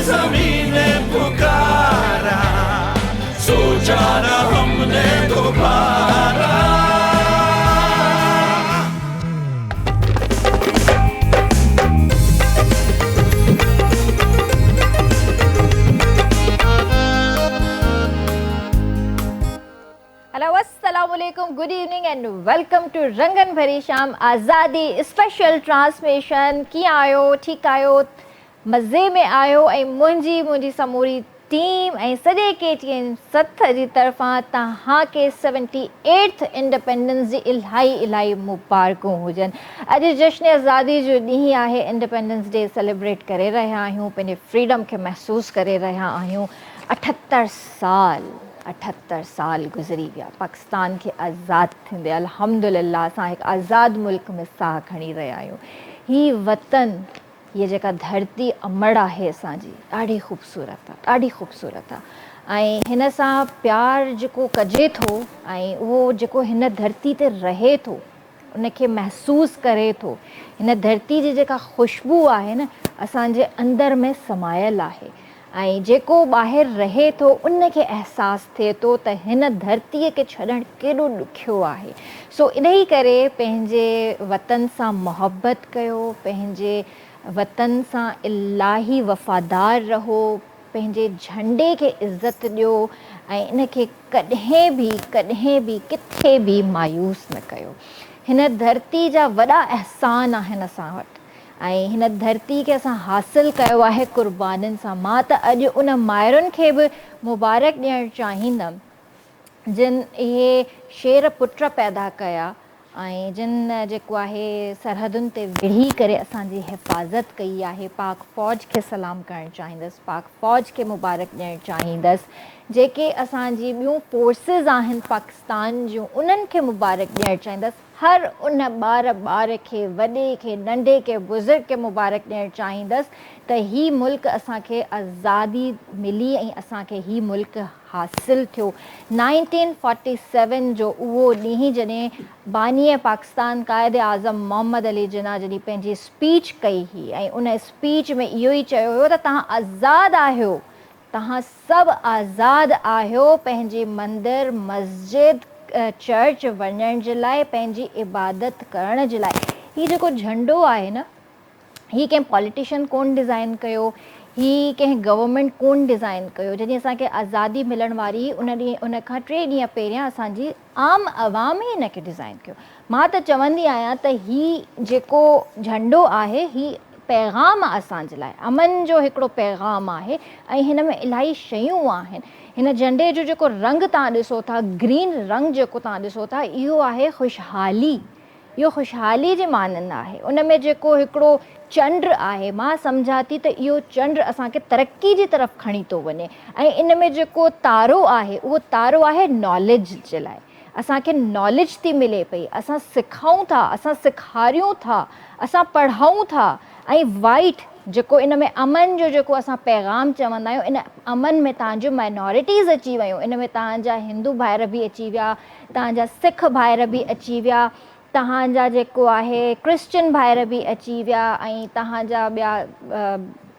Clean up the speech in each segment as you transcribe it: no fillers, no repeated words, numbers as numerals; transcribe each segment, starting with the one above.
ज़मीने पुकारा, सोचा न हमने दोबारा। अस्सलामुअलैकुम, good evening and welcome to रंगन भरी शाम आज़ादी स्पेशल ट्रांसमिशन। कीअं आहियो? ठीकु आहियो? मज़े में आहियो? ऐं मुंहिंजी समूरी टीम ऐं सॼे KTN 7 जी तरफ़ां तव्हांखे 78th इंडिपेंडेंस जी इलाही मुबारकूं हुजनि। अॼु जश्न आज़ादी जो ॾींहुं आहे, इंडिपेंडेंस डे सेलिब्रेट करे रहिया आहियूं, पंहिंजे फ्रीडम खे महसूसु करे रहिया आहियूं। 78 साल गुज़री विया पाकिस्तान खे आज़ादु थींदे। अल्हम्दुलिल्लाह असां हिकु आज़ादु मुल्क में साह खणी रहिया आहियूं। हीअ वतन, हीअ जेका धरती अमड़ आहे असांजी, ॾाढी ख़ूबसूरत आहे। ऐं हिन सां प्यारु जेको कजे थो ऐं उहो जेको हिन धरती ते रहे थो उनखे महसूसु करे थो, हिन धरती जी जेका ख़ुशबू आहे न असांजे अंदर में समायल आहे। ऐं जेको ॿाहिरि रहे थो उनखे अहसासु थिए थो त हिन धरतीअ खे छॾणु केॾो ॾुखियो आहे। सो इन ई करे पंहिंजे वतन सां मुहबत कयो, पंहिंजे वतन सां इलाही वफ़ादार रहो, पंहिंजे झंडे खे इज़त ॾियो ऐं इनखे कॾहिं बि किथे बि मायूस न कयो। हिन धरती जा वॾा अहसान आहिनि असां वटि ऐं हिन धरती खे असां हासिलु कयो आहे क़ुर्बानीनि सां। मां त अॼु उन माइरुनि खे बि मुबारक ॾियणु चाहींदमि जिन इहे शेर पुट पैदा कया ऐं जिन जेको आहे सरहदुनि ते विढ़ी करे असांजी हिफ़ाज़त कई आहे। पाक फ़ौज खे सलाम करणु चाहींदसि, पाक फ़ौज खे मुबारक ॾियणु चाहींदसि। जेके असांजी ॿियूं फोर्सिस आहिनि पाकिस्तान जूं उन्हनि खे मुबारक ॾियणु चाहींदसि। हर उन ॿार खे, वॾे खे, नंढे खे, बुज़ुर्ग खे मुबारक ॾियणु चाहींदसि त हीउ मुल्क असांखे आज़ादी मिली ऐं असांखे हीउ मुल्क हासिलु थियो। 1947 जो उहो ॾींहुं जॾहिं बानीअ पाकिस्तान क़ाइदे आज़म मोहम्मद अली जिन्ना जॾहिं पंहिंजी स्पीच कई हुई ऐं उन स्पीच में इहो ई चयो हुयो त तव्हां आज़ादु आहियो, तव्हां सभु आज़ादु आहियो पंहिंजे मंदरु, मस्जिद, चर्च वञण जे लाइ, पंहिंजी इबादत करण जे लाइ। हीउ जेको झंडो आहे न, हीउ कंहिं पॉलिटिशियन कोन डिज़ाइन कयो, हीउ कंहिं गवर्नमेंट कोन डिज़ाइन कयो। जॾहिं असांखे आज़ादी मिलण वारी उन खां 3 ॾींहं पहिरियां असांजी आम आवाम ई हिन खे डिज़ाइन कयो। मां त चवंदी आहियां त हीउ जेको झंडो आहे हीउ पैगाम आहे असांजे लाइ, अमन जो हिकिड़ो पैगाम आहे ऐं हिन में इलाही शयूं आहिनि। हिन झंडे जो जेको रंग तव्हां ॾिसो था, ग्रीन रंग जेको तव्हां ॾिसो था, इहो आहे ख़ुशहाली, इहो ख़ुशहाली जे माननि आहे। उन में जेको हिकिड़ो चंड आहे, मां सम्झां थी त इहो चंड असांखे तरक़ी जी तरफ़ खणी थो वञे। ऐं इन में जेको तारो आहे उहो तारो आहे नॉलेज जे लाइ। असांखे नॉलेज थी मिले पई, असां सिखूं था, असां सेखारियूं था, असां पढ़ूं था। ऐं वाइट जेको इन में अमन जो जेको असां पैगाम चवंदा आहियूं, इन अमन में तव्हांजो माइनॉरिटीज़ अची वियूं, इन में तव्हांजा हिंदू भाइर बि अची विया, तव्हांजा सिख भाइर बि अची विया, तव्हांजा जेको आहे क्रिश्चन भाइर बि अची विया ऐं तव्हांजा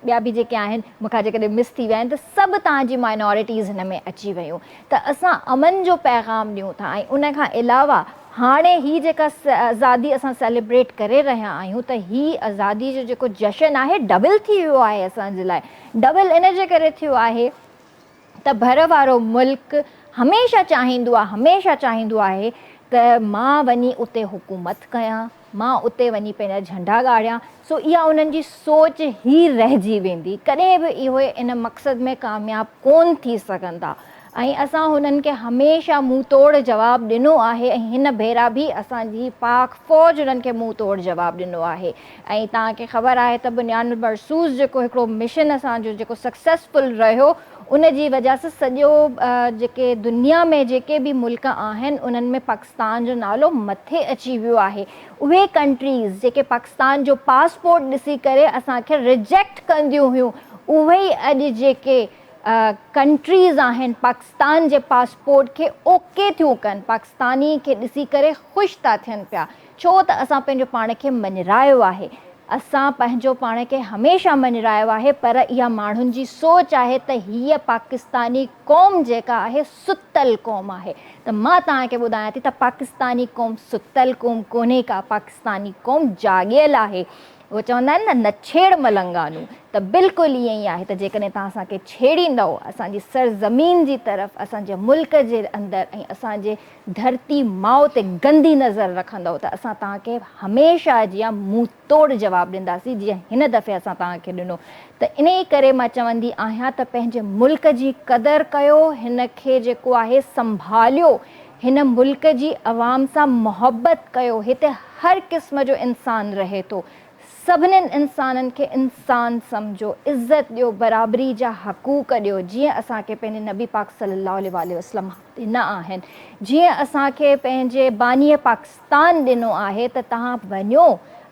ॿिया बि जेके आहिनि मूंखां जेकॾहिं मिस थी विया आहिनि त सभु तव्हांजी माइनॉरिटीज़ हिन में अची वियूं। त असां अमन जो पैगाम ॾियूं था ऐं उन खां अलावा हाणे ही जेका आज़ादी असां सेलिब्रेट करे रहिया आहियूं त ही आज़ादी जो जेको जशन आहे डबल थी वियो आहे असांजे लाइ। डबल इन जे करे थियो आहे त भर वारो मुल्क हमेशह चाहींदो आहे त मां वञी उते हुकूमत कयां, मां उते वञी पंहिंजा झंडा ॻाड़ियां। सो इहा उन्हनि जी सोच ई रहिजी वेंदी, कॾहिं बि इहो इन मक़सद में कामयाबु कोन थी सघंदा। ऐं असां हुननि खे हमेशह मुंहुं तोड़ जवाबु ॾिनो आहे ऐं हिन भेरा बि असांजी पाक फ़ौज उन्हनि खे मुंहुं तोड़ जवाबु ॾिनो आहे। ऐं तव्हांखे ख़बर आहे त बुनियाद मरसूस जेको हिकिड़ो मिशन असांजो जेको सक्सेसफुल रहियो, उन जी वजह सां सॼो जेके दुनिया में जेके बि मुल्क आहिनि उन्हनि में पाकिस्तान जो नालो मथे अची वियो आहे। उहे कंट्रीज़ जेके पाकिस्तान जो पासपोर्ट ॾिसी करे असांखे रिजेक्ट कंदियूं हुयूं, उहे ई अॼु जेके कंट्रीज़ आहिनि पाकिस्तान जे पासपोर्ट खे ओके थियूं कनि, पाकिस्तानी खे ॾिसी करे ख़ुशि था थियनि पिया, छो त असां पंहिंजो पाण खे मञरायो आहे। असां पंहिंजो पाण खे हमेशह मञायो आहे, पर इहा माण्हुनि जी सोच आहे त हीअ पाकिस्तानी क़ौम जेका आहे सुतल क़ौम आहे। त मां तव्हांखे ॿुधायां थी त पाकिस्तानी क़ौम सुतल क़ौम कोन्हे का, पाकिस्तानी क़ौम जाॻियल आहे। उहो चवंदा आहिनि न, न छेड़ मलंगानू, त बिल्कुलु ईअं ई आहे त जेकॾहिं तव्हां असांखे छेड़ींदव असांजी सरज़मीन जी तरफ़, असांजे मुल्क जे अंदरि ऐं असांजे धरती माउ ते गंदी नज़र रखंदव त असां तव्हांखे हमेशह जीअं मुंहुं तोड़ जवाबु ॾींदासीं, जीअं हिन दफ़े असां तव्हांखे ॾिनो। त इन ई करे मां चवंदी आहियां त पंहिंजे मुल्क जी क़दुरु कयो, हिन खे जेको आहे संभालियो, हिन मुल्क जी अवाम सां मुहबत कयो। हिते हर क़िस्म जो इंसानु रहे थो, सभिनीनि इंसाननि खे इंसान सम्झो, इज़त ॾियो, बराबरी जा हक़ूक़ ॾियो, जीअं असांखे पंहिंजे नबी पाक सल्लल्लाहु अलैहि वसल्लम ॾिना आहिनि, जीअं असांखे पंहिंजे बानीअ पाकिस्तान ॾिनो आहे त तव्हां वञो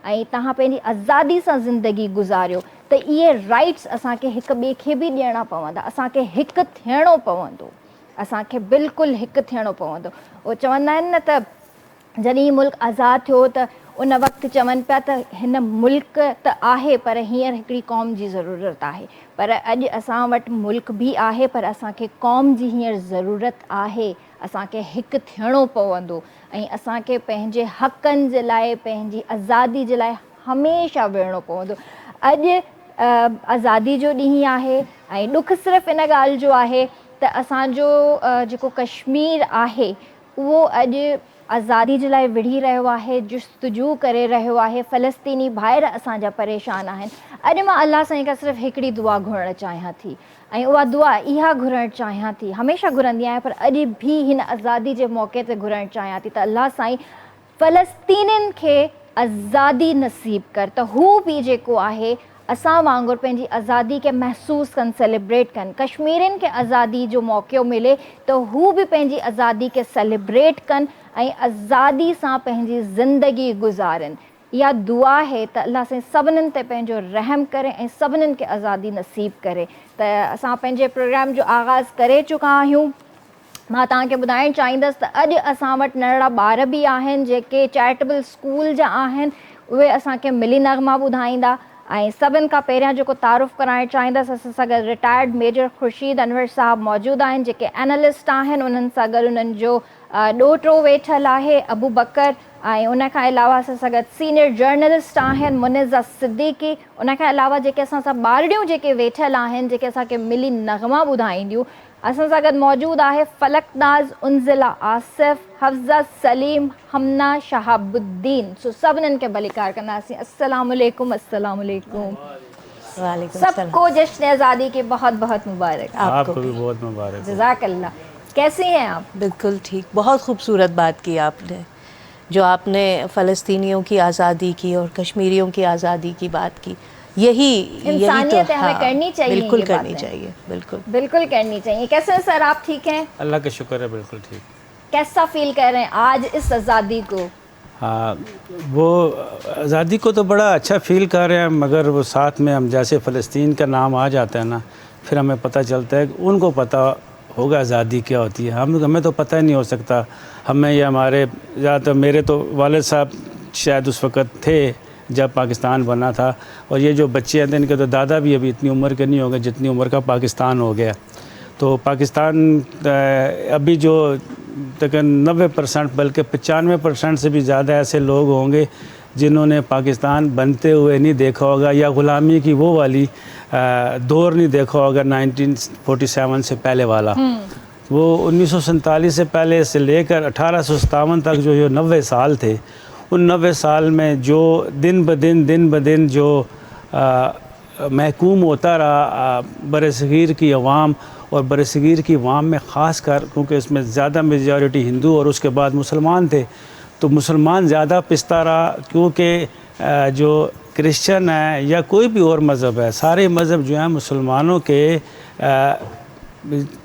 ऐं तव्हां पंहिंजी आज़ादी सां ज़िंदगी गुज़ारियो। त इहे राइट्स असांखे हिक ॿिए खे बि ॾियणा पवंदा, असांखे हिकु थियणो पवंदो, असांखे बिल्कुलु हिकु थियणो पवंदो। उहो चवंदा आहिनि न त जॾहिं मुल्क आज़ादु थियो त उन वक़्तु चवनि पिया त हिन मुल्क त आहे पर हींअर हिकिड़ी क़ौम जी ज़रूरत आहे, पर अॼु असां वटि मुल्क बि आहे पर असांखे क़ौम जी हींअर ज़रूरत आहे। असांखे हिकु थियणो पवंदो ऐं असांखे पंहिंजे हक़नि जे लाइ, पंहिंजी आज़ादी जे लाइ हमेशह विढ़णो पवंदो। अॼु आज़ादी जो ॾींहुं आहे ऐं ॾुखु सिर्फ़ु इन ॻाल्हि जो आहे त असांजो जेको कश्मीर आहे उहो अॼु आज़ादी जे लाइ विढ़ी रहियो आहे, जुस्तजू करे रहियो आहे। फ़लस्तीनी भाइर असांजा परेशान आहिनि। अॼु मां अलाह साईं खां सिर्फ़ु हिकिड़ी दुआ घुरणु चाहियां थी ऐं उहा दुआ इहा घुरणु चाहियां थी, हमेशह घुरंदी आहियां पर अॼु बि हिन आज़ादी जे मौक़े ते घुरणु चाहियां थी त अलाह साईं फ़लस्तीनियुनि खे आज़ादी नसीब कर, त हू बि जेको आहे असां वांगुरु पंहिंजी आज़ादी खे महसूसु कनि, सेलिब्रेट कनि। कश्मीरियुनि खे आज़ादी जो मौक़ो मिले त हू बि पंहिंजी आज़ादी खे सेलिब्रेट कनि ऐं आज़ादी सां पंहिंजी ज़िंदगी गुज़ारनि। इहा दुआ आहे त अलाह साईं सभिनीनि ते पंहिंजो रहम करे ऐं सभिनीनि खे आज़ादी नसीब करे। त असां पंहिंजे प्रोग्राम जो आगाज़ करे चुका आहियूं। मां तव्हांखे ॿुधाइणु चाहींदसि त अॼु असां वटि नंढड़ा ॿार बि आहिनि जेके चैरिटेबल स्कूल जा आहिनि, उहे असांखे मिली नग़मा ॿुधाईंदा। ऐं सभिनि खां पहिरियां जेको तारुफ़ कराइणु चाहींदसि, असां सां गॾु रिटायर्ड मेजर ख़ुर्शीद अनवर साहब मौजूदु आहिनि जेके एनालिस्ट आहिनि। उन्हनि सां गॾु उन्हनि जो ॾोहिटो वेठल आहे अबू बकर, ऐं उनखां अलावा असां सां गॾु सीनियर जर्नलिस्ट आहिनि मुनिज़ा सिद्दीकी। उनखां अलावा जेके असां सां ॿारड़ियूं जेके वेठल आहिनि जेके असांखे मिली नग़मा ॿुधाईंदियूं, असां सां गॾु मौजूदु आहे फलकनाज़ उनज़िला आसिफ़, हफ़्ज़ा सलीम, हमना शहाबुद्दीन। सो सभिनीनि खे भलीकार कंदासीं। अस्सलाम वालेकुम। अस्सलाम वालेकुम। सबको जश्न आज़ादी की बहुत बहुत मुबारक। आपको भी बहुत मुबारक। जज़ाकल्लाह। कैसे हैं आप? बिल्कुल ठीक, बहुत खूबसूरत बात की आपने, जो आपने फ़लस्तीनियों की आज़ादी की और कश्मीरियों की आज़ादी की बात की। यही इंसानियत तो, हमें करनी चाहिए, बिल्कुल ये करनी बातें। चाहिए, बिल्कुल बिल्कुल करनी चाहिए। कैसे हैं सर, आप ठीक हैं? अल्लाह का शुक्र है, बिल्कुल ठीक। कैसा फील कर रहे हैं आज इस आज़ादी को? हाँ, वो आज़ादी को तो बड़ा अच्छा फील कर रहे हैं, मगर वो साथ में हम जैसे फ़लस्तीन का नाम आ जाता है ना, फिर हमें पता चलता है कि उनको पता होगा आज़ादी क्या होती है। हमें तो पता ही नहीं हो सकता। हमें या हमारे ज़्यादातर मेरे तो वालिद साहब शायद उस वक़्त थे जब पाकिस्तान बना था, और ये जो बच्चे हैं इनके तो दादा भी अभी इतनी उम्र के नहीं हो गए जितनी उम्र का पाकिस्तान हो गया। तो पाकिस्तान अभी जो तकरीबन 90% बल्कि 95% से भी ज़्यादा ऐसे लोग होंगे जिन्होंने पाकिस्तान बनते हुए नहीं देखा होगा, या ग़ुलामी की वो वाली दौर नहीं देखा होगा 1947 से पहले वाला। वो 1947 से पहले से लेकर 1857 तक जो 90 साल थे, उन 90 साल में जो दिन ब दिन जो महकूम होता रहा बरसगीर की अवाम, और बरसगीर की अवाम में ख़ास कर क्योंकि इसमें ज़्यादा मेजॉरिटी हिंदू और उसके बाद मुसलमान थे, तो मुसलमान ज़्यादा पिसता रहा, क्योंकि जो क्रिश्चियन है या कोई भी और मज़हब है, सारे मज़हब जो हैं मुसलमानों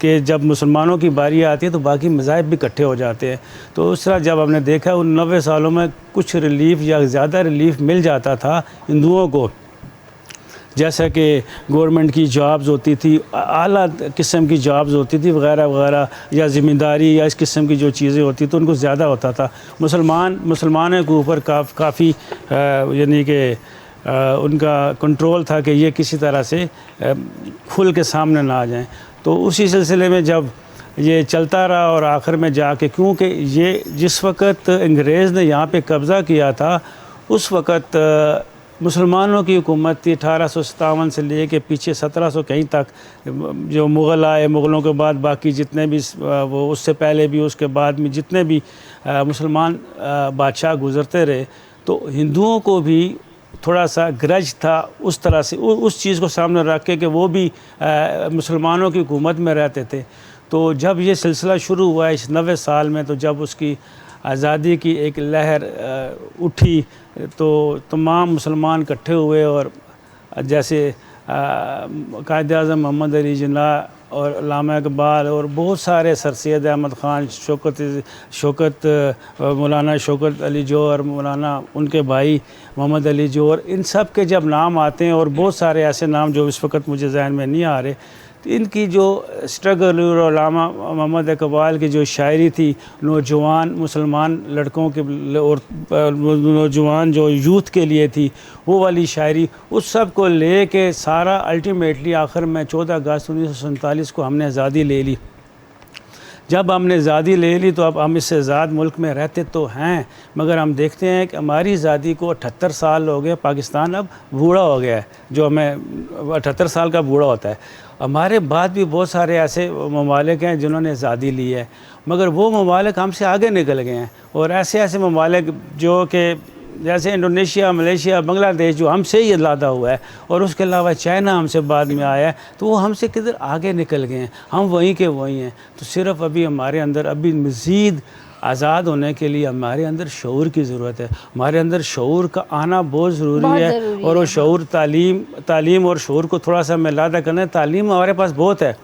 के जब मुसलमानों की बारी आती है तो बाकी मज़ाहिब भी इकट्ठे हो जाते हैं। तो उस तरह जब हमने देखा उन 90 सालों में कुछ रिलीफ या ज़्यादा रिलीफ मिल जाता था हिंदुओं को, जैसा कि गवर्नमेंट की जॉब्स होती थी, आला किस्म की जॉब्स होती थी वगैरह वगैरह, या ज़िम्मेदारी या इस किस्म की जो चीज़ें होती तो उनको ज़्यादा होता था। मुसलमानों के ऊपर काफ़ी यानी कि उनका कंट्रोल था कि ये किसी तरह से खुल के सामने ना आ जाएं। तो उसी सिलसिले में जब ये चलता रहा और आखिर में जाके, क्योंकि ये जिस वक़्त अंग्रेज़ ने यहाँ पे कब्ज़ा किया था उस वक़्त मुसलमानों की हुकूमत थी 1857 से लेके पीछे 1700 कहीं तक। जो मुग़ल आए, मुग़लों के बाद बाकी जितने भी वो उससे पहले भी उसके बाद में जितने भी मुसलमान बादशाह गुज़रते रहे, तो हिंदुओं को भी थोड़ा सा ग्रज था उस तरह से, उस चीज़ को सामने रख के कि वो भी मुसलमानों की हुकूमत में रहते थे। तो जब ये सिलसिला शुरू हुआ इस 90 साल में, तो जब उसकी आज़ादी की एक लहर उठी तो तमाम मुसलमान इकट्ठे हुए और जैसे कायद आज़म मोहम्मद अली जिन्ना और अल्लामा इकबाल और बहुत सारे सर सैयद अहमद ख़ान, मौलाना शौकत अली जौहर, मौलाना उनके भाई मोहम्मद अली जौहर, इन सब के जब नाम आते हैं और बहुत सारे ऐसे नाम जो इस वक्त मुझे जहन में नहीं आ रहे, तो इनकी जो स्ट्रगल और अल्लामा मोहम्मद इकबाल की जो शायरी थी नौजवान मुसलमान लड़कों के और नौजवान जो यूथ के लिए थी, वो वाली शायरी, उस सब को ले के सारा अल्टीमेटली आखिर में 14 अगस्त 1947 को हमने आज़ादी ले ली। जब हमने आज़ादी ले ली तो अब हम इससे आज़ाद मुल्क में रहते तो हैं, मगर हम देखते हैं कि हमारी आज़ादी को 78 साल हो गए, पाकिस्तान अब बूढ़ा हो गया है, जो हमें 78 साल का बूढ़ा होता है। हमारे बाद भी बहुत सारे ऐसे ममालिक हैं जिन्होंने आज़ादी ली है, मगर वो ममालिक हमसे आगे निकल गए हैं। और ऐसे ऐसे ममालिक जो कि जैसे इंडोनेशिया, मलेशिया, बांग्लादेश जो हमसे ही लादा हुआ है, और उसके अलावा चाइना हमसे बाद में आया है, तो वो हमसे किधर आगे निकल गए हैं, हम वहीं के वहीं हैं। तो सिर्फ़ अभी हमारे अंदर अभी मज़ीद आज़ाद होने के लिए हमारे अंदर शऊर की ज़रूरत है। हमारे अंदर शऊर का आना बहुत ज़रूरी है, और वो शऊर तालीम और शऊर को थोड़ा सा मिलादा करना है। तालीम हमारे पास बहुत है,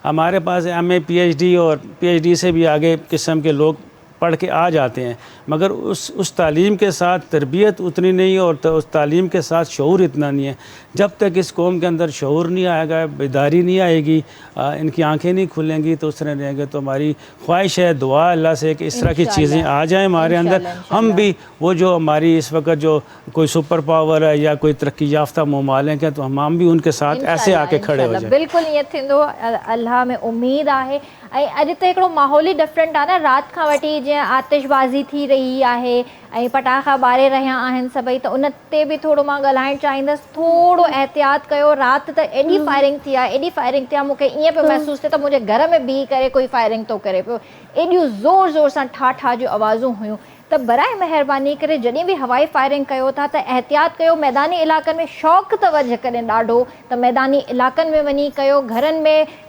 हमारे पास MA PhD और PhD से भी आगे किस्म के लोग पढ़ के आ जाते हैं, मगर उस तालीम के साथ तरबियत उतनी नहीं है और उस तालीम के साथ शऊर इतना नहीं है। जब तक इस कौम के अंदर शऊर नहीं आएगा, बेदारी नहीं आएगी, इनकी आंखें नहीं खुलेंगी, तो उस तरह रहेंगे। तो हमारी ख्वाहिश है, दुआ अल्लाह से कि इस तरह की चीज़ें आ जाएं हमारे अंदर, हम भी वो जो हमारी इस वक्त जो कोई सुपर पावर है या कोई तरक्की याफ्ता ममालिक हैं, तो हम भी उनके साथ ऐसे आके खड़े हो जाए। बिल्कुल ईअं थींदो, अल्लाह में उम्मीद आहे। ऐं अॼु त हिकिड़ो माहौल ई डिफरेंट आहे न, राति खां वठी जीअं आतिशबाज़ी थी रही आहे ऐं पटाखा ॿारे रहिया आहिनि सभई, त उन ते बि थोरो मां ॻाल्हाइणु चाहींदसि। थोरो एहतियात कयो, राति त एॾी फायरिंग थी आहे, मूंखे ईअं पियो महसूसु थिए त मुंहिंजे घर में बीह करे कोई फायरिंग थो करे पियो। एॾियूं ज़ोर ज़ोर सां ठा जूं आवाज़ूं हुयूं। त बराए महिरबानी करे जॾहिं बि हवाई फायरिंग कयो था त एहतियात कयो। मैदानी इलाक़नि में शौक़ु अथव जेकॾहिं ॾाढो, त मैदानी इलाक़नि में वञी कयो,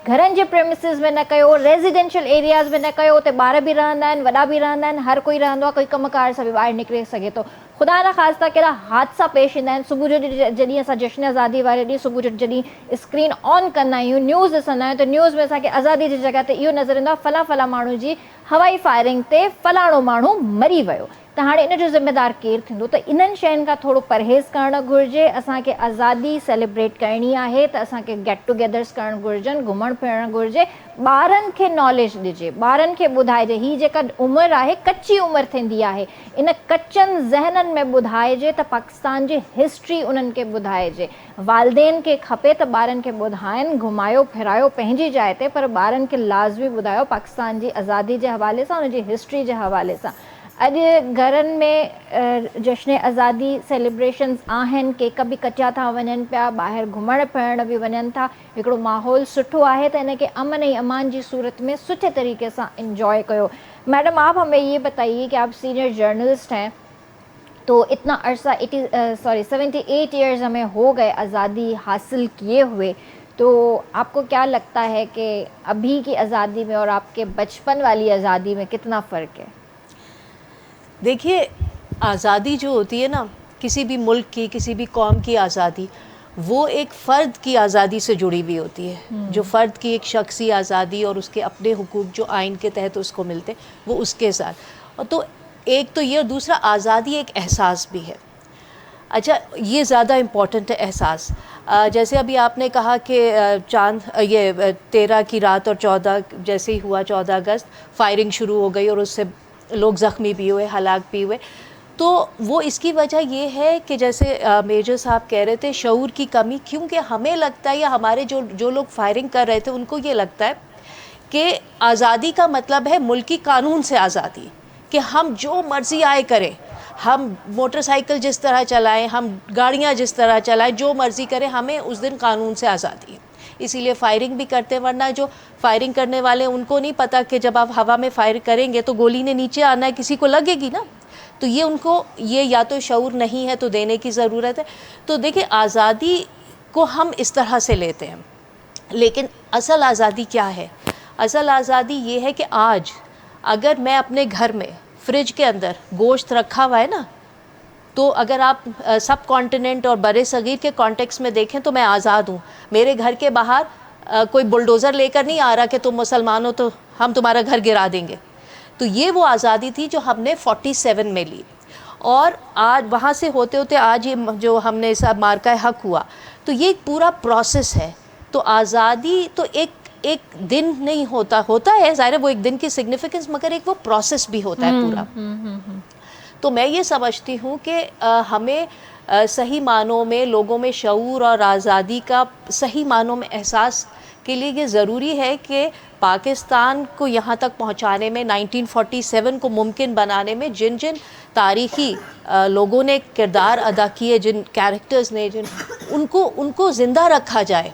घरनि जे प्रेमिसिस में न कयो, रेज़िडेंशियल एरियाज़ में न कयो। उते ॿार बि रहंदा आहिनि, वॾा बि रहंदा आहिनि, हर कोई रहंदो आहे, कोई कमकार सां बि ॿाहिरि निकिरे सघे थो। ख़ुदा न ख़ास्ता कहिड़ा हादसा पेश ईंदा आहिनि। सुबुह जो जॾहिं असां जश्न आज़ादी वारे ॾींहुं सुबुह जो जॾहिं स्क्रीन ऑन कंदा आहियूं, न्यूज़ ॾिसंदा आहियूं, त न्यूज़ में असांखे आज़ादी जी जॻह ते इहो नज़र ईंदो आहे फलां माण्हू जी हवाई फायरिंग ते फलाणो माण्हू मरी वियो। त हाणे इन जो ज़िम्मेदार केरु थींदो? त इन्हनि शयुनि खां थोरो परहेज़ करणु घुरिजे। असांखे आज़ादी सेलिब्रेट करणी आहे त असांखे गेट टुगेदर्स करणु घुरिजनि, घुमणु फिरणु घुरिजे। ॿारनि खे नॉलेज ॾिजे, ॿारनि खे ॿुधाइजे। हीअ जेका उमिरि आहे, कच्ची उमिरि थींदी आहे, इन कचनि ज़हननि में ॿुधाइजे त पाकिस्तान जी हिस्ट्री उन्हनि खे ॿुधाइजे। वालदेन खे खपे त ॿारनि खे ॿुधाइनि, घुमायो फिरायो पंहिंजी जाइ ते, पर ॿारनि खे लाज़मी ॿुधायो पाकिस्तान जी आज़ादी जे हवाले सां, उनजी हिस्ट्री जे हवाले सां। अॼु घरनि में जश्न आज़ादी सेलिब्रेशन्स आहिनि, केक बि कचा था वञनि पिया, ॿाहिरि घुमण फिरण बि वञनि था, हिकिड़ो माहौल सुठो आहे, त इनखे अमन ऐं अमान जी सूरत में सुठे तरीक़े सां इंजॉय कयो। मैडम, आप हमें ये बताइए कि आप सीनियर जर्नलिस्ट हैं, तो इतना अरसा 78 ईयर्स हमें हो गए आज़ादी हासिल किए हुए, तो आपको क्या लगता है कि अभी की आज़ादी में और आपके बचपन वाली आज़ादी में कितना फ़र्क है? देखिए, आज़ादी जो होती है ना, किसी भी मुल्क की, किसी भी कौम की आज़ादी, वो एक फ़र्द की आज़ादी से जुड़ी हुई होती है। जो फ़र्द की एक शख्सी आज़ादी और उसके अपने हुकूक जो आइन के तहत उसको मिलते, वो उसके साथ। और तो एक तो ये, और दूसरा आज़ादी एक एहसास भी है। अच्छा, ये ज़्यादा इम्पॉर्टेंट है एहसास। जैसे अभी आपने कहा कि ये 13 की रात और 14 जैसे ही हुआ 14 अगस्त फायरिंग शुरू हो गई और उससे लोग ज़ख्मी भी हुए, हलाक भी हुए। तो वो इसकी वजह ये है कि जैसे मेजर साहब कह रहे थे, शऊर की कमी, क्योंकि हमें लगता है या हमारे जो लोग फायरिंग कर रहे थे उनको ये लगता है कि आज़ादी का मतलब है मुल्की कानून से आज़ादी, कि हम जो मर्ज़ी आए करें, हम मोटरसाइकिल जिस तरह चलाएं, हम गाड़ियां जिस तरह चलाएं, जो मर्ज़ी करें, हमें उस दिन कानून से आज़ादी है। इसीलिए फायरिंग भी करते हैं, वरना जो फायरिंग करने वाले उनको नहीं पता कि जब आप हवा में फायर करेंगे तो गोली ने नीचे आना है, किसी को लगेगी ना। तो ये उनको ये या तो शऊर नहीं है तो देने की ज़रूरत है। तो देखिए, आज़ादी को हम इस तरह से लेते हैं, लेकिन असल आज़ादी क्या है? असल आज़ादी ये है कि आज अगर मैं अपने घर में फ्रिज के अंदर गोश्त रखा हुआ है ना, तो अगर आप सब कॉन्टिनेंट और बड़े सगीर के कॉन्टेक्स्ट में देखें तो मैं आज़ाद हूँ। मेरे घर के बाहर कोई बुलडोज़र लेकर नहीं आ रहा कि तुम मुसलमान हो तो हम तुम्हारा घर गिरा देंगे। तो ये वो आज़ादी थी जो हमने 47 में ली, और आज वहाँ से होते होते आज ये जो हमने सब मार्का हक हुआ, तो ये एक पूरा प्रोसेस है। तो आज़ादी तो एक दिन नहीं होता है, ज़ाहिर है वो एक दिन की सिग्निफिकेंस, मगर एक वो प्रोसेस भी होता है पूरा। तो मैं ये समझती हूँ कि हमें सही मानों में लोगों में शऊर और आज़ादी का सही मानों में एहसास के लिए ये ज़रूरी है कि पाकिस्तान को यहाँ तक पहुँचाने में, 1947 को मुमकिन बनाने में जिन जिन तारीख़ी लोगों ने किरदार अदा किए, जिन कैरेक्टर्स ने, उनको ज़िंदा रखा जाए।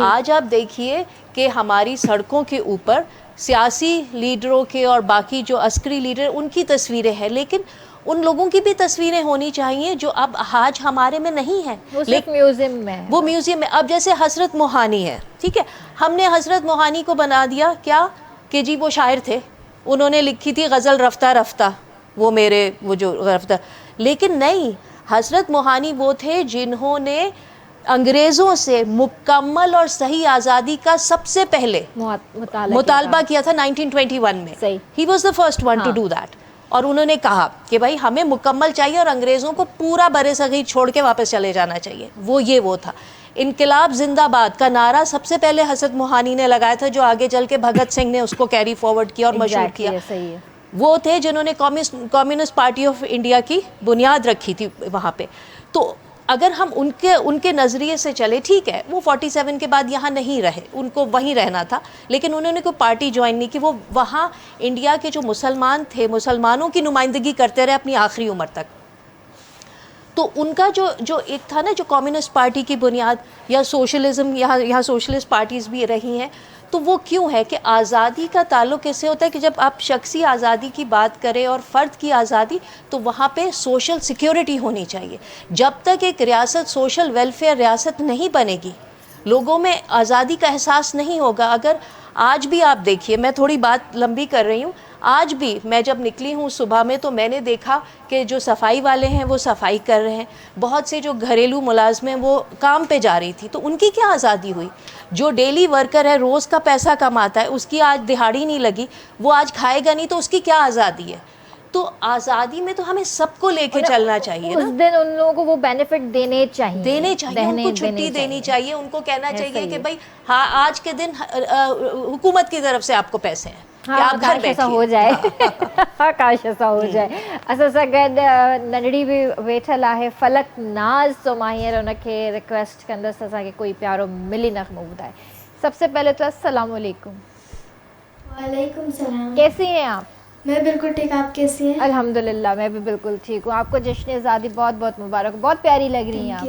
आज आप देखिए कि हमारी सड़कों के ऊपर सियासी लीडरों के और बाकी जो अस्करी लीडर, उनकी तस्वीरें हैं, लेकिन उन लोगों की भी तस्वीरें होनी चाहिए जो अब आज हमारे में नहीं है, वो सिर्फ म्यूजियम में है। वो म्यूजियम में। अब जैसे हजरत मोहानी है, ठीक है, हमने हजरत मोहानी को बना दिया क्या कि जी वो शायर थे, उन्होंने लिखी थी गज़ल रफ्ता रफ्ता, वो जो रफ्ता, लेकिन नहीं, हजरत मोहानी वो थे जिन्होंने अंग्रेज़ों से मुकम्मल और सही आज़ादी का सबसे पहले मुतालबा किया था 1921 में। He was the first one two do that. और उन्होंने कहा कि भाई हमें मुकम्मल चाहिए और अंग्रेज़ों को पूरा बरे सगीर छोड़ के वापस चले जाना चाहिए। वो था। इनकलाब जिंदाबाद का नारा सबसे पहले हजरत मोहानी ने लगाया था, जो आगे चल के भगत सिंह ने उसको कैरी फॉरवर्ड किया और मशहूर किया। वो थे जिन्होंने कम्युनिस्ट पार्टी ऑफ इंडिया की बुनियाद रखी थी वहाँ पे। तो अगर हम उनके नज़रिए से चले, ठीक है, वो 47 के बाद यहाँ नहीं रहे, उनको वहीं रहना था, लेकिन उन्होंने कोई पार्टी ज्वाइन नहीं की, वो वहाँ इंडिया के जो मुसलमान थे, मुसलमानों की नुमाइंदगी करते रहे अपनी आखिरी उम्र तक। तो उनका जो एक था ना, जो कम्युनिस्ट पार्टी की बुनियाद, या सोशलिज्म, यहाँ सोशलिस्ट पार्टीज़ भी रही हैं, तो वो क्यों है कि आज़ादी का ताल्लुक़ ऐसे होता है कि जब आप शख्सी आज़ादी की बात करें और फ़र्द की आज़ादी, तो वहाँ पे सोशल सिक्योरिटी होनी चाहिए। जब तक एक रियासत सोशल वेलफेयर रियासत नहीं बनेगी, लोगों में आज़ादी का एहसास नहीं होगा। अगर आज भी आप देखिए, मैं थोड़ी बात लंबी कर रही हूँ, आज भी मैं जब निकली हूँ सुबह में तो मैंने देखा कि जो सफाई वाले हैं वो सफाई कर रहे हैं, बहुत से जो घरेलू मुलाजमें वो काम पे जा रही थी, तो उनकी क्या आज़ादी हुई? जो डेली वर्कर है, रोज़ का पैसा कमाता है, उसकी आज दिहाड़ी नहीं लगी, वो आज खाएगा नहीं, तो उसकी क्या आज़ादी है? तो आज़ादी में तो हमें सबको लेके चलना चाहिए ना। उस दिन उन लोगों को वो बेनिफिट देने चाहिए, उनको छुट्टी देनी चाहिए, उनको कहना चाहिए कि भाई हाँ, आज के दिन हुकूमत की तरफ से आपको पैसे हैं, आप घर बैठिए। हो जाए काश ऐसा हो जाए। असां सां गॾु नंढड़ी बि वेठल आहे फलक नाज़, तो मां हींअर उनखे रिक्वेस्ट कंदसि असांखे कोई प्यारो मिली नग़्मो ॿुधाए। सबसे पहले तो अस्सलाम वालेकुम। वालेकुम सलाम। कैसी हैं आप? मैं बिल्कुल ठीक, आप कैसी हैं? अल्हम्दुलिल्लाह, मैं भी बिल्कुल ठीक हूँ। आपको जश्न आज़ादी बहुत बहुत मुबारक, बहुत प्यारी लग रही हैं आप।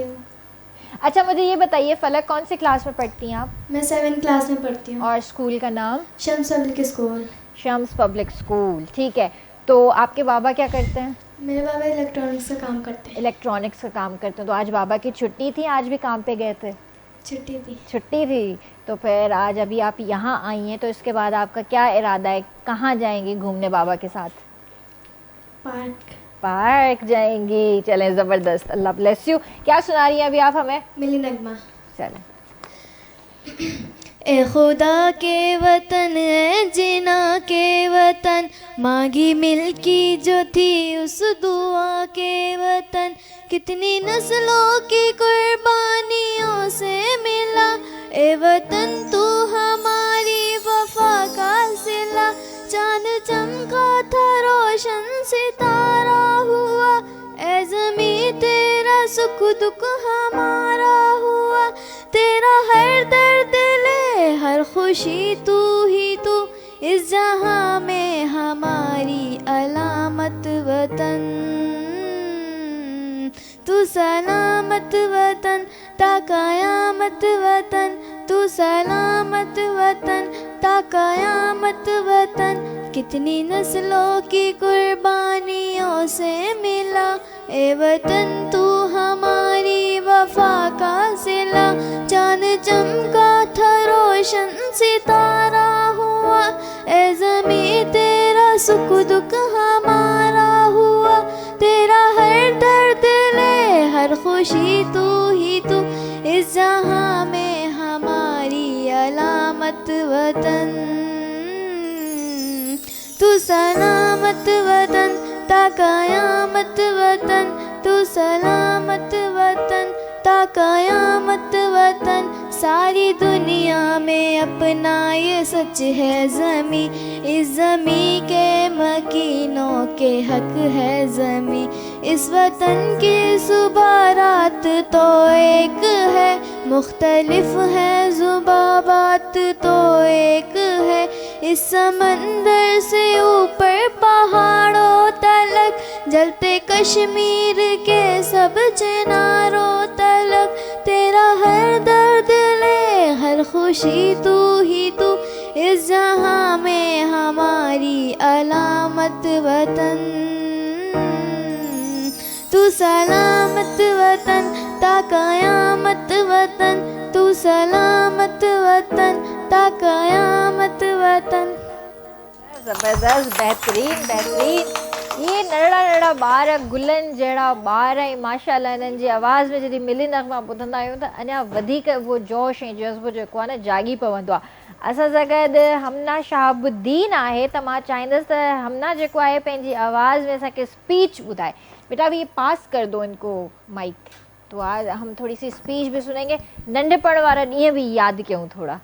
अच्छा, मुझे ये बताइए, फलक कौन सी क्लास में पढ़ती हैं आप? मैं 7th क्लास में पढ़ती हूँ। और स्कूल का नाम? Shams public school. Shams public school, ठीक है। तो आपके बाबा क्या करते हैं? मेरे बाबा इलेक्ट्रॉनिक्स का काम करते हैं। इलेक्ट्रॉनिक्स का काम करते हैं। तो आज बाबा की छुट्टी थी, आज भी काम पे गए थे? छुट्टी थी। तो फिर आज अभी आप यहाँ आई हैं, तो इसके बाद आपका क्या इरादा है, कहाँ जाएंगी घूमने बाबा के साथ? पार्क जाएंगी, चलें, ज़बरदस्त, अल्लाह ब्लेस यू। क्या सुना रही हैं अभी आप हमें? मिली नगमा। चलें। ए खुदा के वतन है जिना के वतन, मांगी मिल्की जो थी उस दुआ के वतन, कितनी नस्लों की कुर्बानियों से मिला, ए वतन तू हमारी वफा का सिला, चांद चमका था रोशन सितारा हुआ, हमारा हुआ, तेरा हर दर्द ले हर खुशी तू ही तू, इस जहां में हमारी अलामत वतन। तू सलामत वतन ता कयामत वतन, तू सलामत वतन ता कयामत वतन। कितनी नस्लों की कुर्बानियों से मिला ए वतन तू हमारी वफा का सिला। चांद चमका था रोशन सितारा हुआ, ए ज़मीं तेरा सुख दुख हमारा हुआ, तेरा हर दर्द ले हर खुशी तू ही तू, इस जहां में हमारी अलामत वतन। तू सलामत वतन ता कयामत वतन, तू सलामत वतन ता कयामत वतन। सारी दुनिया में अपना ये सच है ज़मी, इस ज़मी के मकीनों के हक है ज़मी। इस वतन की सुबह रात तो एक है, मुख्तलिफ है जुबां बात तो एक है। इस समंदर से ऊपर पहाड़ों तलक, जलते कश्मीर के सब चिनारों तलक, तेरा हर दर्द ले हर खुशी तू ही तू, इस जहां में हमारी अलामत वतन। तू सलामत वतन ता कयामत वतन, तू सलामत वतन ता कयामत वतन। ज़बरदस्त, बेहतरीन बेहतरीन। ये नड़ा नड़ा ॿार गुलनि जहिड़ा ॿार ऐं माशाअल्लाह इन्हनि जी आवाज़ में जॾहिं मिली नग़मा ॿुधंदा आहियूं त अञा वधीक उहो जोश ऐं जज़्बो जेको आहे न जागी पवंदो आहे। असां सां गॾु हमना शहाबुद्दीन आहे, त मां चाहींदसि त हमना जेको आहे पंहिंजी आवाज़ में असांखे स्पीच ॿुधाए। बेटा अभी ये पास कर दो इनको माइक, तो आज हम थोड़ी सी स्पीच भी सुनेंगे, नंढपण वारा ॾींहं भी यादि कयूं थोड़ा।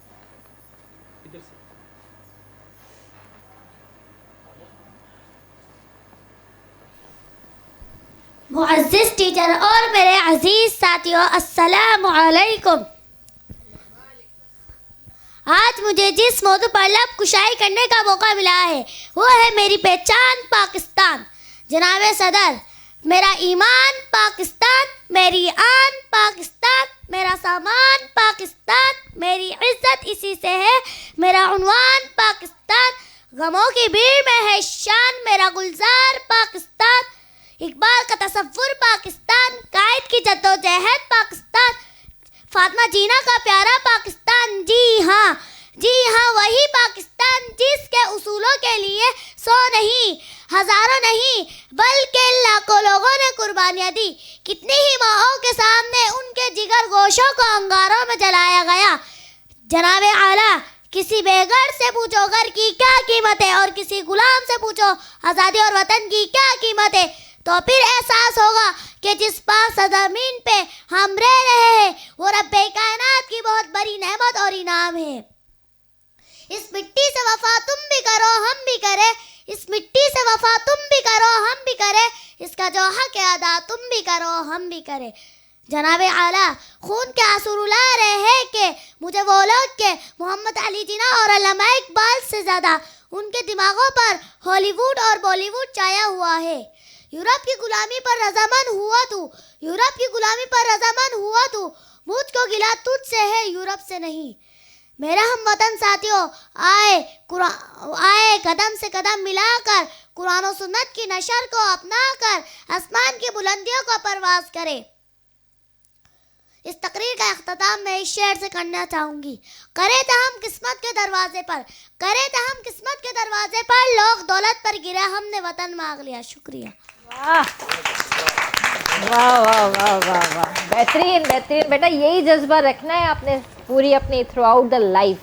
मुअज़्ज़िज़ टीचर और मेरे अजीज़ साथियों, अस्सलामु अलैकुम। आज मुझे जिस मौजू पर लब कुशाई करने का मौका मिला है वो है मेरी पहचान पाकिस्तान। जनाब सदर, मेरा ईमान पाकिस्तान, मेरी आन पाकिस्तान, मेरा सामान पाकिस्तान, मेरी इज्जत इसी से है, मेरा उन्वान पाकिस्तान, गमों की भीड़ में है शान मेरा गुलजार पाकिस्तान, इकबाल का तसव्वुर पाकिस्तान, कायद की जद्दोजहद पाकिस्तान, फातिमा जीना का प्यारा पाकिस्तान। जी हाँ वही पाकिस्तान जिसके उसूलों के लिए 100 नहीं, हजारों नहीं, बल्कि लाखों लोगों ने कुर्बानियाँ दी। कितनी ही माओं के सामने उनके जिगर गोशों को अंगारों में जलाया गया। जनाब आला, किसी बेघर से पूछो घर की क्या कीमत है, और किसी गुलाम से पूछो आज़ादी और वतन की क्या कीमत है, तो फिर एहसास होगा कि जिस पाक ज़मीन पे हम रह रहे हैं वो रब्बे कायनात की बहुत बड़ी नेमत और इनाम है। इस मिट्टी से वफा तुम भी करो हम भी करें, इस मिट्टी से वफा तुम भी करो हम भी करें, इसका जो हक अदा तुम भी करो हम भी करें। जनाब आला, खून के आंसू रुला रहे हैं कि मुझे वो लोग के मोहम्मद अली जिन्ना और अल्लामा इकबाल से ज़्यादा उनके दिमागों पर हॉलीवुड और बॉलीवुड छाया हुआ है। यूरोप की गुलामी पर रजामंद हुआ तू, यूरोप की गुलामी पर रजामंद हुआ तू, मुझको गिला तुझसे है यूरोप से नहीं। मेरा हम वतन साथियों, आए कदम से कदम मिलाकर कुरान और सुन्नत की नशर को अपनाकर आसमान की बुलंदियों को परवाज करे। इस तकरीर का अख्ताम मैं इस शेर से करना चाहूँगी। करे तो हम किस्मत के दरवाजे पर, करे तो हम किस्मत के दरवाजे पर, लोग दौलत पर गिरे हमने वतन मांग लिया। शुक्रिया। वाह वाह वाह वाह वाह वाह, बेहतरीन बेहतरीन। बेटा यही जज्बा रखना है आपने पूरी अपनी थ्रू आउट द लाइफ,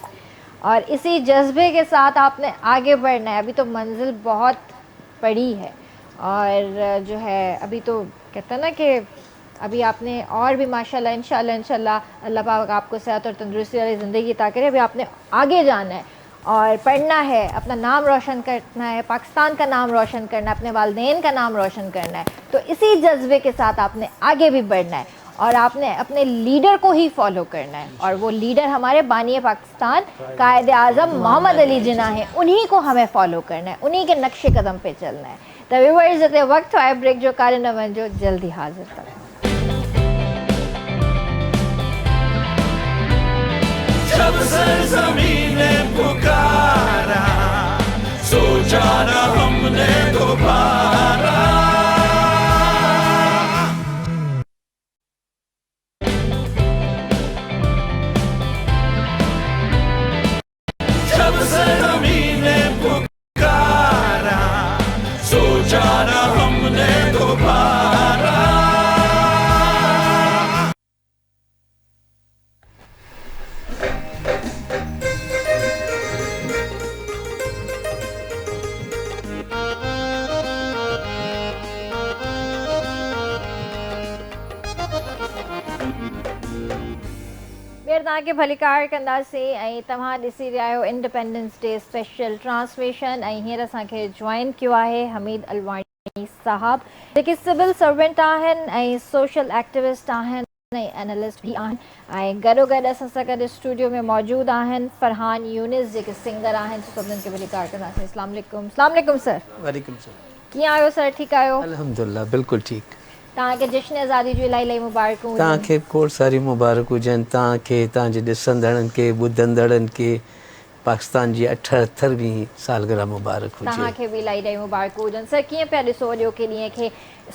और इसी जज्बे के साथ आपने आगे बढ़ना है। अभी तो मंजिल बहुत बड़ी है, और जो है अभी तो कहते हैं ना कि अभी आपने और भी माशाल्लाह इंशाल्लाह अल्लाह पाक आपको सेहत और तंदुरुस्ती वाली ज़िंदगी अता करे। अभी आपने आगे जाना है और पढ़ना है, अपना नाम रोशन करना है, पाकिस्तान का नाम रोशन करना है, अपने वालिदैन का नाम रोशन करना है। तो इसी जज्बे के साथ आपने आगे भी बढ़ना है। और आपने अपने लीडर को ही फॉलो करना है, और वो लीडर हमारे बानी पाकिस्तान कायद आज़म मोहम्मद अली जिन्ना है, उन्हीं को हमें फॉलो करना है, उन्हीं के नक्शे कदम पे चलना है। त व्यूअर्स हिते वक़्तु आहे ब्रेक जो, कारे न वञिजो, जल्दी हाज़िर था। जब सरज़मीने पुकारा, सोचा न हमने दोबारा। जब सरज़मीने पुकारा, सोचा न हमने दोबारा। ॿीहर तव्हांखे भलीकार कंदासीं ऐं तव्हां ॾिसी रहिया आहियो इंडिपेंडेंस डे स्पेशल ट्रांसमिशन। ऐं हींअर असांखे जॉइन कयो आहे हमीद अलवाणी साहब, जेके सिविल सर्वेंट आहिनि ऐं सोशल एक्टिविस्ट आहिनि ऐं एनालिस्ट भी आहिनि। ऐं गॾोगॾु असां सां गॾु स्टूडियो में मौजूदु आहिनि फरहान यूनिस, जेके सिंगर आहिनि। सभिनीनि खे भलीकार कंदासीं। अस्सलाम वालेकुम। अस्सलाम वालेकुम सर। वालेकुम सलाम। कीअं आहियो सर? ठीकु आहियो? अल्हम्दुलिल्लाह बिल्कुलु ठीकु। तव्हांखे जश्न आज़ादी जूं इलाही इलाही मुबारकूं। तव्हांखे खोड़ सारी मुबारक हुजनि, तव्हांखे, तव्हांजे ॾिसंदड़नि खे, ॿुधंदड़नि खे पाकिस्तान जी 78वीं सालगिरह मुबारक हुजे। तव्हांखे बि इलाही इलाही मुबारकूं हुजनि। सर कीअं पिया ॾिसो अॼोके के ॾींहं खे,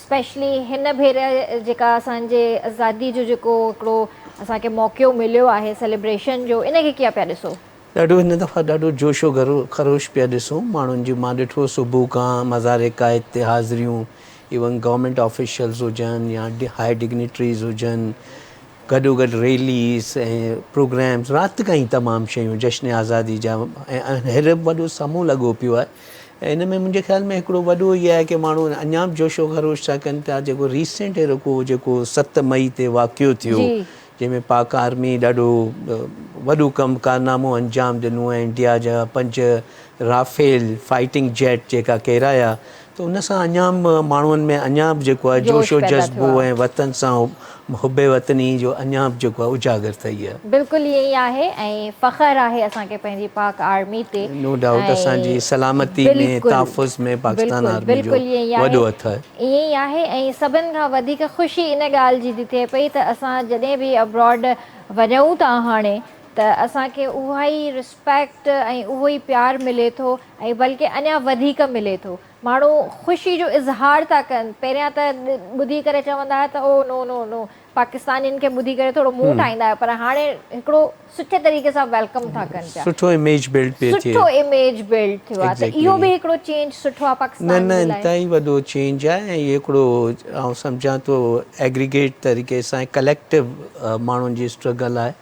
स्पेशली हिन भेर जेका असांजे आज़ादी जो जेको हिकिड़ो असांखे मौक़ो मिलियो आहे सेलिब्रेशन जो, इनखे कीअं पिया ॾिसो? ॾाढो हिन दफ़ा ॾाढो जोशो ख़रोश पिया ॾिसूं माण्हुनि जी। मां ॾिठो सुबुह खां मज़ार क़ाइद ते हाज़िरियूं, इवन गवर्नमेंट ऑफिशियल्स हुजनि या हाई डिग्निटरीज़ हुजनि, गॾोगॾु रैलीज़ ऐं प्रोग्राम्स, राति खां ई तमामु शयूं जश्न आज़ादी जा। ऐं हींअर वॾो समूह लॻो पियो आहे। ऐं हिन में मुंहिंजे ख़्याल में हिकिड़ो वॾो इहो आहे की माण्हू अञा बि जोशो ख़रोश था कनि था। जेको रीसेंट अहिड़ो को जेको 7 मई ते वाक़ियो थियो, जंहिंमें पाक आर्मी ॾाढो वॾो कमु कारनामो अंजाम ॾिनो ऐं इंडिया जा 5 राफेल फाइटिंग जेट जेका किराया, त उन सां अञा माण्हुनि में अञा बि जेको आहे जोशो जज़्बो ऐं वतन सां हुबे वतनी जो अञा बि जेको आहे उजागर थी आहे। बिल्कुलु ईअं ई आहे ऐं फ़ख़्रु आहे असांखे पंहिंजी पाक आर्मी ते। नो डाउट असांजी सलामती में, तहफ़ुज़ में पाकिस्तान आर्मी जो वॾो हथु आहे। ईअं ई आहे ऐं सभिनि खां वधीक ख़ुशी इन ॻाल्हि जी थी थिए पई त असां जॾहिं बि अब्रॉड वञूं था हाणे, त असांखे उहा ई रिस्पेक्ट ऐं उहो ई प्यारु मिले थो, ऐं बल्कि अञा वधीक मिले थो। माण्हू ख़ुशी जो इज़हार था कनि। पहिरियां त ॿुधी करे चवंदा हुआ त ओ नो नो नो, पाकिस्तानियुनि खे ॿुधी करे थोरो मुंहुं ठाहींदा हुआ, पर हाणे हिकिड़ो सुठे तरीक़े सां वेलकम था कनि पिया। सुठो इमेज बिल्ड पियो थिए। सुठो इमेज बिल्ड थियो आहे। त इहो बि हिकिड़ो चेंज सुठो आहे पाकिस्तान न इंतहाई वॾो चेंज आहे। ऐं इहो हिकिड़ो आउं सम्झां थो एग्रीगेट तरीक़े सां कलेक्टिव माण्हुनि जी स्ट्रगल आहे।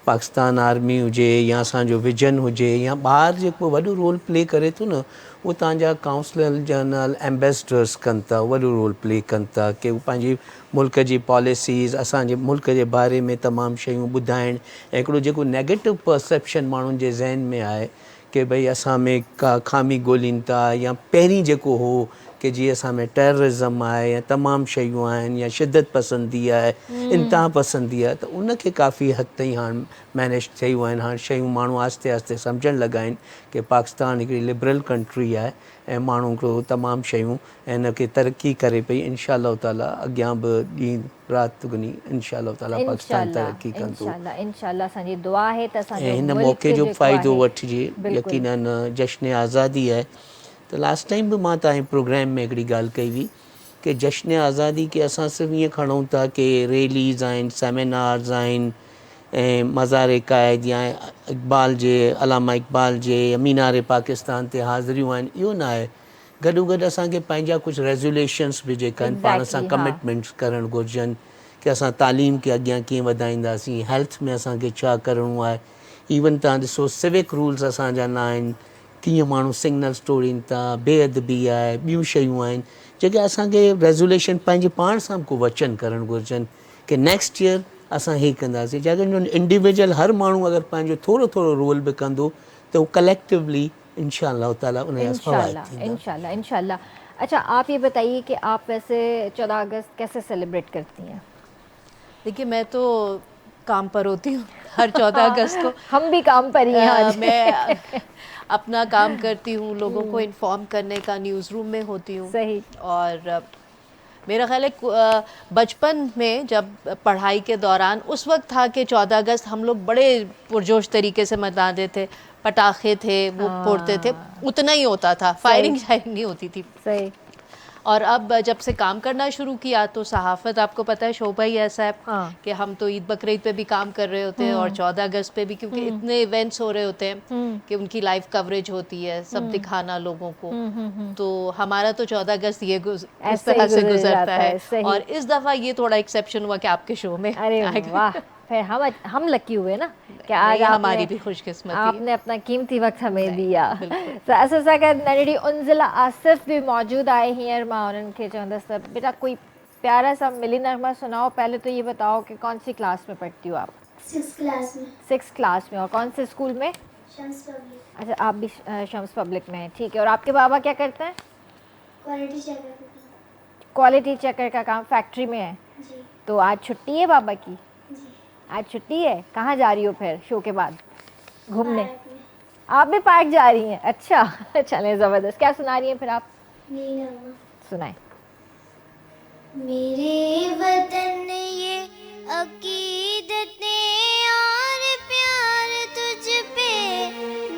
पाकिस्तान आर्मी हुजे या असांजो विजन हुजे या ॿाहिरि जेको वॾो रोल प्ले करे थो न, उहो तव्हांजा काउंसलर जनरल एम्बेसडर्स कनि था, वॾो रोल प्ले कनि था कि उहे पंहिंजी मुल्क जी पॉलिसीज़, असांजे मुल्क जे बारे में तमामु शयूं ॿुधाइण। ऐं हिकिड़ो जेको नेगेटिव परसेप्शन माण्हुनि जे ज़हन में आहे कि भई असां में का खामी ॻोल्हीनि था, या पहिरीं जेको हो कि जीअं असां में टेररिज़म आहे या तमामु शयूं आहिनि या शिदत पसंदी आहे, इंतिहा पसंदी आहे, त उनखे काफ़ी हद ताईं हाणे मैनेज थियूं आहिनि। हाणे शयूं माण्हू आहिस्ते आहिस्ते सम्झणु लॻा आहिनि कि पाकिस्तान हिकिड़ी लिबरल कंट्री आहे ऐं माण्हू हिकिड़ो तमामु शयूं ऐं हिनखे तरक़ी करे पई। इंशा अल्लाह ताला अॻियां बि ॾींहुं राति दुगनी इंशा अल्लाह ताला पाकिस्तान तरक़ी कंदो। इंशाअल्लाह असांजी दुआ आहे त असांजो ऐं हिन मौक़े जो फ़ाइदो वठिजे। यकीनन जश्न आज़ादी आहे त लास्ट टाइम बि मां तव्हांजे प्रोग्राम में हिकिड़ी ॻाल्हि कई हुई कि जश्न आज़ादी खे असां सिर्फ़ु ईअं खणूं था कि रैलीज़ आहिनि, सेमिनार्स आहिनि ऐं मज़ार क़ाइद या इक़बाल जे, अलामा इक़बाल जे मीनार पाकिस्तान ते हाज़िरियूं आहिनि, इहो न आहे। गॾोगॾु असांखे पंहिंजा कुझु रेज़ोल्यूशन्स बि जेका आहिनि पाण सां कमिटमेंट्स करणु घुरिजनि कि असां तालीम खे अॻियां कीअं वधाईंदासीं, हेल्थ में असांखे छा करिणो आहे। इवन तव्हां ॾिसो सिविक रूल्स असांजा न आहिनि, कीअं माण्हू सिग्नल्स तोड़ीनि था, बेअदबी आहे, ॿियूं शयूं आहिनि जेके असांखे रेज़ोल्यूशन पंहिंजे पाण सां को वचन करणु घुरिजनि कि नेक्स्ट ईयर असां हीअ कंदासीं। जंहिंजो इंडिविजुअल हर माण्हू अगरि पंहिंजो थोरो थोरो रोल बि कंदो तो कलेक्टिवली इंशाअल्लाह ताला उनजा फ़वाइद थींदा। इंशाअल्लाह इंशाअल्लाह। अच्छा, आप ये बताइए कि आप वैसे 14 अगस्त कैसे सेलिब्रेट करती हैं? देखिए मैं तो काम पर होती हूँ हर 14 अगस्त को। हम भी काम पर ही हैं आज। मैं अपना काम करती हूँ, लोगों को इन्फॉर्म करने का, न्यूज़ रूम में होती हूँ। सही। और मेरा ख्याल है बचपन में जब पढ़ाई के दौरान उस वक्त था कि 14 अगस्त हम लोग बड़े पुरजोश तरीके से मनाते थे, पटाखे थे वो फोड़ते थे, उतना ही होता था, फायरिंग शायरिंग नहीं होती थी। सही। और अब जब से काम करना शुरू किया तो सहाफ़त आपको पता है शोभा ही ऐसा है हाँ। कि हम तो ईद बकरीद पे भी काम कर रहे होते हैं और 14 अगस्त पे भी, क्योंकि इतने इवेंट्स हो रहे होते हैं कि उनकी लाइव कवरेज होती है, सब दिखाना लोगों को। तो हमारा तो 14 अगस्त ये इस ऐसे ही तरह से गुजर गुजरता जाता है, है। सही। और इस दफ़ा ये थोड़ा एक्सेप्शन हुआ कि आपके शो में अरे आएगा। वाह, फिर हम लकी हुए ना कि आज नहीं, आपने हमारी भी खुशकिस्मती है। आपने अपना कीमती वक्त हमें दिया। तो असा कर नरेडी उनजिला आसिफ भी मौजूद आए हींअर मां उन्हनि खे चवंदसि त बेटा कोई प्यारा सा मिली नगमा सुनाओ। पहले तो ये बताओ कि कौन सी क्लास में पढ़ती हो आप? 6th क्लास में। 6th क्लास में। और कौन से स्कूल में? शम्स पब्लिक। अच्छा, आप भी शम्स पब्लिक में हैं, ठीक है। और आपके बाबा क्या करते हैं? Quality checker. क्वालिटी चेकर का काम फैक्ट्री में है। जी तो आज छुट्टी है बाबा की? जी। आज छुट्टी है। कहाँ जा रही हो फिर शो के बाद घूमने? पार्क में। आप भी पार्क जा रही हैं? अच्छा चलें, ज़बरदस्त। क्या सुना रही हैं फिर आप? मेरी नगमा। सुनाएं। मेरे वतन ये अकीदतें और प्यार तुझ पे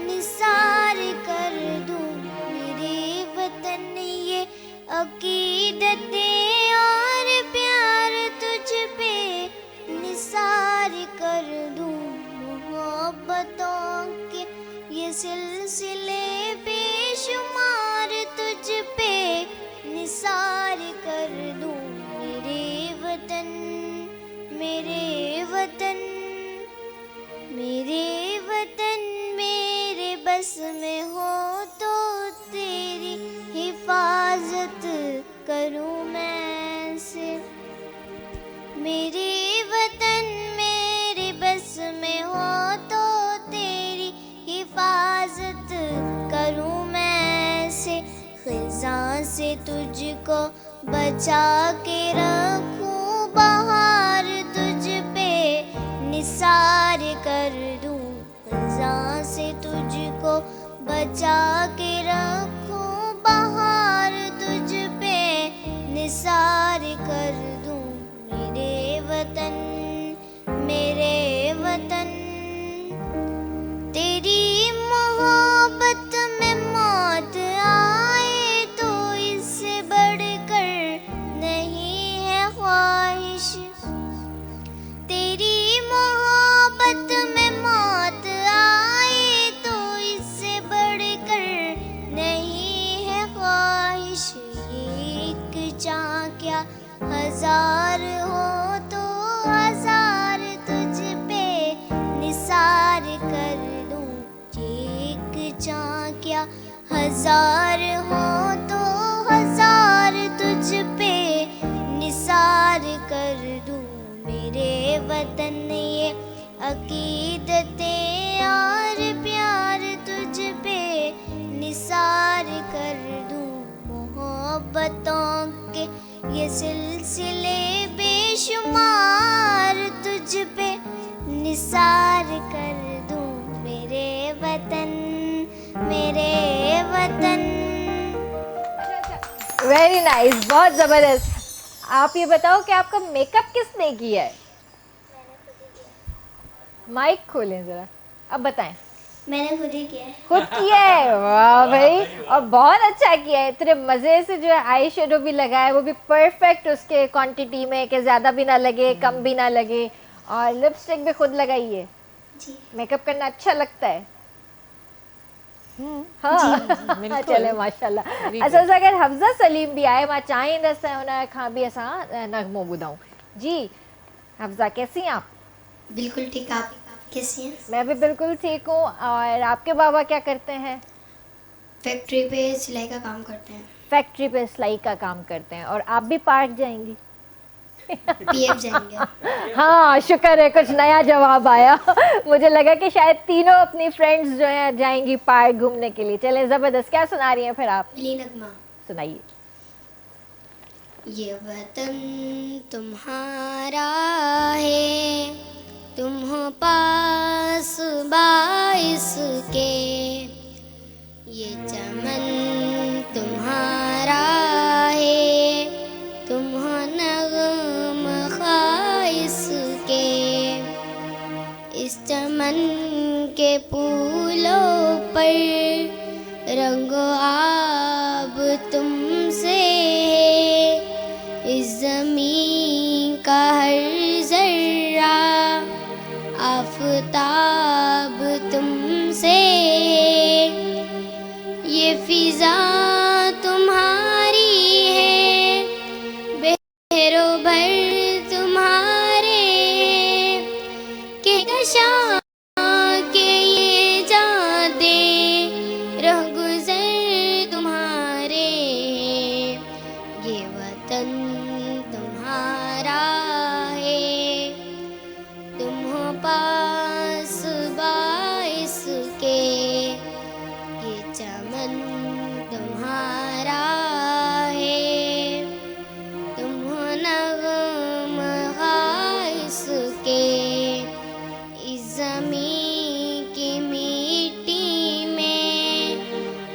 निसार कर दूं। मेरे वतन ये अकीदतें और प्यार तुझ पे निसार कर दूं। मोहब्बतों के ये सिलसिले बेशुमार तुझ पे निसार कर दूं। मेरे वतन मेरे वतन मेरे वतन मेरे बस में हो तो तेरी हिफाजत करूं मैं सिर्फ। मेरे वतन मेरे बस में हो तो तेरी हिफाजत करूं मैं से। खिज़ां से तुझको बचा के रखूं, बहार तुझ पे निसार कर दूं। खिज़ां से तुझको बचा के रखूं, बहार तुझ पे निसार कर दूं। मेरे वतन तेरी मोहब्बत में मौत आए तो इससे बढ़कर नहीं है ख्वाहिश। तेरी मोहब्बत में मौत आए तो इससे बढ़कर नहीं है ख्वाहिश। एक चाह क्या हजार हो तो हजार तुझ पे निसार कर दूं। एक चाह क्या हजार हो तो हजार तुझ पे निसार कर दूं। मेरे वतन ये अकीदतें और प्यार तुझ पे निसार कर दूं। मोहब्बतों के ये सिलसिले बेशुमार तुझ पे निसार कर दूं। मेरे वतन वेरी नाइस, बहुत ज़बरदस्त। आप ये बताओ कि आपका मेकअप किसने किया है? माइक खोलें ज़रा, अब बताएं। मैंने खुद ही किया है। खुद किया है? वाह भाई, और बहुत अच्छा किया है। इतने मज़े से जो है आई शेडो भी लगाया, वो भी परफेक्ट उसके क्वांटिटी में कि ज़्यादा भी ना लगे कम भी ना लगे। और लिपस्टिक भी खुद लगाई है। जी। मेकअप करना अच्छा लगता है? हाँ चले माशाल्लाह। अच्छा अगर हफ्ज़ा सलीम भी आए, मां चाहींदसि उन खां बि असां नगमो ॿुधूं। जी हफ्ज़ा, कैसी हैं आप? बिल्कुल ठीक। आप कैसी हैं? मैं भी बिल्कुल ठीक हूँ। और आपके बाबा क्या करते हैं? फैक्ट्री पे सिलाई का काम करते हैं। फैक्ट्री पे सिलाई का काम करते हैं। और आप भी पार्क जाएंगी? पीएफ जाएंगे। हाँ शुक्र है, कुछ नया जवाब आया। मुझे लगा कि शायद तीनों अपनी फ्रेंड्स जो हैं जाएंगी पार्क घूमने के लिए। चलें ज़बरदस्त। क्या सुना रही हैं फिर आप? मिली नगमा। सुनाइए। ये वतन तुम्हारा है, तुम हो पास बाइस के, ये चमन तुम्हारा है, तुम हो नग़म ख़ाइस के, इस चमन के फूलों पर रंगो आब तुमसे है, इस ज़मीन का हर ज़र्रा आफ़ताब तुमसे है, ये फ़िज़ा तुम्हारी है, बहरो भर तुम्हारे हैं, के कशा के ये जादे रह गुज़र तुम्हारे हैं, ये वतन तुम्हारा है, तुम हो पास बाइस के, ये चमन तुम्हारा है, तुम हो नग़म ख़ाइस के, इस ज़मीन की मिट्टी में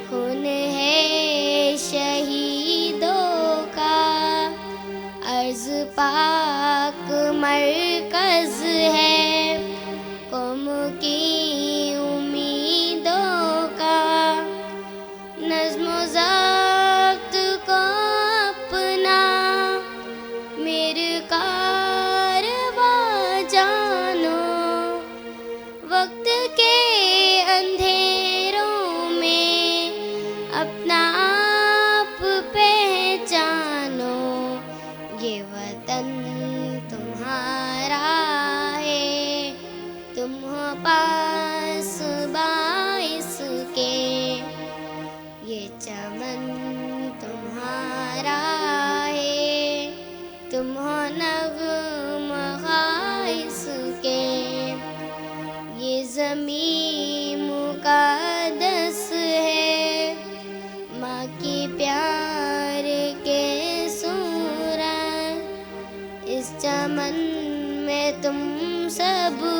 खून है शहीदों का, अर्ज़ पाक मरकज़ है कौम की उम्मीदों का, नज़्म व ज़ब्त को अपना मेरे कारवा जानो, वक्त के अंधेरों में अपना आप पहचानो, ये वतन तुम्हारा है, तुम हो पास बाइस के, ये चमन तुम्हारा है, तुम हो नग़म ख़ाइस के, ये ज़मीन मुक़द्दस है, माँ की प्यार के सूरत, इस चमन में तुम सब हो,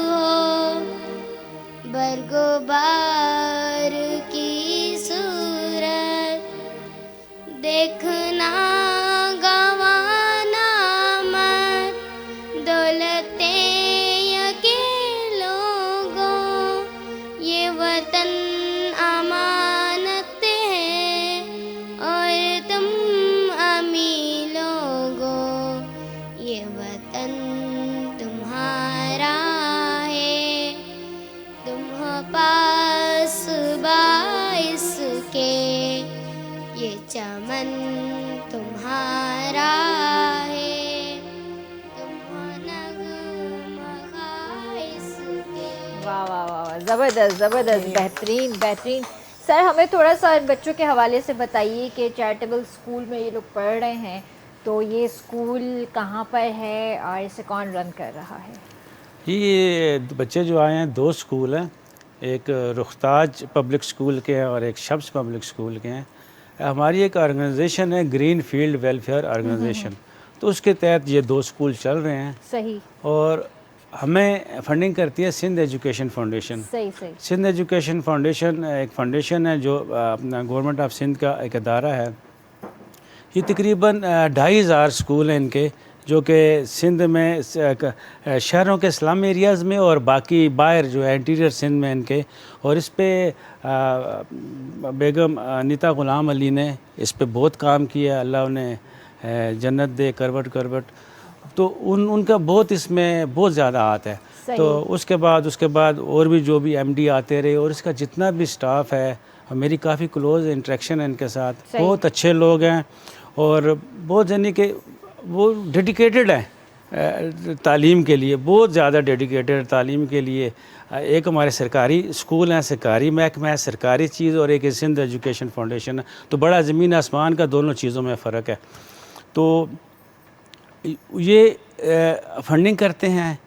बरगो बार की सूरत, देखना गवाना मत दौलते अकेलोगों, ये वतन अमानत है और तुम अमीर लोगों, ये वतन तुम्हारा है, तुम हो पास बाइस के, ये चमन तुम्हारा है, तुम हो नग़म ख़ाइस के। वाह वाह वाह वाह, ज़बरदस्त ज़बरदस्त, बेहतरीन बेहतरीन। सर हमें थोड़ा सा बच्चों के हवाले से बताइए कि चैरिटेबल स्कूल में ये लोग पढ़ रहे हैं, तो ये स्कूल कहाँ पर है और इसे कौन रन कर रहा है? ये बच्चे जो आए हैं, दो स्कूल हैं, एक रुख्ताज पब्लिक स्कूल के हैं और एक शब्स पब्लिक स्कूल के हैं। हमारी एक ऑर्गेनाइजेशन है ग्रीन फील्ड वेलफेयर ऑर्गेनाइजेशन, तो उसके तहत ये दो स्कूल चल रहे हैं। सही। और हमें फंडिंग करती है सिंध एजुकेशन फाउंडेशन। सही सही। सिंध एजुकेशन फाउंडेशन एक फाउंडेशन है जो अपना गवर्नमेंट ऑफ सिंध का एक अदारा है। ये तकरीबन 2500 स्कूल हैं इनके, जो कि सिंध में शहरों के स्लम एरियाज़ में और बाकी बाहर जो है इंटीरियर सिंध में इनके। और इस पे बेगम अनीता ग़ुलाम अली ने इस पे बहुत काम किया, अल्लाह उन्हें जन्नत दे करवट करवट। तो उनका बहुत इसमें बहुत ज़्यादा हाथ है। तो उसके बाद और भी जो भी एमडी आते रहे और इसका जितना भी स्टाफ है, मेरी काफ़ी क्लोज़ इंटरेक्शन है इनके साथ, बहुत अच्छे लोग हैं और बहुत यानी कि वो डेडिकेटेड हैं तालीम के लिए, बहुत ज़्यादा डेडिकेटेड तालीम के लिए। एक हमारे सरकारी स्कूल हैं, सरकारी महकमा है, सरकारी चीज़, और एक सिंध एजुकेशन फाउंडेशन है। तो बड़ा ज़मीन आसमान का दोनों चीज़ों में फ़र्क है। तो ये फंडिंग करते हैं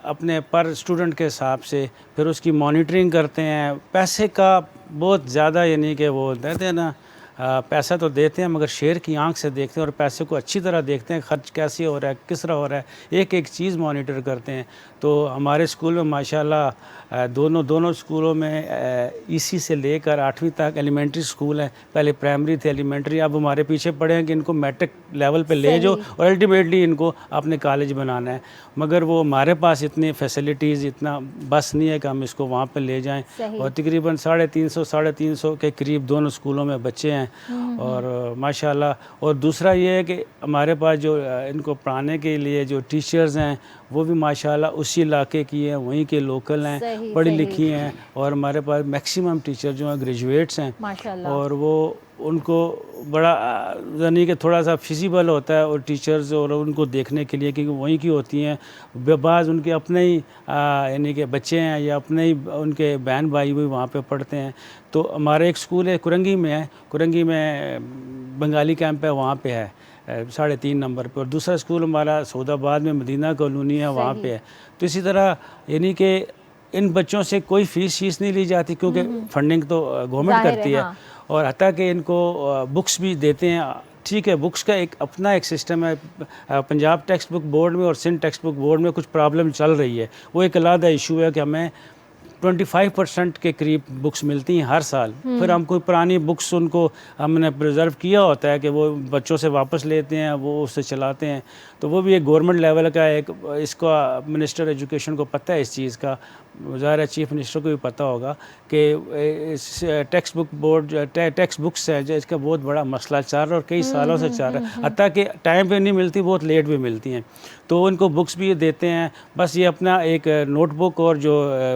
अपने पर स्टूडेंट के हिसाब से, फिर उसकी मॉनिटरिंग करते हैं। पैसे का बहुत ज़्यादा यानी कि वो कहते हैं ना पैसा तो देते हैं मगर शेर की आंख से देखते हैं और पैसे को अच्छी तरह देखते हैं, खर्च कैसे हो रहा है, किस तरह हो रहा है, एक एक चीज़ मॉनिटर करते हैं। तो हमारे स्कूल में माशाल्लाह दोनों स्कूलों में ईसी से लेकर 8वीं तक एलिमेंट्री स्कूल है। पहले प्राइमरी थे, एलिमेंट्री, अब हमारे पीछे पड़े हैं कि इनको मैट्रिक लेवल पे ले जाओ और अल्टीमेटली इनको अपने कॉलेज बनाना है। मगर वो हमारे पास इतनी फैसिलिटीज़, इतना बस नहीं है कि हम इसको वहाँ पे ले जाएं। और तकरीबन 350 के करीब दोनों स्कूलों में बच्चे हैं और माशाल्लाह। और दूसरा ये है कि हमारे पास जो इनको पढ़ाने के लिए जो टीचर्स हैं वो भी माशाल्लाह उसी इलाके की हैं, वहीं के लोकल हैं, पढ़ी लिखी हैं। और हमारे पास मैक्सिमम टीचर जो हैं ग्रेजुएट्स हैं माशाल्लाह। और वो उनको बड़ा यानी कि थोड़ा सा फिजिबल होता है और टीचर्स और उनको देखने के लिए, क्योंकि वहीं की होती हैं। बाज़ उनके अपने ही यानी कि बच्चे हैं या अपने ही उनके बहन भाई भी वहाँ पे पढ़ते हैं। तो हमारा एक स्कूल है कुरंगी में है, कुरंगी में बंगाली कैंप है, वहाँ पे है 3.5 नंबर पे। और दूसरा स्कूल हमारा सऊदाबाद में मदीना कॉलोनी है, वहाँ पे है। तो इसी तरह यानी कि इन बच्चों से कोई फीस नहीं ली जाती क्योंकि फंडिंग तो गवर्नमेंट करती है। और हत्ता कि इनको बुक्स भी देते हैं। ठीक है, बुक्स का एक अपना एक सिस्टम है। पंजाब टेक्स्ट बुक बोर्ड में और सिंध टेक्स्ट बुक बोर्ड में कुछ प्रॉब्लम चल रही है, वो एक अलग इशू है कि हमें 25% के करीब बुक्स मिलती हैं हर साल। फिर हम कोई पुरानी बुक्स उनको हमने प्रिजर्व किया होता है कि वो बच्चों से वापस लेते हैं, वो उससे चलाते हैं। तो वो भी एक गवर्नमेंट लेवल का एक, इसका मिनिस्टर एजुकेशन को पता है इस चीज़ का, ज़ाहिर है चीफ मिनिस्टर को भी पता होगा कि इस text book board text books है जो इसका बहुत बड़ा मसला चल रहा है और कई सालों से चल रहा है। हत्ता कि टाइम पे नहीं मिलती, बहुत लेट भी मिलती हैं। तो उनको बुक्स भी देते हैं। बस ये अपना एक नोटबुक और जो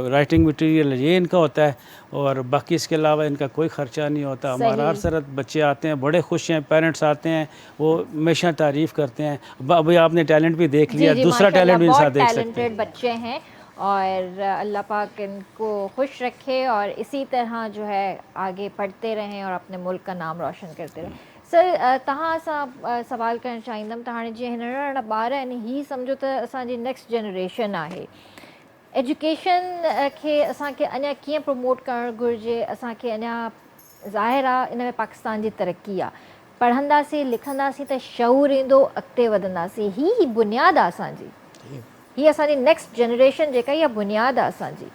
राइटिंग मटेरियल ये इनका होता है और बाकी इसके अलावा इनका कोई ख़र्चा नहीं होता। हमारा हर सरत बच्चे आते हैं, बड़े खुश हैं, पेरेंट्स आते हैं, वो हमेशा तारीफ़ करते हैं। अभी आपने टैलेंट भी देख लिया, दूसरा टैलेंट भी इंसान देख सकते हैं। बच्चे हैं और अल्लाह पाक इनको खुश रखे और इसी तरह जो है आगे पढ़ते रहें और अपने मुल्क का नाम रोशन करते रहें। सर तव्हां सां सवाल करणु चाहींदमि त हाणे जीअं नंढा ॿार आहिनि, हीअ सम्झो त असांजी नेक्स्ट जनरेशन आहे। एजुकेशन खे असांखे अञा कीअं प्रमोट करणु घुरिजे? असांखे अञा ज़ाहिर आहे इन में पाकिस्तान जी तरक़ी आहे, पढ़ंदासीं लिखंदासीं त शऊर ईंदो, अॻिते वधंदासीं। ही बुनियाद आहे असांजी, ही असांजी नेक्स्ट जनरेशन जेका इहा बुनियाद आहे असांजी।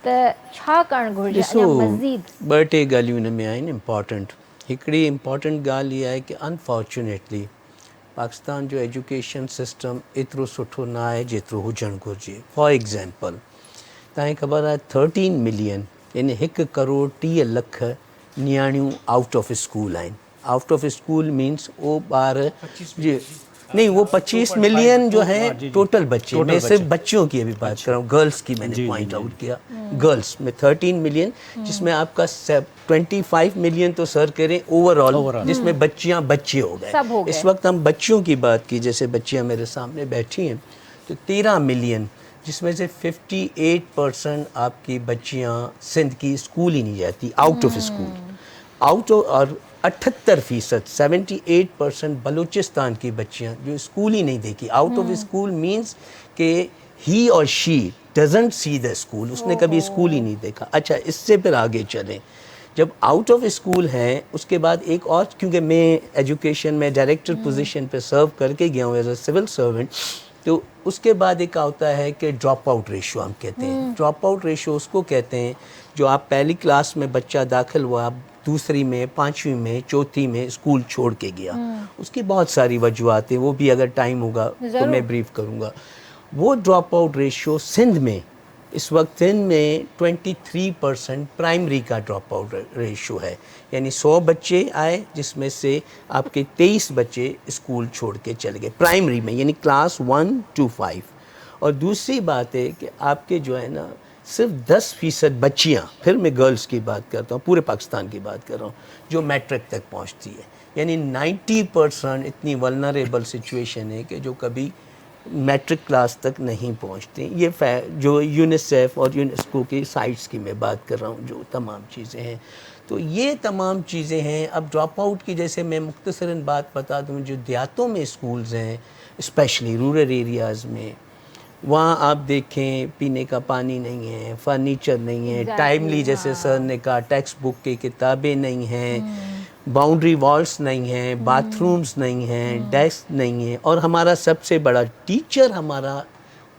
त छा करणु घुरिजे अञा मज़ीद? 2-3 ॻाल्हियूं हिन में आहिनि इम्पॉर्टेंट। हिकिड़ी इम्पॉर्टेंट ॻाल्हि इहा आहे कि अनफॉर्चुनेटली पाकिस्तान जो एजुकेशन सिस्टम एतिरो सुठो न आहे जेतिरो हुजणु घुरिजे। फॉर एग्ज़ाम्पल, तव्हांखे ख़बर आहे 13 मिलियन यानी 1 करोड़ 30 लख नियाणियूं आउट ऑफ स्कूल आहिनि। आउट ऑफ स्कूल मीन्स वो ॿार जी नहीं, वो 25 मिलियन जो है टोटल बच्चे, मैं सिर्फ बच्चों की अभी बात कर रहा हूँ, गर्ल्स की मैंने पॉइंट आउट किया। गर्ल्स में 13 मिलियन, जिसमें आपका 25 मिलियन तो सर करें ओवरऑल, जिसमें बच्चियाँ बच्चे हो गए। इस वक्त हम बच्चियों की बात की, जैसे बच्चियाँ मेरे सामने बैठी हैं, तो 13 मिलियन, जिसमें से 58% आपकी बच्चियाँ सिंध की स्कूल ही नहीं जाती, आउट ऑफ स्कूल। और 78% 78% बलूचिस्तान की बच्चियाँ जो स्कूल ही नहीं देखी। आउट ऑफ स्कूल मीन्स कि ही और she doesn't see the school, उसने कभी स्कूल ही नहीं देखा। अच्छा, इससे फिर आगे चलें, जब आउट ऑफ स्कूल हैं उसके बाद एक और, क्योंकि मैं एजुकेशन में डायरेक्टर पोजीशन पे सर्व करके गया हूँ एज अ सिविल सर्वेंट, तो उसके बाद एक होता है कि ड्रॉप आउट रेशो हम कहते हैं। ड्रॉप आउट रेशो उसको कहते हैं जो आप पहली क्लास में बच्चा दाखिल हुआ, दूसरी में, 5वीं में, चौथी में स्कूल छोड़ के गया। उसकी बहुत सारी वजूहत हैं, वो भी अगर टाइम होगा तो मैं ब्रीफ करूँगा। वो ड्रॉप आउट रेशो सिंध में इस वक्त सिंध में 23% प्राइमरी का ड्रॉप आउट रेशो है, यानी 100 बच्चे आए जिसमें से आपके 23 बच्चे स्कूल छोड़ के चले गए प्राइमरी में, यानी क्लास 1 to 5। और दूसरी बात है कि आपके जो है ना सिर्फ 10% बच्चियाँ, फिर मैं गर्ल्स की बात करता हूँ, पूरे पाकिस्तान की बात कर रहा हूँ, जो मैट्रिक तक पहुँचती है। यानी 90% इतनी वल्नरेबल सिचुएशन है कि जो कभी मैट्रिक क्लास तक नहीं पहुँचते। ये जो यूनिसेफ और यूनेस्को की साइट्स की मैं बात कर रहा हूँ, जो तमाम चीज़ें हैं, तो ये तमाम चीज़ें हैं। अब ड्रॉप आउट की जैसे मैं मुख्तसरन बात बता दूँ, जो देहातों में स्कूल्स हैं, स्पेशली रूरल एरियाज़ में, वहाँ आप देखें पीने का पानी नहीं है, फर्नीचर नहीं है, टाइमली जैसे सर ने कहा टेक्स्ट बुक की किताबें नहीं हैं, बाउंड्री वॉल्स नहीं हैं, बाथरूम्स नहीं हैं, डेस्क नहीं है, और हमारा सबसे बड़ा टीचर हमारा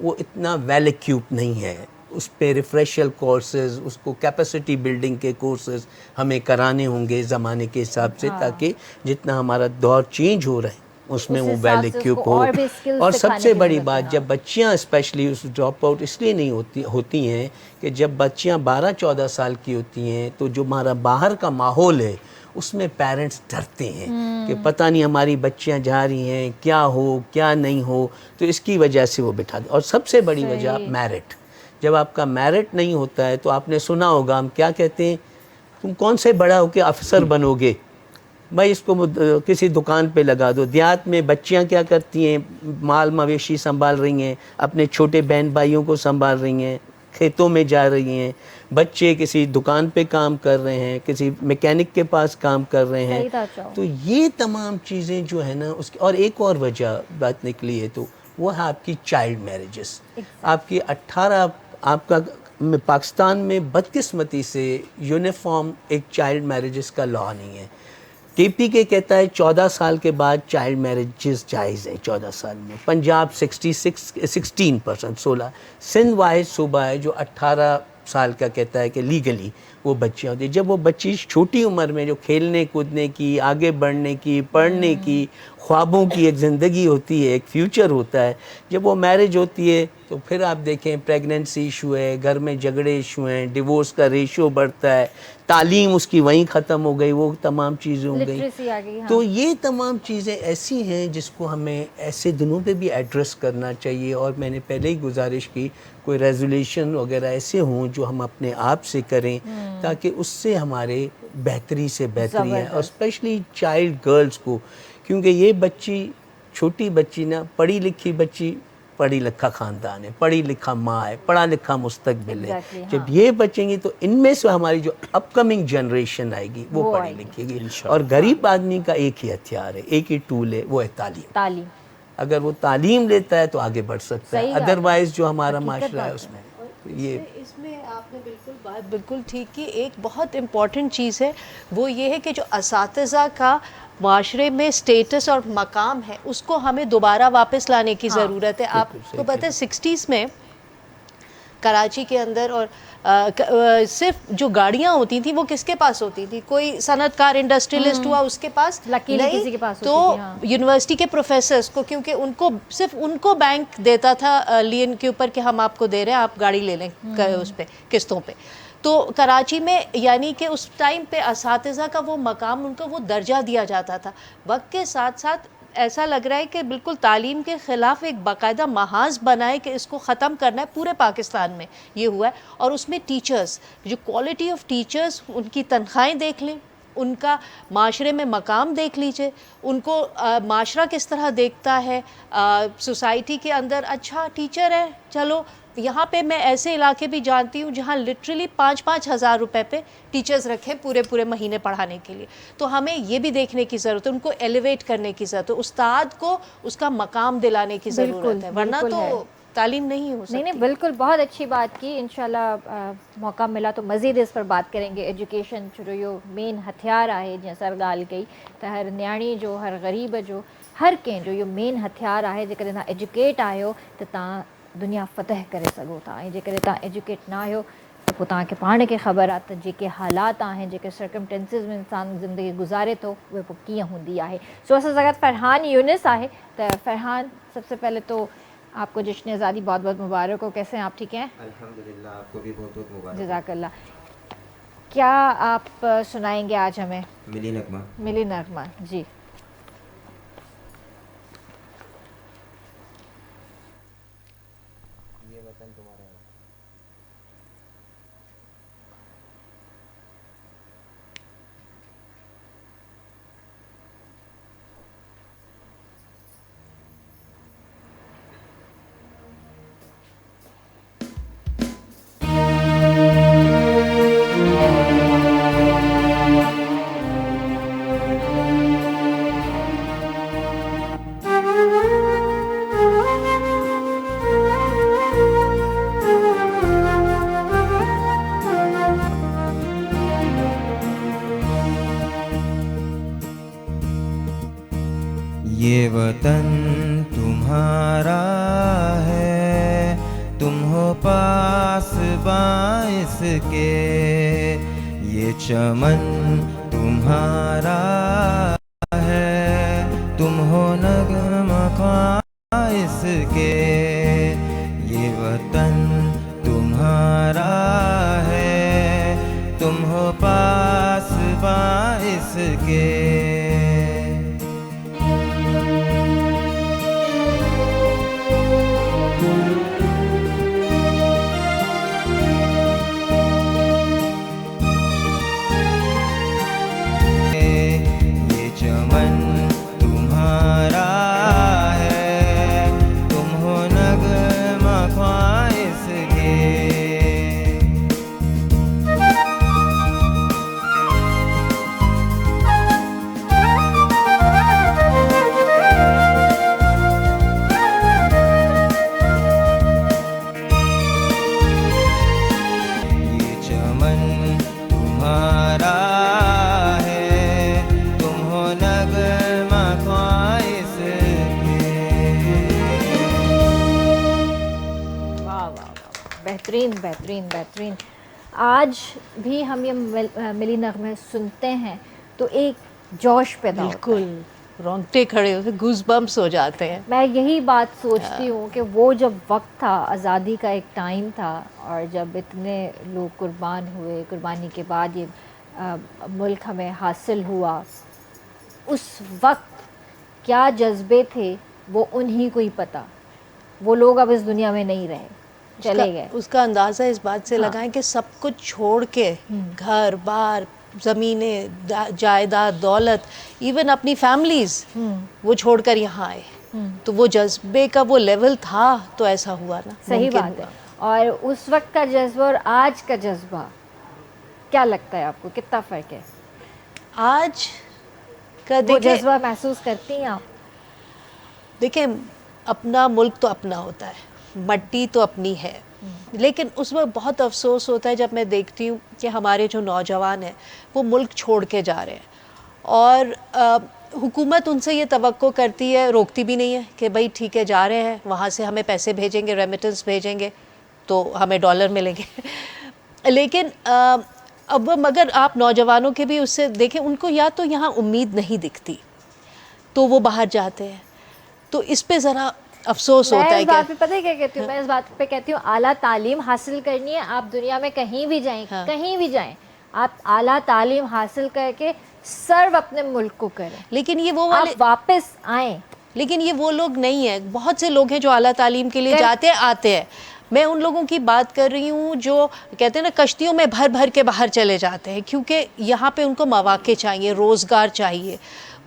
वो इतना वेल इक्विप नहीं है। उस पे रिफ्रेशल कोर्सेज, उसको कैपेसिटी बिल्डिंग के कोर्सेज हमें कराने होंगे ज़माने के हिसाब से, ताकि जितना हमारा दौर चेंज हो रहा है उसमें उस वो हिसाब वेल से इक्विप उसको हो। और भी skills और सिखाने सबसे की बड़ी जरूरत है, बात, जब बच्चियां स्पेशली उस ड्रॉप आउट इसलिए नहीं होती हैं कि जब बच्चियां 12-14 साल की होती हैं तो जो हमारा बाहर का माहौल है उसमें पेरेंट्स डरते हैं कि पता नहीं हमारी बच्चियां जा रही हैं, क्या हो क्या नहीं हो, तो इसकी वजह से वो बिठा दे। और सबसे बड़ी वजह मेरिट, जब आपका मेरिट नहीं होता है तो आपने सुना होगा हम क्या कहते हैं, तुम कौन से बड़ा होके अफसर बनोगे, भाई इसको किसी दुकान पे लगा दो। देहात में बच्चियां क्या करती हैं, माल मवेशी संभाल रही हैं, अपने छोटे बहन भाइयों को संभाल रही हैं, खेतों में जा रही हैं, बच्चे किसी दुकान पे काम कर रहे हैं, किसी मैकेनिक के पास काम कर रहे सही था हैं। चाहो। तो ये तमाम चीज़ें जो है ना उसकी, और एक और वजह बात निकली है तो वो है आपकी चाइल्ड मैरिजेस। आपकी 18 आपका पाकिस्तान में बदकिस्मती से यूनिफॉर्म एक चाइल्ड मैरिजेस का लॉ नहीं है। KPK कहता है 14 साल के बाद चाइल्ड मैरिजेस जायज़ है, 14 साल में। पंजाब 16% 16। सिंध वाइज सूबा है जो 18 साल का कहता है कि लीगली वो बच्चियाँ होती है। जब वो बच्ची छोटी उम्र में जो खेलने कूदने की, आगे बढ़ने की, पढ़ने की, ख्वाबों की एक ज़िंदगी होती है, एक फ्यूचर होता है, जब वो मैरिज होती है तो फिर आप देखें प्रेगनेंसी इशू है, घर में झगड़े इशू हैं, डिवोर्स का रेशियो बढ़ता है, तालीम उसकी वहीं ख़त्म हो गई, वो तमाम चीज़ें हो लिटरेसी आ गई, गई। हाँ। तो ये तमाम चीज़ें ऐसी हैं जिसको हमें ऐसे दिनों पे भी एड्रेस करना चाहिए। और मैंने पहले ही गुजारिश की कोई रेजोल्यूशन वगैरह ऐसे हों जो हम अपने आप से करें, ताकि उससे हमारे बेहतरी से बेहतरी है, और स्पेशली चाइल्ड गर्ल्स को, क्योंकि ये बच्ची, छोटी बच्ची ना, पढ़ी लिखी बच्ची, पढ़ी लिखा ख़ानदान है, पढ़ी लिखा माँ है, पढ़ा लिखा मुस्तकबिल है। Exactly, जब हाँ। ये बचेंगी तो इनमें से हमारी जो अपकमिंग जनरेशन आएगी वो पढ़ी आएगी। लिखेगी। और गरीब आदमी का एक ही हथियार है, एक ही टूल है, वो है तालीम। तालीम। अगर वो तालीम लेता है तो आगे बढ़ सकता सही है, बात है। अदरवाइज जो हमारा हकीकत माशरा है बात उसमें तो ये इसमें आपने बात बिल्कुल ठीक की। एक बहुत इम्पॉर्टेंट चीज़ है वो ये है कि जो असातिज़ा का माशरे में स्टेटस और मकाम है उसको हमें दोबारा वापस लाने की ज़रूरत है। आपको पता है 60s में कराची के अंदर और सिर्फ जो गाड़ियाँ होती थी वो किसके पास होती थी, कोई सनतकार इंडस्ट्रियलिस्ट हुआ उसके पास लकीली नहीं, किसी के पास तो होती थी, हाँ। यूनिवर्सिटी के प्रोफेसर्स को, क्योंकि उनको सिर्फ उनको बैंक देता था लियन के ऊपर कि हम आपको दे रहे हैं, आप गाड़ी ले लें उस पे किस्तों पे। तो कराची में यानी कि उस टाइम पे असातिज़ा का वो मकाम, उनको वो दर्जा दिया जाता था। वक्त के साथ साथ ऐसा लग रहा है कि बिल्कुल तालीम के ख़िलाफ़ एक बाकायदा महाज बनाए कि इसको ख़त्म करना है। पूरे पाकिस्तान में ये हुआ है। और उसमें टीचर्स, जो क्वालिटी ऑफ टीचर्स, उनकी तनख्वाहें देख लें, उनका माशरे में मकाम देख लीजिए, उनको माशरा किस तरह देखता है, सोसाइटी के अंदर अच्छा टीचर है। चलो यहाँ पे मैं ऐसे इलाके भी जानती हूँ जहाँ लिटरली 5-5 हज़ार रुपए पे टीचर्स रखे पूरे महीने पढ़ाने के लिए। तो हमें ये भी देखने की ज़रूरत है, उनको एलिवेट करने की ज़रूरत है, उस्ताद को उसका मकाम दिलाने की ज़रूरत है, वरना बिल्कुल है। तो तालीम नहीं हो सकती। नहीं, बिल्कुल, बहुत अच्छी बात की। इंशाल्लाह मौका मिला तो मज़ीद इस पर बात करेंगे। एजुकेशन जो मेन हथियार आहे, जीअं सर ॻाल्हि कई त हर न्याणी जो, हर ग़रीब जो, हर कंहिंजो इहो मेन हथियार आहे। जेकॾहिं तव्हां एजुकेट आहियो त तव्हां दुनिया फ़तह करे सघो था, ऐं जेकॾहिं तव्हां एजुकेट न आहियो त पोइ तव्हांखे पाण खे ख़बर आहे त जेके हालात आहिनि, जेके सर्कमटेंसिस में इंसान ज़िंदगी गुज़ारे थो, उहे पोइ कीअं हूंदी आहे। सो असां सां गॾु फ़रहान यूनिस आहे। त फ़रहान, सबसे पहले तो आपको जश्न आज़ादी बहुत बहुत मुबारक हो। कैसे हैं आप, ठीक हैं? अल्हम्दुलिल्लाह, आपको भी बहुत बहुत मुबारक। जज़ाकल्लाह। क्या आप सुनाएंगे आज हमें? मिली नगमा। मिली नगमा, जी। ये वतन तुम्हारा है। ये वतन तुम्हारा है, तुम हो पास बाइस के, ये चमन तुम्हारा है, तुम हो नगमा ख्वाइस के, ये वतन तुम्हारा है, तुम हो पास बाइस के। ये चमन तुम्हारा है, तुम हो नगमा ख्वाइस के। ये चमन तुम्हारा है, तुम हो नगमा ख्वाइस के। वाह वाह वाह, बेहतरीन बेहतरीन बेहतरीन। आज भी हम ये मिली नगमे सुनते हैं तो एक जोश पैदा होता है। बिल्कुल रोंगटे खड़े होते, गूज बम्प्स हो जाते हैं। मैं यही बात सोचती हूँ कि वो जब वक्त था, आज़ादी का एक टाइम था, और जब इतने लोग कुर्बान हुए, कुर्बानी के बाद ये मुल्क हमें हासिल हुआ, उस वक्त क्या जज्बे थे वो उन्हीं को ही पता। वो लोग अब इस दुनिया में नहीं रहे, चले गए। उसका अंदाज़ा इस बात से लगाएं कि सब कुछ छोड़ के, घर बार, ज़मीनें, जायदाद, दौलत, इवन अपनी फैमिलीज़, वो छोड़कर यहाँ आए। तो वो जज्बे का वो लेवल था तो ऐसा हुआ ना। सही मुमकिन बात है। हुआ। और उस वक्त का जज्बा और आज का जज्बा क्या लगता है आपको, कितना फ़र्क है? आज का वो देखिए, जज्बा महसूस करती हैं आप? देखिए अपना मुल्क तो अपना होता है, मट्टी तो अपनी है, लेकिन उस वक्त बहुत अफसोस होता है जब मैं देखती हूँ कि हमारे जो नौजवान हैं वो मुल्क छोड़ के जा रहे हैं, और हुकूमत उनसे ये तवक्को करती है, रोकती भी नहीं है कि भाई ठीक है जा रहे हैं, वहाँ से हमें पैसे भेजेंगे, रेमिटेंस भेजेंगे तो हमें डॉलर मिलेंगे। लेकिन अब मगर आप नौजवानों के भी उससे देखें, उनको या तो यहाँ उम्मीद नहीं दिखती तो वो बाहर जाते हैं, तो इस पे ज़रा अफसोस होता मैं है इस बात कि पे पता है क्या कहती हूँ, मैं इस बात पे कहती हूँ आला तालीम हासिल करनी है, आप दुनिया में कहीं भी जाएं, हाँ। कहीं भी जाएं, आप आला तालीम हासिल करके सर्व अपने मुल्क को करें, लेकिन ये वो वाले आप वापस आएं। लेकिन ये वो लोग नहीं है, बहुत से लोग हैं जो आला तालीम के लिए जाते हैं, आते हैं। मैं उन लोगों की बात कर रही हूँ जो कहते हैं ना कश्तियों में भर भर के बाहर चले जाते हैं, क्योंकि यहाँ पे उनको मौके चाहिए, रोज़गार चाहिए,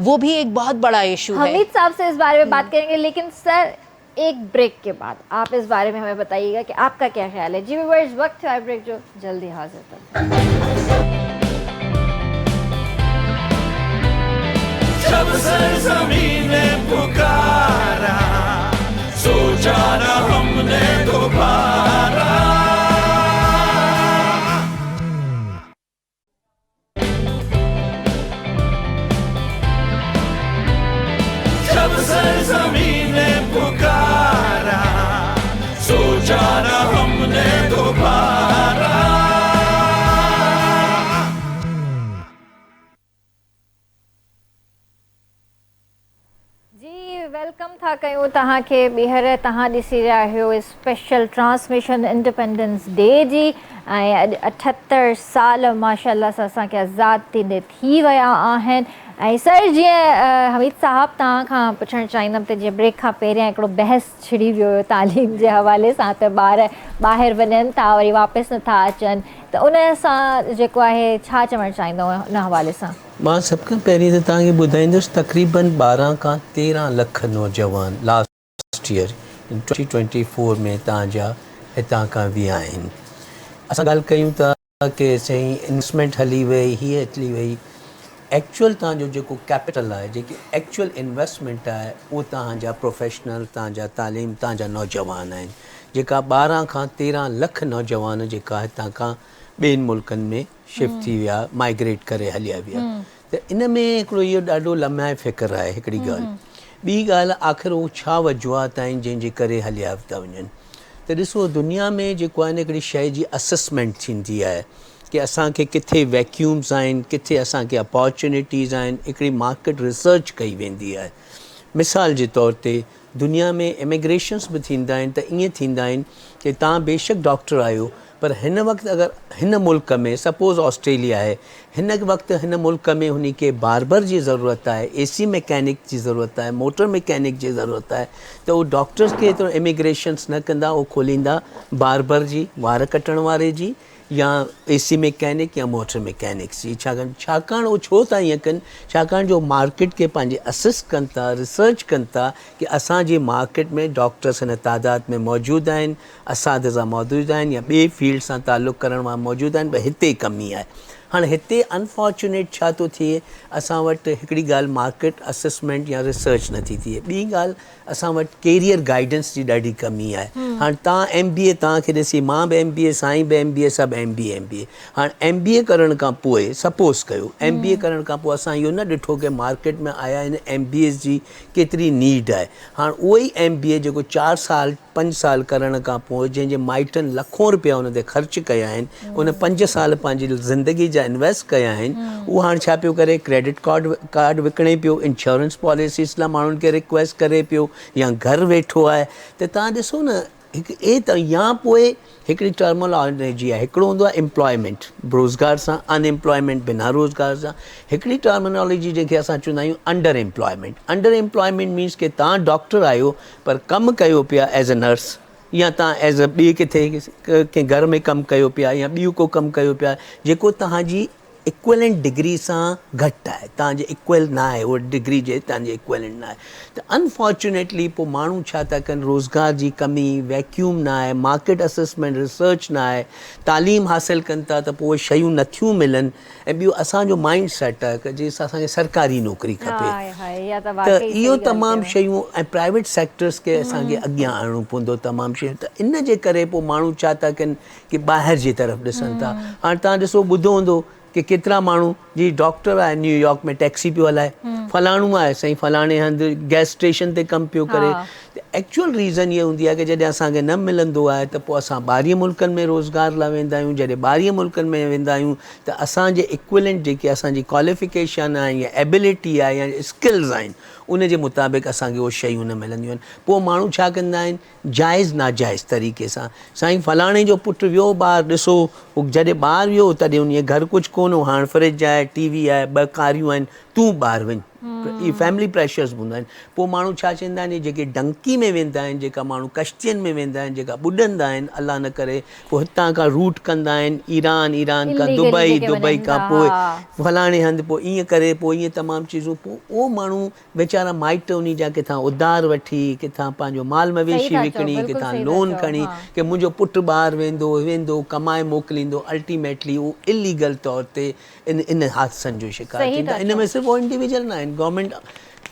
वो भी एक बहुत बड़ा इशू है। हमीद साहब से इस बारे में बात करेंगे, लेकिन सर एक ब्रेक के बाद आप इस बारे में हमें बताइएगा कि आपका क्या ख्याल है। जी व्यूअर्स, वक्त है ब्रेक जो जल्दी हाजिर करता है। जब सरज़मीं ने पुकारा, सोचा न हमने दोबारा। जब सरज़मीं ने पुकारा, सोचा न हमने दोबारा। वेलकम था कयूं तहां खे ॿीहर तहां ॾिसी रहिया आहियो स्पेशल ट्रांसमिशन इंडिपेंडेंस डे जी, ऐं अॼु 78 साल माशाल्लाह सां असांखे आज़ाद थींदे थी विया आहिनि। ऐं सर जीअं हमीद साहब तव्हां खां पुछणु चाहींदमि त जीअं ब्रेक खां पहिरियां हिकिड़ो बहस छिड़ी वियो हुयो तालीम जे हवाले सां, त ॿार ॿाहिरि वञनि था वरी वापसि नथा अचनि, त उन सां जेको आहे छा चवणु चाहींदव उन हवाले सां? मां सभ खां पहिरीं त तव्हांखे ॿुधाईंदुसि तक़रीबन 12 खां 13 लख नौजवान लास्ट ईयर 2024 में तव्हांजा हितां खां विया आहिनि। असां ॻाल्हि कयूं था कि साईं इन्वेस्टमेंट हली वई, हीअ हली वई, एक्चुअल तव्हांजो जेको कैपिटल आहे, जेकी एक्चुअल इन्वेस्टमेंट आहे, उहो तव्हांजा प्रोफेशनल, तव्हांजा तालीम, तव्हांजा नौजवान आहिनि, जेका 12 खां 13 लख नौजवान जेका हितां खां ॿियनि मुल्कनि में शिफ्ट थी विया, माइग्रेट करे हलिया विया। त इन में हिकिड़ो इहो ॾाढो लम्हाए फ़िक्र आहे हिकिड़ी ॻाल्हि। ॿी ॻाल्हि आख़िर उहो छा वजूहात आहिनि जंहिंजे करे हलिया था वञनि। त ॾिसो दुनिया में जेको आहे न हिकिड़ी शइ जी असेसमेंट थींदी आहे कि असांखे किथे वैक्यूम्स आहिनि, किथे असांखे अपॉर्चुनिटीज़ आहिनि, हिकिड़ी मार्केट रिसर्च कई वेंदी आहे। मिसाल जे तौर ते दुनिया में इमिग्रेशन्स बि थींदा आहिनि त ईअं थींदा आहिनि कि तव्हां बेशक डॉक्टर आहियो पर हिन वक़्तु अगरि हिन मुल्क में सपोज़ ऑस्ट्रेलिया आहे, हिन वक़्तु हिन मुल्क में हुन खे बार्बर जी ज़रूरत आहे, AC मैकेनिक जी ज़रूरत आहे, मोटर मैकेनिक जी ज़रूरत आहे, त उहो डॉक्टर्स खे एतिरो इमिग्रेशन्स न कंदा, उहो खोलींदा बार्बर जी, वार कटण वारे जी, या AC मैकेनिक या मोटर मैकेनिक्स जी। छाकाणि उहो छो था ईअं कनि, छाकाणि जो मार्केट खे पंहिंजे असिस कनि था, रिसर्च कनि था कि असांजी मार्केट में डॉक्टर्स हिन तादाद में मौजूदु आहिनि, असातिज़ा मौजूदु आहिनि या ॿिए फील्ड सां तालुक़ु करण वारा मौजूदु आहिनि, पर हिते कमी आहे। हाणे हिते अनफॉर्चुनेट छा थो थिए, असां वटि हिकिड़ी ॻाल्हि मार्केट असेसमेंट या रिसर्च नथी थिए, ॿी ॻाल्हि असां वटि कैरियर गाइडेंस जी ॾाढी कमी आहे। हाणे तव्हां MBA तव्हांखे ॾिसी, मां बि MBA, साईं बि MBA, सभु MBA। हाणे MBA करण खां पोइ सपोज़ कयो MBA करण खां पोइ असां इहो न ॾिठो कि मार्केट में आया आहिनि MBAs जी केतिरी नीड आहे। हाणे उहो ई MBA जेको 4 साल 5 साल करण खां पोइ जंहिंजे माइटनि लखों रुपया हुन ते ख़र्च कया आहिनि, उन 5 साल पंहिंजी ज़िंदगी जा इन्वेस्ट कया आहिनि, उहो हाणे छा पियो करे, क्रेडिट कार्ड विकिणे पियो, इंश्योरेंस पॉलिसीज़ लाइ माण्हुनि खे रिक्वेस्ट करे पियो, या घरु वेठो आहे। त तव्हां ॾिसो न हिकु या पोइ हिकिड़ी टर्मिनोलॉजी आहे, हिकिड़ो हूंदो आहे एम्प्लॉयमेंट रोज़गार सां, अनएम्प्लॉयमेंट बिना रोज़गार सां, हिकिड़ी टर्मिनोलॉजी जंहिंखे असां चवंदा आहियूं under employment. Under employment means कि तव्हां डॉक्टर आहियो पर कमु कयो पिया एज़ अ नर्स, या तव्हां एज़ अ ॿिए किथे कंहिं घर में कमु कयो पिया, या ॿियो को कमु कयो पिया जेको तव्हांजी इक्वलेंट डिग्री सां घटि आहे, तव्हांजे इक्वल न आहे, उहो डिग्री जे तव्हांजे इक्वलेंट न आहे। त अनफॉर्चुनेटली पोइ माण्हू छा था कनि, रोज़गार जी कमी, वैक्यूम न आहे, मार्केट असेसमेंट रिसर्च न आहे, तालीम हासिलु कनि था त पोइ शयूं नथियूं मिलनि। ऐं ॿियो असांजो माइंड सेट आहे कि जंहिंसां असांखे सरकारी नौकिरी खपे, त इहो तमामु शयूं ऐं प्राइवेट सेक्टर्स खे असांखे अॻियां आणणो पवंदो तमामु शयूं। त इन जे करे पोइ माण्हू छा था कनि कि ॿाहिरि जी तरफ़ ॾिसनि था। हाणे तव्हां ॾिसो, ॿुधो हूंदो कि केतिरा माण्हू जी डॉक्टर आहे न्यूयॉर्क में टैक्सी पियो हलाए, फलाणो आहे साईं फलाणे हंधि गैस स्टेशन ते कमु पियो करे। त एक्चुअल रीज़न इहा हूंदी आहे कि जॾहिं असांखे न मिलंदो आहे त पोइ असां ॿाहिरि मुल्कनि में रोज़गार लाइ वेंदा आहियूं। जॾहिं ॿाहिरि मुल्कनि में वेंदा आहियूं त असांजे इक्वलेंट जेके असांजी क्वालिफिकेशन आहे या एबिलिटी आहे या स्किल्स आहिनि, उन जे मुताबिक़ असांखे उहे शयूं न मिलंदियूं आहिनि। पोइ माण्हू छा कंदा आहिनि, जाइज़ नाजाइज़ तरीक़े सां, साईं फलाणे जो पुटु वियो ॿाहिरि, ॾिसो जॾहिं ॿाहिरि वियो तॾहिं उन घर कुझु कोन हो, हाणे फ्रिज आहे, TV आहे, 2 कारियूं आहिनि, तूं ॿाहिरि वञ। इहे फैमिली प्रेशर्स हूंदा आहिनि। पोइ माण्हू छा चवंदा आहिनि, जेके डंकी में वेंदा आहिनि, जेका माण्हू कश्तियुनि में वेंदा आहिनि, जेका ॿुॾंदा आहिनि अलाह न करे, पोइ हितां खां रूट कंदा आहिनि ईरान खां दुबई खां पोइ फलाणे हंधि, पोइ ईअं करे पोइ ईअं तमामु चीज़ूं। पोइ उहो माण्हू वीचारा माइट उन जा किथां उधार वठी, किथां पंहिंजो माल मवेशी विकिणी, किथां लोन खणी कि मुंहिंजो पुटु ॿाहिरि वेंदो कमाए मोकिलींदो, अल्टीमेटली उहो इलीगल तौर ते इन हादसनि जो शिकार थींदा। इन में सिर्फ़ु उहो इंडिविजुअल न आहिनि, गवर्नमेंट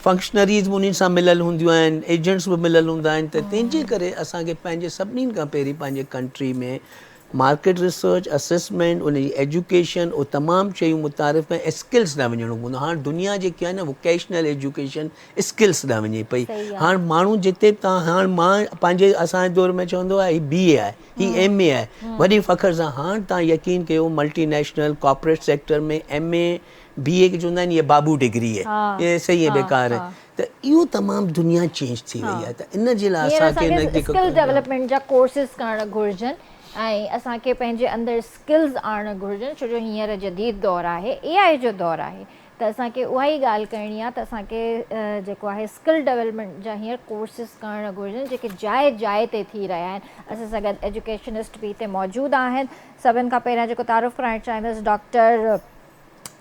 फंक्शनरीज़ बि उन्हनि सां मिलियल हूंदियूं आहिनि, एजेंट्स बि मिलियल हूंदा आहिनि। त तंहिंजे करे असांखे पंहिंजे सभिनीनि खां पहिरीं पंहिंजे कंट्री में मार्केट रिसर्च, असेसमेंट, उन जी एजुकेशन, उहो तमामु शयूं मुतारिफ़ ऐं स्किल्स ॾांहुं वञिणो पवंदो। हाणे दुनिया जेकी आहे न वोकेशनल एजुकेशन स्किल्स ॾांहुं वञे पई। हाणे माण्हू जिते तव्हां, हाणे मां पंहिंजे असांजे दौर में चवंदो आहे हीउ BA आहे, हीउ MA आहे, वॾी फ़ख्र सां। हाणे तव्हां यकीन कयो मल्टीनेशनल कॉर्पोरेट सेक्टर में MA BA खे चवंदा आहिनि इहा बाबू डिग्री आहे, इहे सही आहे, बेकार आहे। त इहो तमामु दुनिया चेंज थी वई आहे। त इन जे लाइ असांखे स्किल डेवलपमेंट जा कोर्सिस करणु घुरिजनि ऐं असांखे पंहिंजे अंदरि स्किल्स आणणु घुरिजनि, छो जो हींअर जदीद दौरु आहे, AI जो दौरु आहे। त असांखे उहा ई ॻाल्हि करणी आहे त असांखे जेको आहे स्किल डेवलपमेंट जा हींअर कोर्सिस करणु घुरिजनि, जेके जाइ ते थी रहिया आहिनि। असां सां गॾु एजुकेशनिस्ट बि हिते मौजूदु आहिनि। सभिनि खां पहिरियां जेको तारुफ़ कराइणु चाहींदसि डॉक्टर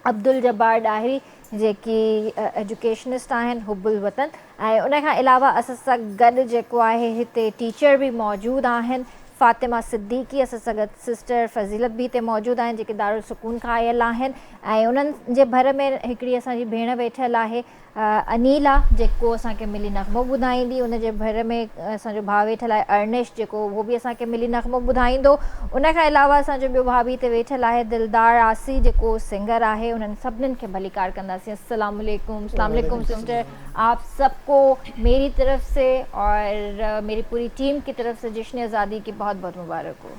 अब्दुल जब्बार ॾाहिरी, जेकी एजुकेशनिस्ट आहिनि हुब्बुल वतन। ऐं उन खां अलावा असां सां गॾु जेको आहे हिते टीचर बि मौजूदु आहिनि, फ़ातिमा सिद्दीकी असां सां सिस्टर फ़ज़ीलत भी हिते मौजूदु आहिनि जेके दारुल सुकून खां आयल आहिनि ऐं उन्हनि जे भर में हिकिड़ी असांजी भेण वेठल आहे अनीला जेको असांखे मिली नग़मो ॿुधाईंदी। उन जे भर में असांजो भाउ वेठल आहे अर्नेश जेको उहो बि असांखे मिली नग़मो ॿुधाईंदो। उन खां अलावा असांजो ॿियो भाउ बि हिते वेठल आहे दिलदार आसी जेको सिंगर आहे। उन्हनि सभिनीनि खे भलीकार कंदासीं। अस्सलाम वालेकुम सिस्टर, आप सबको मेरी तरफ से और मेरी पूरी टीम की तरफ से जश्न आज़ादी की बहुत बहुत मुबारक हो।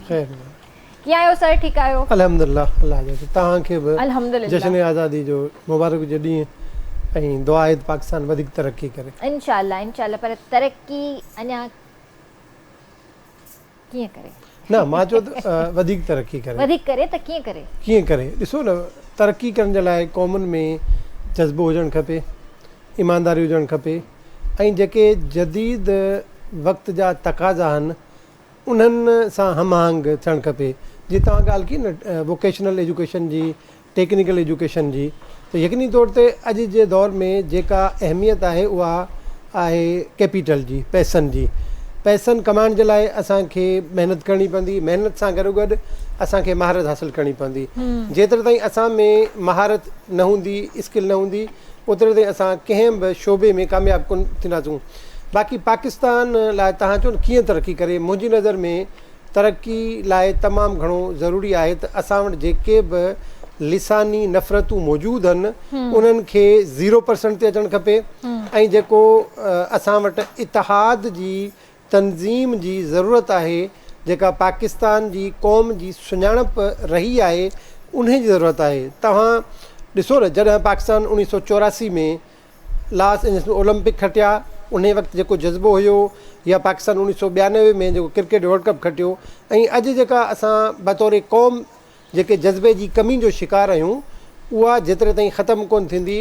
खैर कीअं आहियो सर, ठीकु आहियो? अल्हम्दुलिल्लाह, अल्लाह जो तव्हांखे बि अल्हम्दुलिल्लाह जश्न आज़ादी जो मुबारक जो ॾींहुं ऐं दुआ आहे पाकिस्तान वधीक तरक़ी करे। इंशाल्लाह पर तरक़ी अञा कीअं करे? न मां चयो त वधीक तरक़ी करे। वधीक करे त कीअं करे? कीअं करे ॾिसो न, तरक़ी करण जे लाइ क़ौमुनि में जज़्बो हुजणु खपे, ईमानदारी हुजणु खपे ऐं जेके जदीद वक़्त जा तक़ाज़ा आहिनि उन्हनि सां हमआहंग थियणु खपे। जीअं तव्हां ॻाल्हि की न वोकेशनल एजुकेशन जी, टेक्निकल एजुकेशन जी, त यकीनी तौर ते अॼु जे दौर में जेका अहमियत आहे उहा आहे कैपिटल जी, पैसनि कमाइण जे लाइ असांखे महिनत करणी पवंदी। महिनत सां गॾोगॾु असांखे महारत हासिलु करणी पवंदी। जेतिरे ताईं असां में महारत न हूंदी, स्किल न हूंदी, ओतिरे ताईं असां कंहिं बि शोबे में कामयाबु कोन थींदासूं। बाक़ी पाकिस्तान लाइ तव्हां चओ कीअं तरक़ी करे, मुंहिंजी नज़र में तरक़ी लाइ तमामु घणो ज़रूरी आहे त असां वटि जेके बि लिसानी नफ़रतूं मौजूदु आहिनि उन्हनि खे 0% ते अचणु खपे ऐं जेको असां वटि इतिहाद जी तनज़ीम जी ज़रूरत आहे, जेका पाकिस्तान जी क़ौम जी सुञाणप रही आहे, उन जी ज़रूरत आहे। तव्हां ॾिसो न, जॾहिं पाकिस्तान 1984 में लॉस एंजल्स में ओलंपिक खटिया, उन वक़्तु जेको जज़्बो हुयो, या पाकिस्तान 1992 में जेको क्रिकेट वर्ल्ड कप खटियो, ऐं अॼु जेका असां बतौर क़ौम जेके जज़्बे जी कमी जो शिकार आहियूं, उहा जेतिरे ताईं ख़तमु कोन थींदी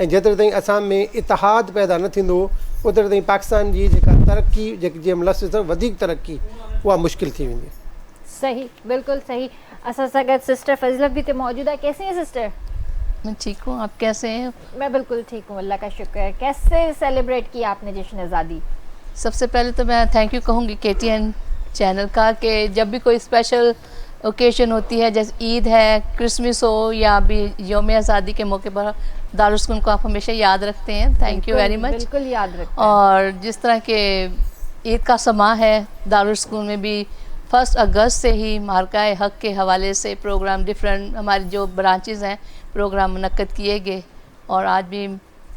ऐं जेतिरे ताईं असां में इतिहाद पैदा न थींदो, ओतिरे ताईं पाकिस्तान जी जेका तरक़ी, जेकी जीअं लफ़्ज़ वधीक तरक़ी, उहा मुश्किल थी वेंदी। सही, बिल्कुल सही। असां सां गॾु सिस्टर फ़ज़ीलत भी हिते मौजूदु आहे। कैसी हैं सिस्टर? मैं ठीक हूँ, आप कैसे हैं? मैं बिल्कुल ठीक हूँ, अल्लाह का शुक्र है। कैसे सेलिब्रेट किया आपने जश्न आज़ादी? सबसे पहले तो मैं थैंक यू कहूँगी KTN चैनल का कि जब भी कोई स्पेशल ओकेशन होती है, जैसे ईद है, क्रिसमस हो या अभी यौम आज़ादी के मौके पर दारुल सुकून को आप हमेशा याद रखते हैं। Thank you very much. बिल्कुल याद रखते हैं। और जिस तरह के ईद का समा है, दारुल सुकून में भी 1 अगस्त से ही मार्का हक के हवाले से प्रोग्राम डिफरेंट हमारी जो ब्रांचेज़ हैं प्रोग्राम मुनक्कद किए गए और आज भी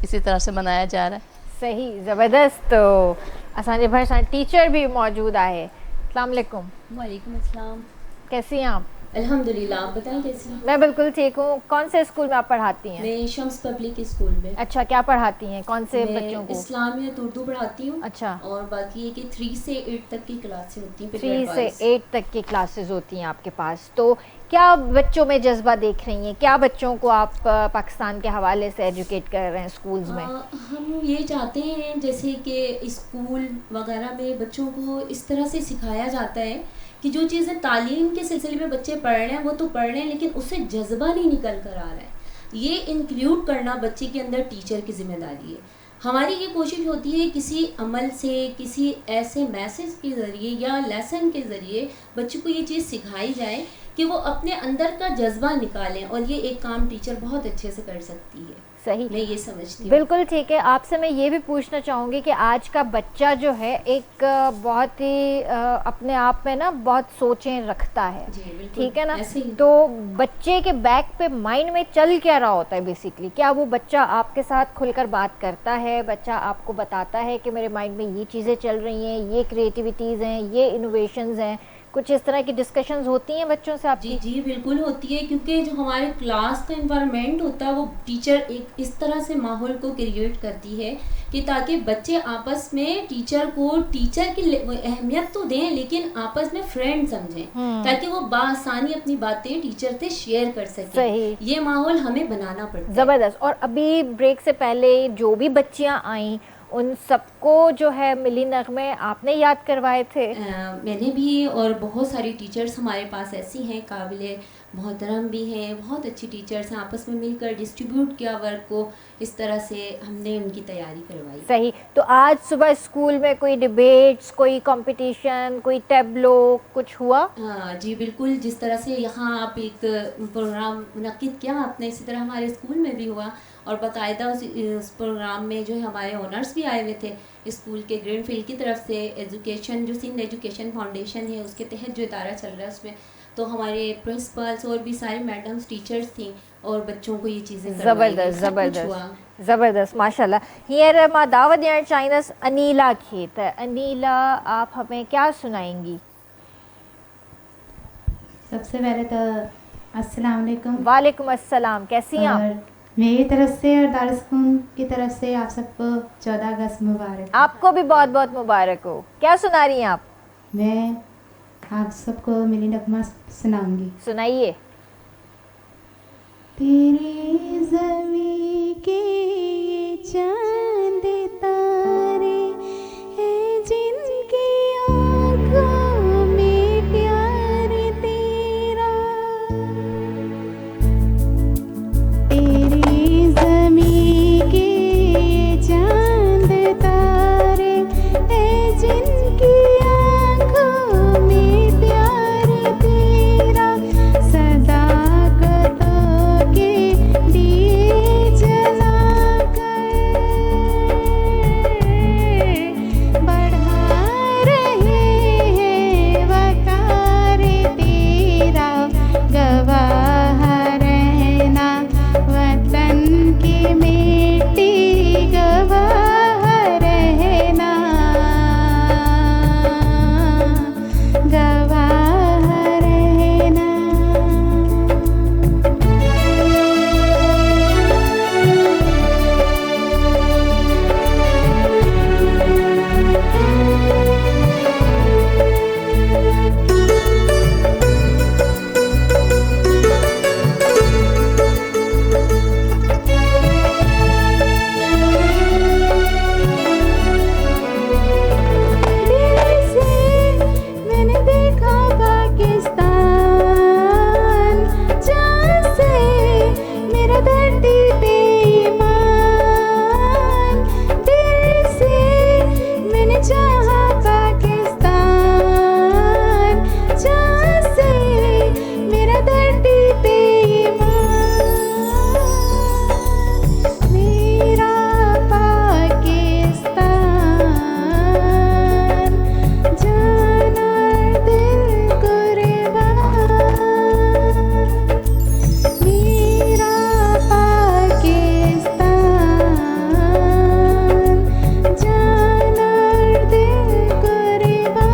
इसी तरह से मनाया जा रहा है। सही, ज़बरदस्त। तो असांजे भर सां टीचर भी मौजूद आहे। अस्सलाम वालेकुम। वालेकुम अस्सलाम। कैसी हैं आप? अल्हम्दुलिल्लाह, आप बताएं कैसी हैं? मैं बिल्कुल ठीक हूँ। कौन से स्कूल में आप पढ़ाती हैं? मैं शम्स पब्लिक स्कूल में। अच्छा, क्या पढ़ाती हैं? कौन से बच्चों को? इस्लामियत उर्दू पढ़ाती हूँ। अच्छा। और बाकी ये कि 3 से 8 तक की क्लासेस होती हैं। 3 से 8 तक की क्लासेस होती हैं आपके पास। तो क्या बच्चों में जज्बा देख रही हैं? क्या बच्चों को आप पाकिस्तान के हवाले से एजुकेट कर रहे हैं स्कूल्स में? हम ये चाहते हैं जैसे कि स्कूल वगैरह में बच्चों को इस तरह से सिखाया जाता है कि जो चीज़ें तालीम के सिलसिले में बच्चे पढ़ रहे हैं वो तो पढ़ रहे हैं, लेकिन उससे जज्बा नहीं निकल कर आ रहा है। ये इंक्लूड करना बच्चे के अंदर टीचर की जिम्मेदारी है। हमारी ये कोशिश होती है किसी अमल से, किसी ऐसे मैसेज के ज़रिए या लेसन के ज़रिए बच्चों को ये चीज़ सिखाई जाए कि वो अपने अंदर का जज्बा निकालें, और ये एक काम टीचर बहुत अच्छे से कर सकती है। सही, मैं ये समझती हूँ। बिल्कुल ठीक है। आपसे मैं ये भी पूछना चाहूँगी कि आज का बच्चा जो है एक बहुत ही अपने आप में ना बहुत सोचें रखता है, ठीक है ना? तो बच्चे के बैक पे माइंड में चल क्या रहा होता है बेसिकली? क्या वो बच्चा आपके साथ खुलकर बात करता है? बच्चा आपको बताता है कि मेरे माइंड में ये चीज़ें चल रही हैं, ये क्रिएटिविटीज़ हैं, ये इनोवेशंस हैं? कुछ इस तरह की डिस्कशंस होती हैं बच्चों से आपकी? जी बिल्कुल होती है, क्योंकि जो हमारे क्लास का इन्वायरमेंट होता है वो टीचर एक इस तरह से माहौल को क्रिएट करती है कि ताकि बच्चे आपस में टीचर की अहमियत तो दें, लेकिन आपस में फ्रेंड समझें, ताकि वो बासानी अपनी बातें टीचर से शेयर कर सकें। ये माहौल हमें बनाना पड़ता है। ज़बरदस्त। और अभी ब्रेक से पहले जो भी बच्चियाँ आई उन सबको जो है मिली नगमे आपने याद करवाए थे? मैंने भी, और बहुत सारी टीचर्स हमारे पास ऐसी हैं काबिले मोहतरम भी हैं, बहुत अच्छी टीचर्स हैं, आपस में मिलकर डिस्ट्रीब्यूट किया वर्क को, इस तरह से हमने उनकी तैयारी करवाई। सही। तो आज सुबह स्कूल में कोई डिबेट्स, कोई कंपटीशन, कोई टैबलो कुछ हुआ? हाँ जी बिल्कुल, जिस तरह से यहाँ आप एक प्रोग्राम मुनक्किद किया आपने, इसी तरह हमारे स्कूल में भी हुआ और बाकायदा उस प्रोग्राम में जो है हमारे ओनर्स भी आए हुए थे स्कूल के ग्रीनफील्ड की तरफ से। एजुकेशन जो सिंध एजुकेशन फाउंडेशन है उसके तहत जो इदारा चल रहा है उसमें तो हमारे प्रिंसिपल्स और भी सारे मैडम्स टीचर्स थी और बच्चों को ये चीज़ें ज़बरदस्त ज़बरदस्त ज़बरदस्त माशाल्लाह। हींअर मां दावत ॾियणु चाहींदसि अनीला खे। त अनीला, आप हमें क्या सुनाएंगी? सबसे पहले तो अस्सलाम वालेकुम। वालेकुम अस्सलाम, कैसी हैं आप? मेरी तरफ से और दारुस्कूल की तरफ से आप सबको 14 अगस्त मुबारक। आपको भी बहुत बहुत मुबारक हो। क्या सुना रही हैं आप? मैं आप सबको मिली नगमा सुनाऊंगी। सुनाइए। तेरे ज़मीं के ये चांद तारे हैं जिनकी आँखों में प्यार तेरा, तेरी ज़मीं के ये चांद तारे हैं जिनकी आँखों में प्यार तेरा, सदाकतों के दिए जलाकर बढ़ा रहे हैं वकार तेरा, गवाह रहना वतन की मिट्टी, गवाह रहना, गवाह रहना। दिल से मैंने देखा पाकिस्तान, जान से मेरा धरती पे ईमान, दिल से मैंने चाहा पाकिस्तान, जान से मेरा धरती पे ईमान, मेरा पाकिस्तान, जान और दिल कुर्बान, मेरा पाकिस्तान, जान और दिल कुर्बान।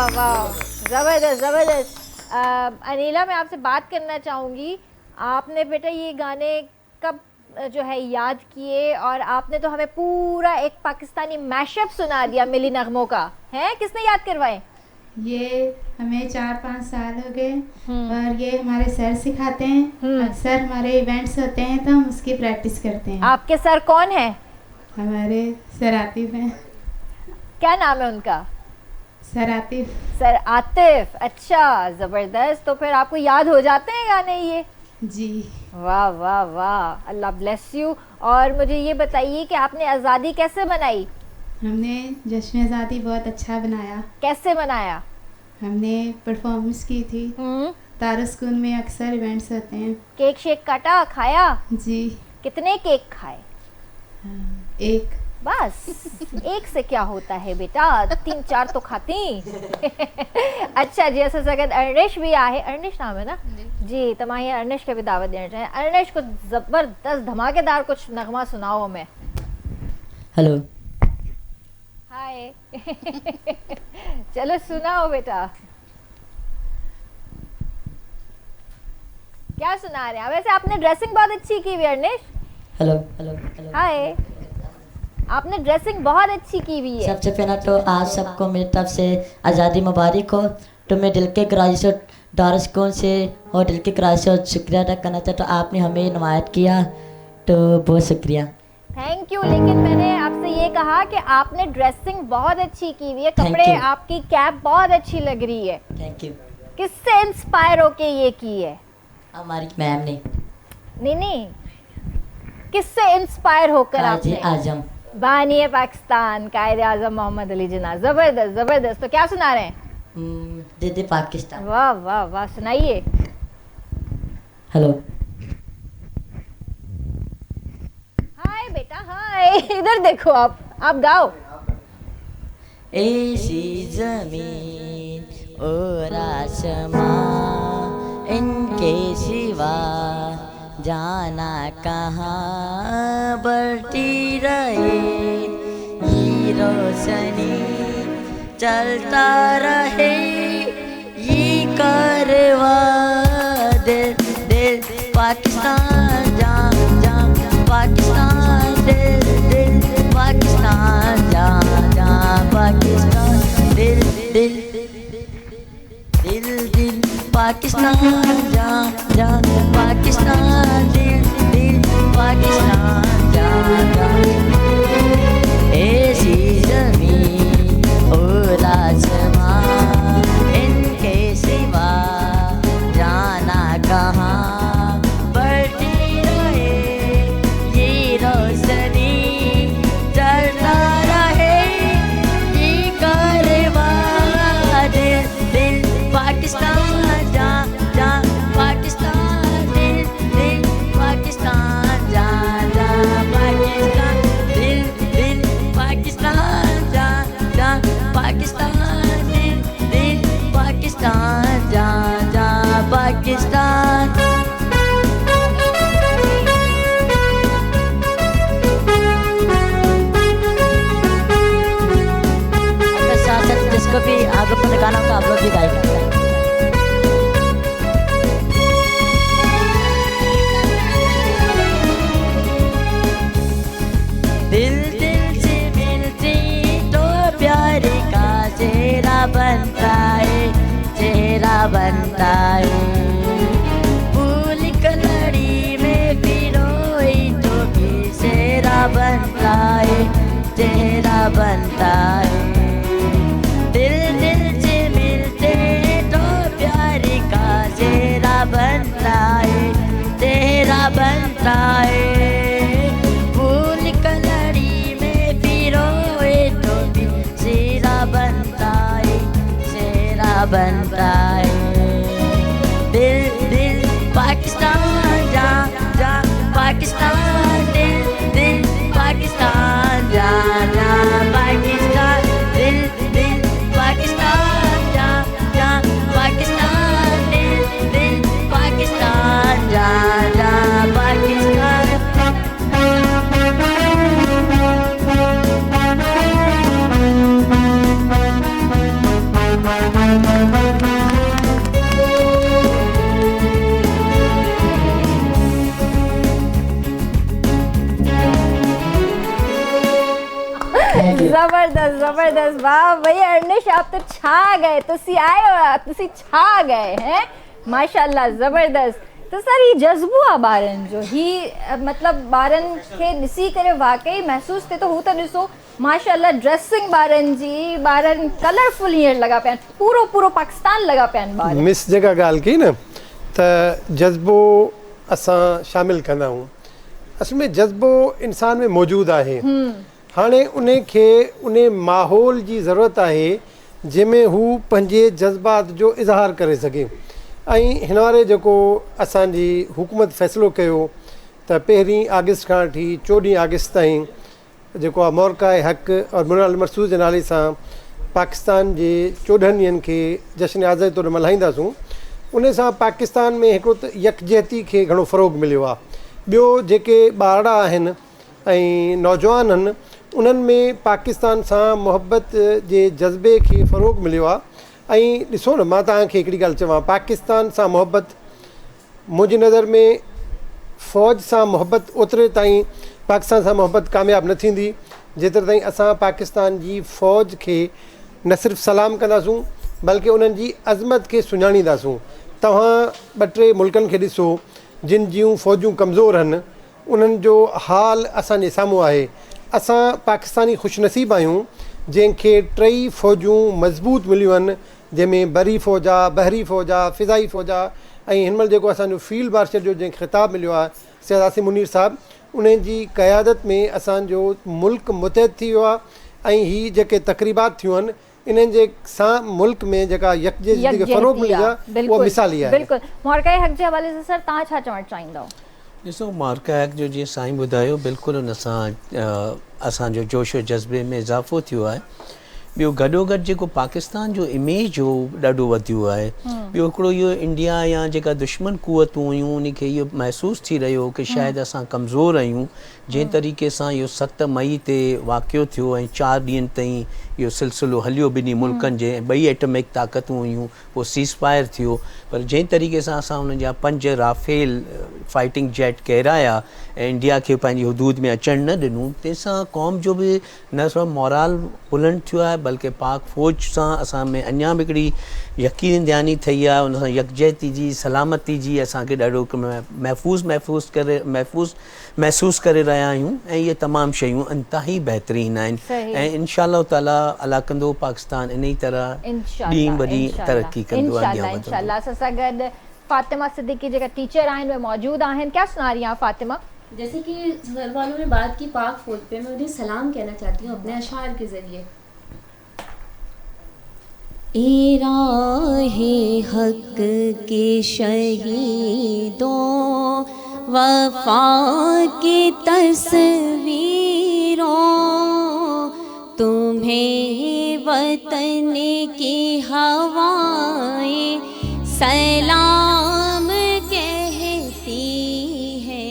वाह वाह, ज़बरदस्त ज़बरदस्त। अनिला, मैं आपसे बात करना चाहूँगी, आपने बेटा ये गाने कब जो है याद किए, और आपने तो हमें पूरा एक पाकिस्तानी मैशअप सुना दिया मिली नगमों का, है किसने याद करवाए? ये हमें 4-5 साल हो गए और ये हमारे सर सिखाते हैं। अक्सर हमारे इवेंट्स होते हैं तो हम उसकी प्रैक्टिस करते हैं। आपके सर कौन है? हमारे सर आतिफ हैं। क्या नाम है उनका? सर आतिफ। सर आतिफ, अच्छा ज़बरदस्त। तो फिर आपको याद हो जाते हैं गाने ये? जी। वाह वाह वाह, अल्लाह ब्लेस यू। और मुझे ये बताइए कि आपने आज़ादी कैसे बनाई? हमने जश्न आज़ादी बहुत अच्छा बनाया। कैसे बनाया? हमने परफॉर्मेंस की थी। दारुस्कून में अक्सर इवेंट्स होते हैं। केक शेक काटा, खाया? जी। कितने केक खाए? एक। बस एक से क्या होता है बेटा, 3-4 तो खाती। अच्छा जी, ऐसा जगत अर्निश भी आहे, अर्निश नाम है ना जी, तो मैं अर्निश के भी दावत देना चाहिए। अर्निश को ज़बरदस्त धमाकेदार कुछ नगमा सुनाओ हमें। हेलो। हाय। चलो सुनाओ बेटा, क्या सुना रहे हैं? वैसे आपने ड्रेसिंग बहुत अच्छी की हुई Arnish. Hello hello hello. Hi, आपने ड्रेसिंग बहुत अच्छी की हुई है। सबसे पहला तो आप सबको मेरी तरफ से आज़ादी मुबारक हो। तो मैं दिल के गहराई से दारुस्कून से और दिल के गहराई से शुक्रिया अदा करना चाहता हूँ। आपने हमें इनवाइट किया तो बहुत शुक्रिया। Thank you. लेकिन मैंने आपसे ये कहा कि आपने ड्रेसिंग बहुत अच्छी की हुई है, कपड़े, आपकी कैप बहुत अच्छी लग रही है। Thank you. किससे इंस्पायर होके ये की है? हमारी मैम ने। नहीं, किससे इंस्पायर होकर आपने? आजम, बानी पाकिस्तान, कायद आजम मोहम्मद अली जिन्ना। ज़बरदस्त ज़बरदस्त। तो क्या सुना रहे हैं? दीदी पाकिस्तान। वाह वाह वाह, सुनाइए। हेलो। हाय बेटा, हाय, इधर देखो, आप गाओ। ऐसी जमीन और आसमां, इनके सिवा जाना कहाँ बढ़ती रहे, ये रोशनी चलता रहे, ये कारवा दिल दिल पाकिस्तान जा जा पाकिस्तान दिल दिल पाकिस्तान जा जा पाकिस्तान दिल दिल दिल दिल पाकिस्तान जा जा पाकिस्तान दिल दिल पाकिस्तान जा जा। ऐसी ज़मीन और आसमां, इनके सिवा जाना कहाँ बढ़ती रहे, ये रोशनी चलता रहे, ये कारवा दिल दिल पाकिस्तान जा जा पाकिस्तान दिल दिल पाकिस्तान जा जा पाकिस्तान दिल दिल पाकिस्तान जा जा पाकिस्तान दिल दिल पाकिस्तान जा जा पाकिस्तान। साथ साथ जिसको भी आगे पर गाना होगा आप लोग भी गाएंगे। दिल दिल से मिलते तो प्यार का चेहरा बनता है, चेहरा बनता है। फूल कलड़ी में पिरोई तो भी चेहरा बनता है, चेहरा बनता है। दिल दिल से मिलते तो प्यार का चेहरा बनता है, चेहरा बनता है। फूल कलड़ी में पिरोए तो भी चेहरा बनता है, चेहरा बनता है। दिल दिल पाकिस्तान जा जा पाकिस्तान दिल दिल पाकिस्तान जा जा पाकिस्तान दिल दिल पाकिस्तान जा जा पाकिस्तान दिल दिल पाकिस्तान जा जा पाकिस्तान। ਜ਼ਬਰਦਸਤ ਵਾਹ ਬਈ ਅਰਨਿਸ਼ ਆਪ ਤਾਂ ਛਾ ਗਏ ਤੁਸੀਂ ਆਏ ਹੋ ਤੁਸੀਂ ਛਾ ਗਏ हैं माशाल्लाह ज़बरदस्त तो सर ही जज्बो आहे ॿारनि जो ही मतलब ॿारनि खे ॾिसी करे वाकई महसूस थिए थो हू त ॾिसो माशाल्लाह ड्रेसिंग ॿारनि जी ॿारनि कलरफुल हींअर लॻा पिया आहिनि पूरो पूरो पाकिस्तान लॻा पिया आहिनि ॿार मिस जेका ॻाल्हि कई न त जज़्बो असां शामिलु कंदा आहियूं असल में जज़्बो इंसान में मौजूदु आहे हाणे उन खे उन माहौल जी ज़रूरत आहे जंहिंमें हू पंहिंजे जज़्बात जो इज़हार करे सघे ऐं हिन वारे जेको असांजी हुकूमत फ़ैसिलो कयो त 1 अगस्त खां वठी 14 अगस्त ताईं जेको आहे मौरक़ाए हक़ और मुनाल मरसूद जे नाले सां पाकिस्तान जे 14 ॾींहंनि खे जश्न आज़ादी तौरु मल्हाईंदासूं उन सां पाकिस्तान में हिकिड़ो त यकजहती खे घणो फ़रोग़ मिलियो आहे ॿियो जेके ॿारड़ा आहिनि ऐं नौजवान आहिनि उन्हनि में पाकिस्तान सां मुहबत जे जज़्बे खे फ़रोग़ मिलियो आहे ऐं ॾिसो न मां तव्हांखे हिकिड़ी ॻाल्हि चवां पाकिस्तान सां मुहबत मुंहिंजी नज़र में फ़ौज सां मुहबत ओतिरे ताईं पाकिस्तान सां मुहबत कामयाबु न थींदी जेतिरे ताईं असां पाकिस्तान जी फ़ौज खे न सिर्फ़ु सलाम कंदासूं बल्कि उन्हनि जी अज़मत खे सुञाणींदासूं तव्हां 2-3 मुल्कनि खे ॾिसो जिन जूं फ़ौजूं कमज़ोर आहिनि उन्हनि जो हाल असांजे साम्हूं आहे असां पाकिस्तानी ख़ुशनसीब आहियूं जंहिंखे 3 फ़ौजूं मज़बूत मिलियूं आहिनि जंहिंमें बरी फ़ौज आहे बहरी फ़ौज आहे फ़िज़ाई फ़ौज आहे ऐं हिन महिल जेको असांजो फील्ड मार्शल जो जंहिंखे ख़िताबु मिलियो आहे सैयद आसिम मुनीर साहिबु उन जी क़यादत में असांजो मुल्क मुतहद थी वियो आहे ऐं हीअ जेके तक़रीबात थियूं आहिनि इन्हनि जे सां मुल्क में जेका यकजहती खे फ़रोग़ मिली आहे उहा मिसाली आहे बिल्कुलु मौरक़ाए हक़ जे हवाले सां सर तव्हां छा चवणु चाहींदव ॾिसो मौरक़ाए हक़ जो जीअं साईं ॿुधायो बिल्कुलु उन सां असांजो जोश जज़्बे में इज़ाफ़ो थियो आहे ॿियो गॾोगॾु जेको पाकिस्तान जो इमेज हो ॾाढो वधियो आहे ॿियो हिकिड़ो इहो इंडिया या जेका दुश्मन कुवतूं हुयूं उनखे इहो महसूसु थी रहियो कि शायदि असां कमज़ोर आहियूं जंहिं तरीक़े सां इहो 7 मई ते वाक़ियो थियो ऐं 4 ॾींहंनि ताईं इहो सिलसिलो हलियो ॿिन्ही मुल्कनि जे 2 एटमिक ताक़तूं हुयूं पोइ सीज़ फायर थियो पर जंहिं तरीक़े सां असां उन्हनि जा 5 राफ़ेल फाइटिंग जेट किराया ऐं इंडिया खे पंहिंजी हदूद में अचणु न ॾिनूं तंहिंसां क़ौम जो बि न सिर्फ़ु मोराल बुलंद थियो आहे बल्कि पाक फ़ौज सां असां में अञा बि हिकिड़ी यकीन दयानी ठही आहे उन सां यकजहती जी सलामती जी असांखे ॾाढो महसूसु करे रहिया आहियूं ऐं इहे तमामु शयूं इंतिहाई बहितरीनु आहिनि ऐं इंशाअल्लाह ताला अला कंदो पाकिस्तान इन ई तरह ॾींहुं ब ॾींहुं तरक़ी कंदो आहे इंशाअल्लाह असां सां गॾु फातिमा सिद्दीकी जेका टीचर आहिनि उहे मौजूदु आहिनि क्या सुना रही हैं फातिमा जैसे कि घर वालों ने बात की पाक फौज पे मैं उन्हें सलाम कहना चाहती हूँ अपने अशार के ज़रिए राहे हक के शहीदों वफा की तस्वीरों तुम्हें वतन की हवाएं सलाम कहती हैं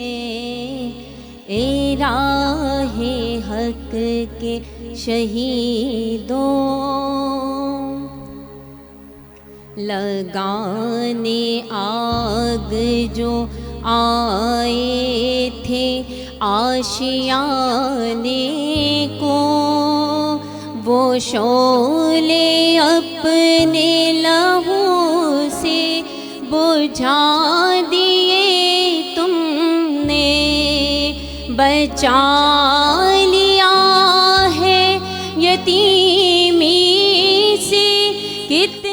राहे हक के शहीदों लगाने आग जो आए थे आशियाने को वो शोले अपने लहू से बुझा दिए तुमने बचा लिया है यतीमी से कितने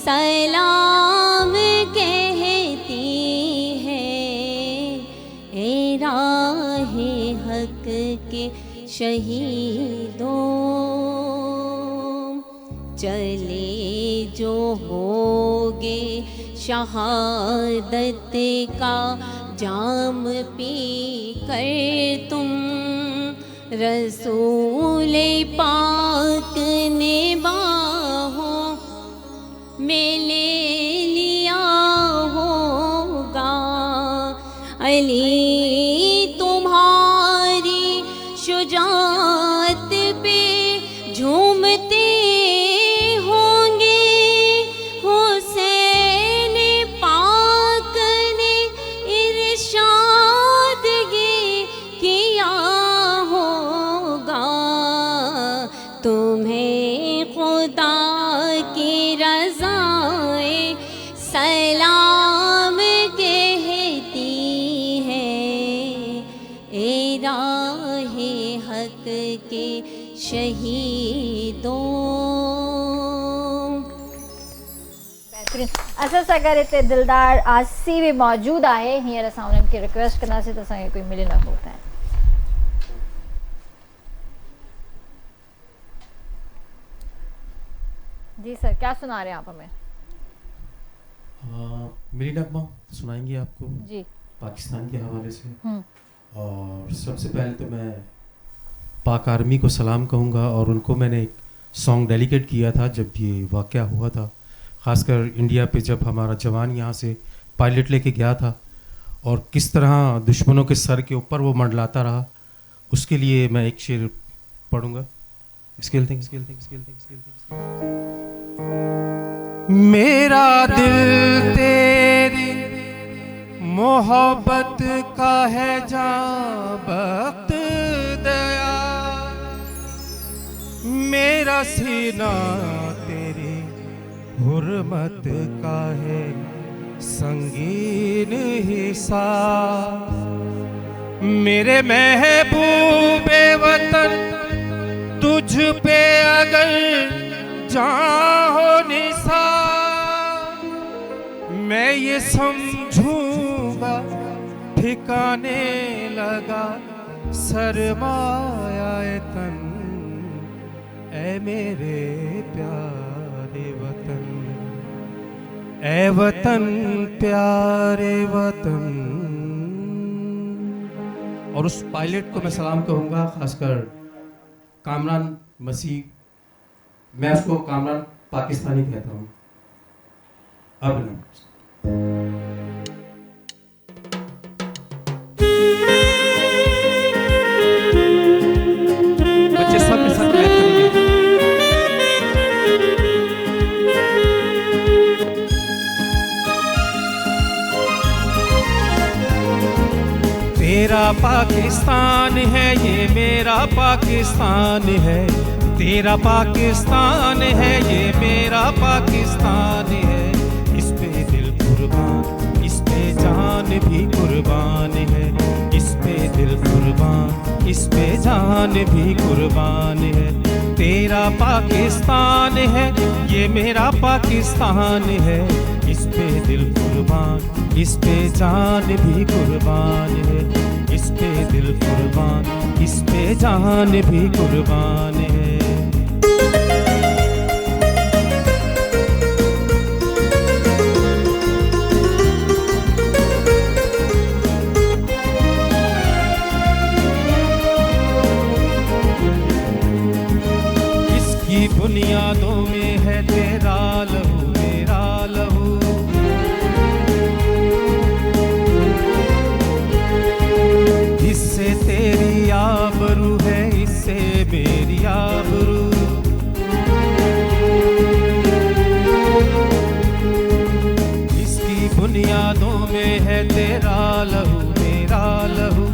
सलाम कहती है राहे हक के शहीदों चले जो होगे शहादत का जाम पी कर तुम रसूल पाक ने बाहों में ले लिया होगा अली तो तुम्हें खुदा की रज़ाएं सलाम कहती है, ए राहे हक के शहीदों। बेहतरीन। असां सां गॾु हिते दिलदार आसी बि मौजूदु आहे। हींअर असां उन्हनि खे रिक्वेस्ट कंदासीं त असांखे कोई मिली न होता है। जी सर, क्या सुना रहे हैं आप हमें? मेरी नगमा सुनाएंगे आपको जी पाकिस्तान के हवाले से। और सबसे पहले तो मैं पाक आर्मी को सलाम कहूँगा, और उनको मैंने एक सॉन्ग डेलिकेट किया था जब ये वाक़या हुआ था, ख़ासकर इंडिया पे जब हमारा जवान यहाँ से पायलट लेके गया था और किस तरह दुश्मनों के सर के ऊपर वो मंडलाता रहा, उसके लिए मैं एक शेर पढ़ूँगा। मेरा दिल तेरी मोहब्बत का है जहाँ वक्त दया, मेरा सीना तेरी हुर्मत का है संगीन हिस्सा। मेरे महबूबे वतन तुझ पे अगर जहाँ हो निसा, मैं ये समझूंगा ठिकाने लगा सरमाया तन, ऐ मेरे प्यारे वतन, ऐ वतन प्यारे वतन। और उस पायलट को मैं सलाम कहूँगा, खासकर कामरान मसीह, मैं उसको कामरान पाकिस्तानी कहता हूँ। अब ना बच्चे सब में साथ बैठ करेंगे। तेरा पाकिस्तान है ये मेरा पाकिस्तान है, तेरा पाकिस्तान है ये मेरा पाकिस्तान है। इस पे दिल कुर्बान, इस पे जान भी कुर्बान है, इस पे दिल कुर्बान, इस पे जान भी कुर्बान है। तेरा पाकिस्तान है ये मेरा पाकिस्तान है, इस पे दिल कुर्बान, इस पे जान भी कुर्बान है, इस पे दिल कुर्बान, इस पे जान भी कुर्बान है। इसकी बुनियादों में है तेरा लहू मेरा लहू, इससे तेरी आबरू है, इससे मेरी आबरू। इसकी बुनियादों में है तेरा लहू मेरा लहू,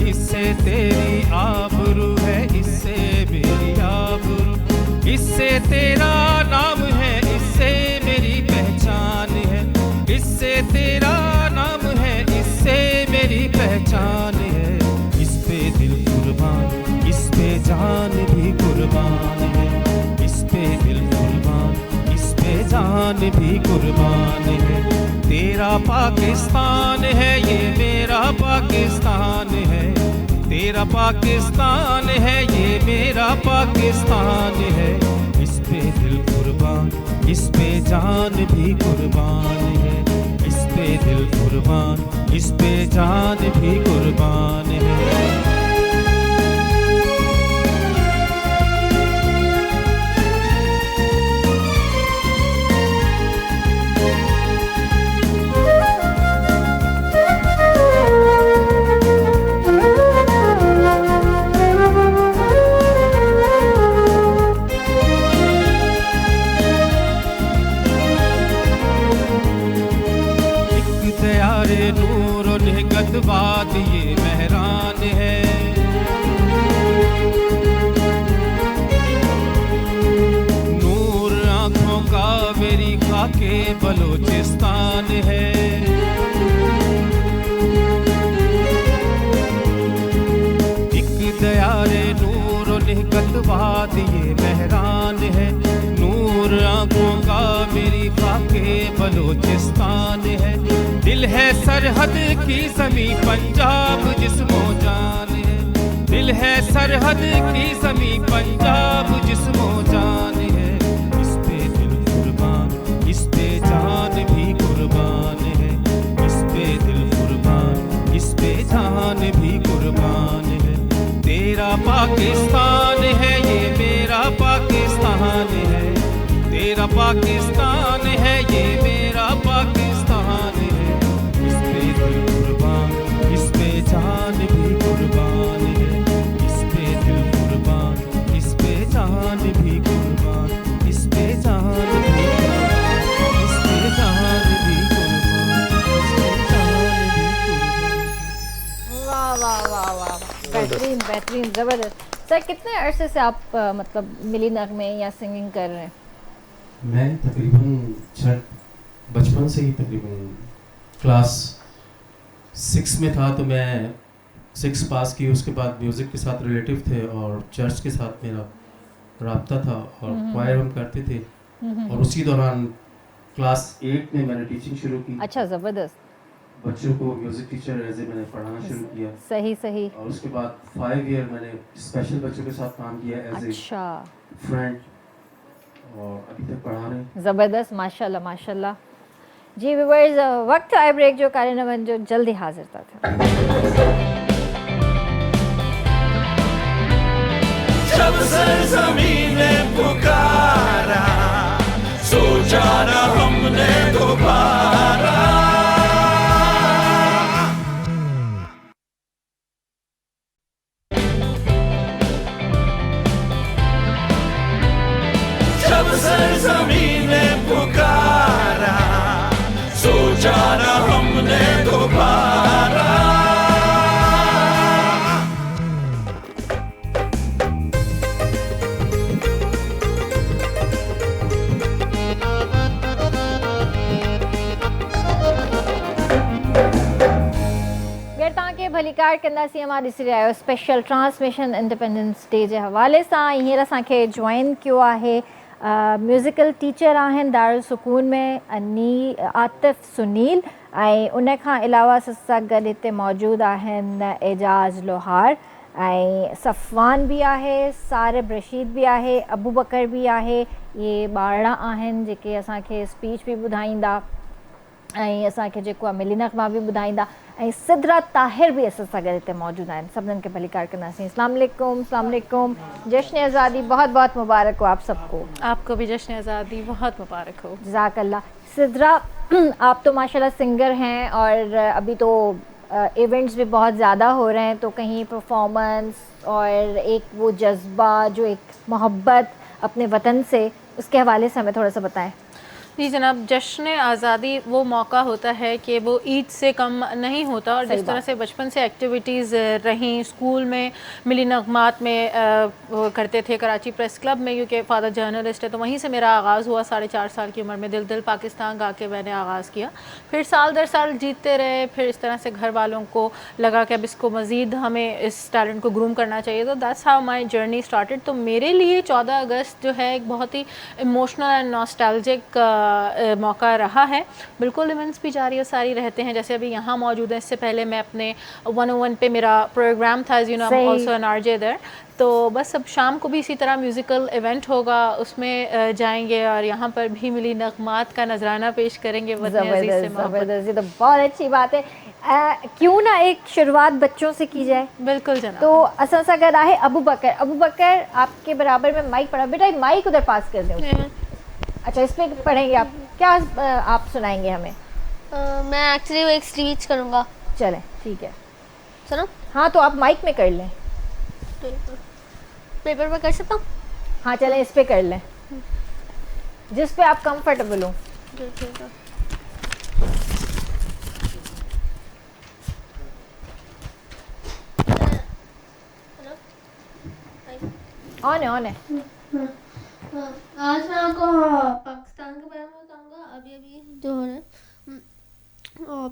इससे तेरी आबरू है, इससे मेरी आबरू। इससे तेरा नाम है, इससे मेरी पहचान है, इससे तेरा नाम है, इससे मेरी पहचान है। इस पे दिल कुर्बान, इस पे जान भी कुर्बान है, इस पे दिल कुर्बान, इस पे जान भी कुर्बान है। तेरा पाकिस्तान है ये मेरा पाकिस्तान है, तेरा पाकिस्तान है ये मेरा पाकिस्तान है। इस पे दिल कुर्बान, इस पे जान भी कुर्बान है, इस पे दिल कुर्बान, इस पे जान भी कुर्बान है। नूर निहगत बाद ये महरान है, निहकत ये मेहरान है, नूर आंखों का मेरी खाके बलोचिस्तान है। दिल है सरहद की ज़मीं पंजाब जिस्मो जान है, दिल है सरहद की ज़मीं पंजाब जिस्मो जान है। इस पे दिल कुर्बान, इस पे जान भी कुर्बान है, इस पे दिल कुर्बान, इस पे जान भी कुर्बान है। तेरा पाकिस्तान है ये मेरा पाकिस्तान है, तेरा पाकिस्तान है ये मेरा पाकिस्तान है। इस पे दिल कुर्बान, इस पे जान भी कुर्बान है, इस पे दिल कुर्बान, इस पे जान भी कुर्बान, इस पे जान भी कुर्बान, इस पे जान भी कुर्बान, इस पे जान भी कुर्बान। वाह वाह वाह वाह, बेहतरीन बेहतरीन, ज़बरदस्त। सर कितने अरसे से आप मतलब मिली नगमे या सिंगिंग कर रहे हैं? मैं तकरीबन बचपन से ही तकरीबन क्लास 6 में था, तो मैं 6 पास की। उसके बाद म्यूज़िक के साथ रिलेटिव थे और चर्च के साथ मेरा राब्ता था और क्वायर हम करते थे। और उसी दौरान क्लास 8 में मैंने टीचिंग शुरू की। अच्छा, ज़बरदस्त। बच्चों को म्यूज़िक टीचर एज ए मैंने पढ़ाना शुरू किया। सही सही। और उसके बाद 5 ईयर मैंने स्पेशल बच्चों के साथ काम किया एज ए फ्रेंड, और अभी तक पढ़ा रहे हैं। ज़बरदस्त, माशाल्लाह माशाल्लाह। जी व्यूअर्स, वक्त आए ब्रेक जो कार्यक्रम जो जल्दी हाजिर था। जब सरज़मीं ने पुकारा, सोचा न हमने दोबारा। जब सरज़मीं ने पुकारा, सोचा न हमने दोबारा। के भलीकार कंदासीं अमां ॾिसी रहिया आहियो स्पेशल ट्रांसमिशन इंडिपेंडेंस डे जे हवाले सां। हींअर असांखे जॉइन कयो आहे म्यूज़िकल टीचर आहिनि दारुल सुकून में आतिफ़ सुनील, ऐं उन खां अलावा सां गॾु हिते मौजूदु आहिनि एजाज़ लोहार, ऐं सफ़वान बि आहे, सारिब रशीद बि आहे, अबू बकर बि आहे। इहे ॿारड़ा आहिनि जेके असांखे स्पीच बि ॿुधाईंदा ऐं असांखे जेको आहे मिली नग़मा बि ॿुधाईंदा, ऐं सिदरा ताहिर भी असां सां गॾु हिते मौजूदु आहिनि। सभिनीनि खे भलीकार कंदासीं। अस्सलाम वालेकुम, अस्सलाम वालेकुम। जश्न आज़ादी बहुत बहुत मुबारक हो आप सबको। आपको भी जश्न आज़ादी बहुत मुबारक हो। जज़ाकल्लाह। सिदरा, आप तो माशाल्लाह सिंगर हैं और अभी तो इवेंट्स भी बहुत ज़्यादा हो रहे हैं, तो कहीं परफॉर्मेंस और एक वो जज्बा जो एक मोहब्बत अपने वतन से, उसके हवाले से हमें थोड़ा सा बताएं। जी जनाब, जश्न आज़ादी वो मौका होता है कि वो ईद से कम नहीं होता, और जिस तरह से बचपन से एक्टिविटीज़ रहीं स्कूल में, मिली नगमात में वो करते थे, कराची प्रेस क्लब में, क्योंकि फ़ादर जर्नलिस्ट है तो वहीं से मेरा आगाज़ हुआ। 4.5 साल की उम्र में दिल दिल पाकिस्तान गा के मैंने आगाज़ किया। फिर साल दर साल जीतते रहे, फिर इस तरह से घर वालों को लगा कि अब इसको मज़ीद हमें इस टैलेंट को ग्रूम करना चाहिए, तो that's how my journey started. तो मेरे लिए 14 अगस्त जो है एक बहुत ही इमोशनल एंड नॉस्टैल्जिक मौका रहा है। बिल्कुल इवेंट्स भी जारी और सारी रहते हैं, जैसे अभी यहाँ मौजूद है। इससे पहले मैं अपने 101 पे मेरा प्रोग्राम था, you know, also an RJ there. तो बस अब शाम को भी इसी तरह म्यूज़िकल इवेंट होगा, उसमें जाएंगे और यहाँ पर भी मिली नगमात का नजराना पेश करेंगे। ज़बरदस्त, तो बहुत अच्छी बात है। क्यों ना एक शुरुआत बच्चों से की जाए। बिल्कुल जनाब। तो असां सां गॾु आहे अबू बकर। अबू बकर, आपके बराबर में माइक पड़ा, बेटा माइक उधर पास कर दें। अच्छा, इस पे पढ़ेंगे आप, क्या आप सुनाएंगे हमें? मैं एक्चुअली वो एक स्पीच करूँगा। चलें, ठीक है। सुनो। हाँ, तो आप माइक में कर लें। पेपर पे कर सकता हूँ? हाँ चलें, इस पे कर लें, जिस पे आप कंफर्टेबल हो। ऑन है, ऑन है। आज मैं आपको पाकिस्तान के बारे में बताऊंगा, अभी अभी जो हो रहा है।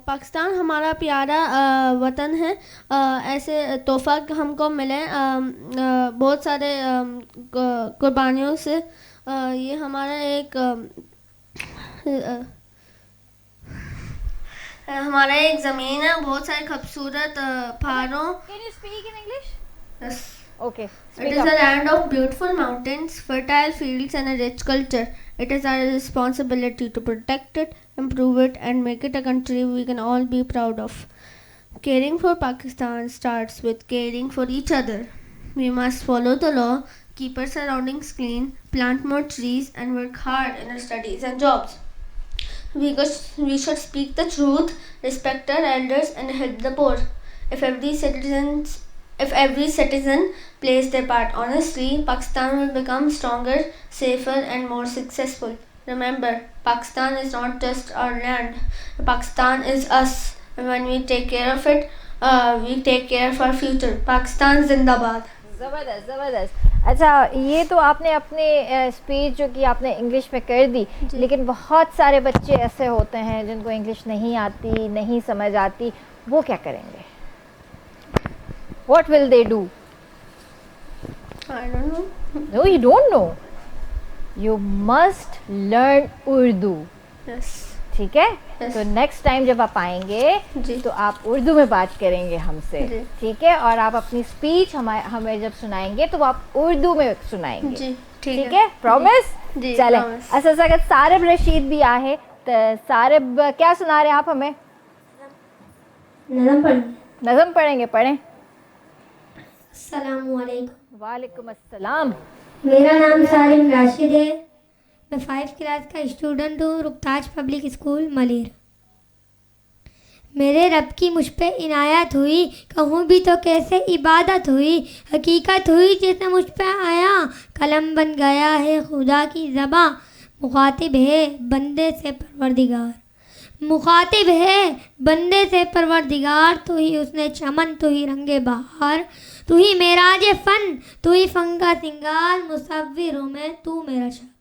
पाकिस्तान हमारा प्यारा वतन है। ऐसे तोहफ़ा हमको मिले बहुत सारे कुर्बानियों से। ये हमारा एक ज़मीन है, बहुत सारे खूबसूरत पहाड़ों। Can you speak in English? Yes. Okay. It is a land of beautiful mountains, fertile fields, and a rich culture. It is our responsibility to protect it, improve it, and make it a country we can all be proud of. Caring for Pakistan starts with caring for each other. We must follow the law, keep our surroundings clean, plant more trees, and work hard in our studies and jobs. We should speak the truth, respect our elders, and help the poor. If every citizen plays their part honestly, Pakistan will become stronger, safer, and more successful. Remember, Pakistan is not just our land. Pakistan is us. And when we take care of it, we take care of our future. Pakistan Zindabad. ज़बरदस्त ज़बरदस्त। अच्छा, ये तो आपने अपने speech जो कि आपने इंग्लिश में कर दी, लेकिन बहुत सारे बच्चे ऐसे होते हैं जिनको इंग्लिश नहीं आती, नहीं समझ आती, वो क्या करेंगे? What will they do? I don't know. No, you don't know. You must learn Urdu. Yes. ठीक है? तो नेक्स्ट टाइम जब आप आएंगे तो आप उर्दू में बात करेंगे हमसे, ठीक है? और आप अपनी स्पीच हमें जब सुनाएंगे तो आप उर्दू में सुनाएंगे, ठीक है? प्रॉमिस? चले। अच्छा, अगर सारिब रशीद भी आए तो सारिब क्या सुना रहे हैं आप हमें? नज़म पढ़ेंगे। पढ़ें। अस्सलामुअलैकुम। वालेकुम अस्सलाम। मेरा नाम सारिब राशिद है। मैं 5th क्लास का स्टूडेंट हूँ, रुखताज पब्लिक स्कूल मलेर। मेरे रब की मुझ पे इनायत हुई, कहूँ भी तो कैसे इबादत हुई, हकीकत हुई जिसने मुझ पे आया, कलम बन गया है खुदा की ज़बां, मुखातिब है बंदे से परवरदिगार, मुखातिब है बंदे से परवरदिगार। तू ही उसने चमन, तू ही रंगे बहार, तू ही मेराज फन, तू ही फन का सिंगार, मुसव्विर हूँ मैं, तू मेरा शाकर।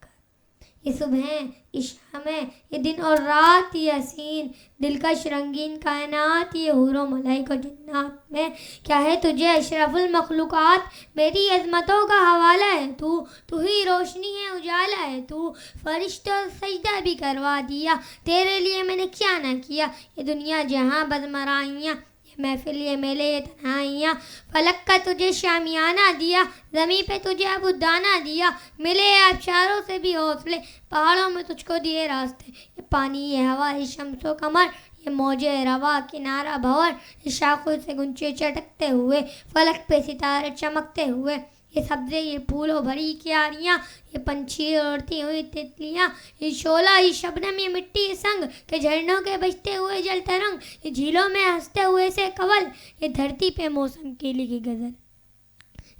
ये सुबह, ये शामें, ये दिन और रात, ये हसीन दिलकश रंगीन कायनात, ये हूरों मलाइका जन्नात में क्या है तुझे अशरफुल मखलूक़ात। मेरी अज़मतों का हवाला है तू ही रोशनी है, उजाला है तू, फरिश्तों सजदा भी करवा दिया, तेरे लिए मैंने क्या ना किया। ये दुनिया जहाँ बज़मराइयाँ, महफिल ये मेले ये तन्हाइयाँ, फलक का तुझे शामियाना दिया, ज़मीं पे तुझे अबुदाना दिया, मिले आबशारों से भी हौसले, पहाड़ों में तुझको दिए रास्ते। ये पानी, ये हवा, ये शम्सो कमर, ये मौजे रवा, किनारा भंवर, ये शाखों से गुंचे चटकते हुए, फलक पे सितारे चमकते हुए, ये सब्ज़े, ये फूलों भरी क्यारियाँ, ये पंछी उड़ती हुई तितलियाँ, ये शोला, ये शबनम, ये मिट्टी, ये संग के झरनों के बजते हुए जल तरंग, ये झीलों में हंसते हुए से कवल, ये धरती पे मौसम के लिए गज़ल,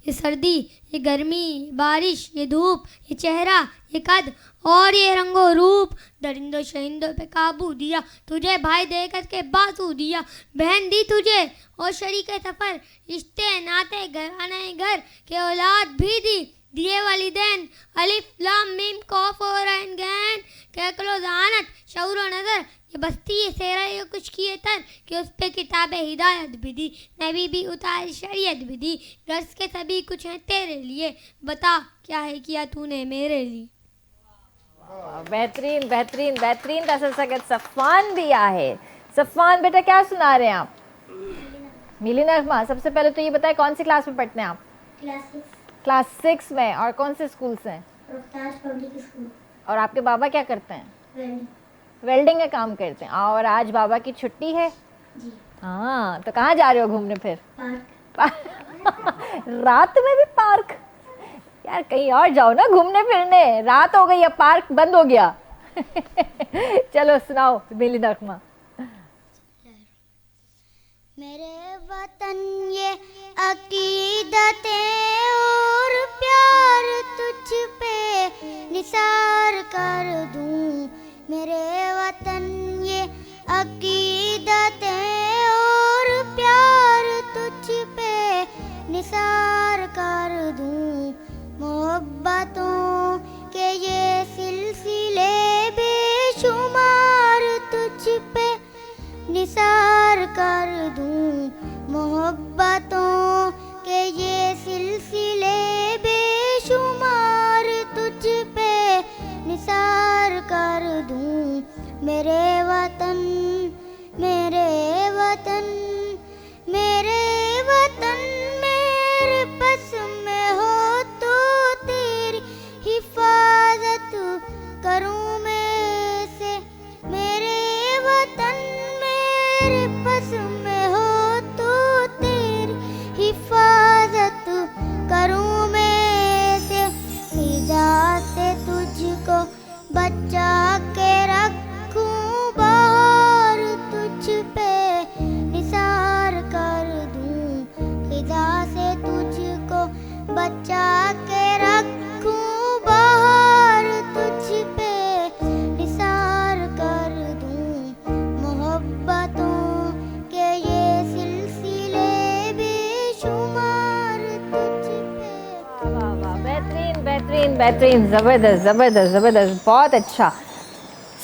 ये सर्दी, ये गर्मी, ये बारिश, ये धूप, ये चेहरा, ये कद और ये रंगो रूप, दरिंदों शरिंदों पे काबू दिया, तुझे भाई देकर के बाजू दिया, बहन दी तुझे और शरीके सफ़र, रिश्ते नाते घराने घर के औलाद भी दी, दिए वालिदैन, अलिफ लाम मीम कॉफ और ऐन गैन, कैकलो ज़हानत शऊर व नज़र, ये बस्ती ये सेरा ये कुछ किए तर कि उस पे किताबें हिदायत भी दी, नबी भी उतार शरीयत भी दी, गर्ज के सभी कुछ हैं तेरे लिए, बता क्या है किया तूने मेरे लिए। बेहतरीन बेहतरीन बेहतरीन। दरअसल सफ़ान भी आहे। सफ़ान बेटा क्या सुना रहे हैं आप? मिली नगमा। सबसे पहले तो ये बताएं कौन सी क्लास में पढ़ते हैं आप? क्लास 6 में। और कौन से स्कूल से हैं? रुखताज पब्लिक स्कूल। और आपके बाबा क्या करते हैं? वेल्डिंग का काम करते हैं। और आज बाबा की छुट्टी है जी। हाँ, तो कहाँ जा रहे हो घूमने फिर? पार्क। रात में भी पार्क? यार कहीं और जाओ ना घूमने फिरने, रात हो गई अब पार्क बंद हो गया। चलो सुनाओ मिली नगमा। मेरे वतन ये अकीदतें और प्यार तुझ पे निसार कर दूं, मेरे वतन ये अकीदतें और प्यार तुझ पे निसार कर दूं, मोहब्बतों के ये सिलसिले बेशुमार तुझ पे सिलसिले बेशुमार तुझ पे निसार कर दूं। मेरे वतन मेरे वतन मेरे वतन मेरे बस में हो तो तेरी हिफाजत करूं मैं से। मेरे वतन मेरे बस में हो तो तेरी हिफाजत करूं मैं से। फिजा से तुझको बचा के रखूं बाहर तुझ पे निसार कर दूं। फिजा से तुझको बचा के रखूं बाहर तुझ पे निसार कर दूं। मोहब्बतों के ये सिलसिले बेशुमार तुझ पे। वाह वाह, बेहतरीन बेहतरीन बेहतरीन, ज़बरदस्त ज़बरदस्त ज़बरदस्त, बहुत अच्छा।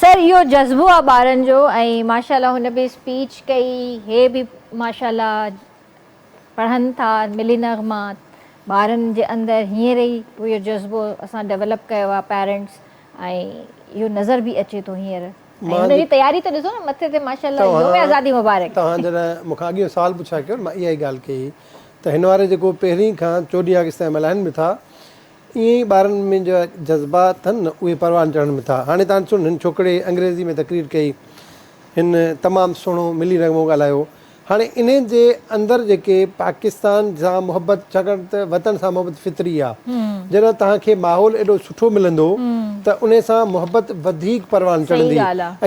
सर इहो जज़्बो आहे ॿारनि जो, ऐं माशाल्लाह हुन बि स्पीच कई, हे बि माशाल्लाह पढ़नि था मिली नग़मात, ॿारनि जे अंदरि हींअर ई इहो जज़्बो असां डेवलप कयो आहे पेरेंट्स, ऐं इहो नज़र बि अचे थो हींअर। ऐं हुनजी तयारी त ॾिसो न मथे ते माशाल्लाह योम आज़ादी मुबारक। तव्हां जॾहिं मूंखां अॻियो साल पुछा कयो मां इहा ई ॻाल्हि कई त हिन वारे जेको पहिरीं खां 14 अगस्त ताईं मल्हाइनि बि था, ईअं ई ॿारनि में जो जज़्बात अथनि न उहे परवान चढ़नि में था। हाणे तव्हां ॾिसो हिन छोकिरे अंग्रेज़ी में तक़रीर कई, हिन तमामु सुहिणो मिली नग़मो ॻाल्हायो। हाणे इन जे अंदरि जेके पाकिस्तान सां मुहबत, छाकाणि त वतन सां मुहबत फितरी आहे, जॾहिं तव्हांखे माहौल एॾो सुठो मिलंदो त उन सां मुहबत वधीक परवान चढ़ंदी।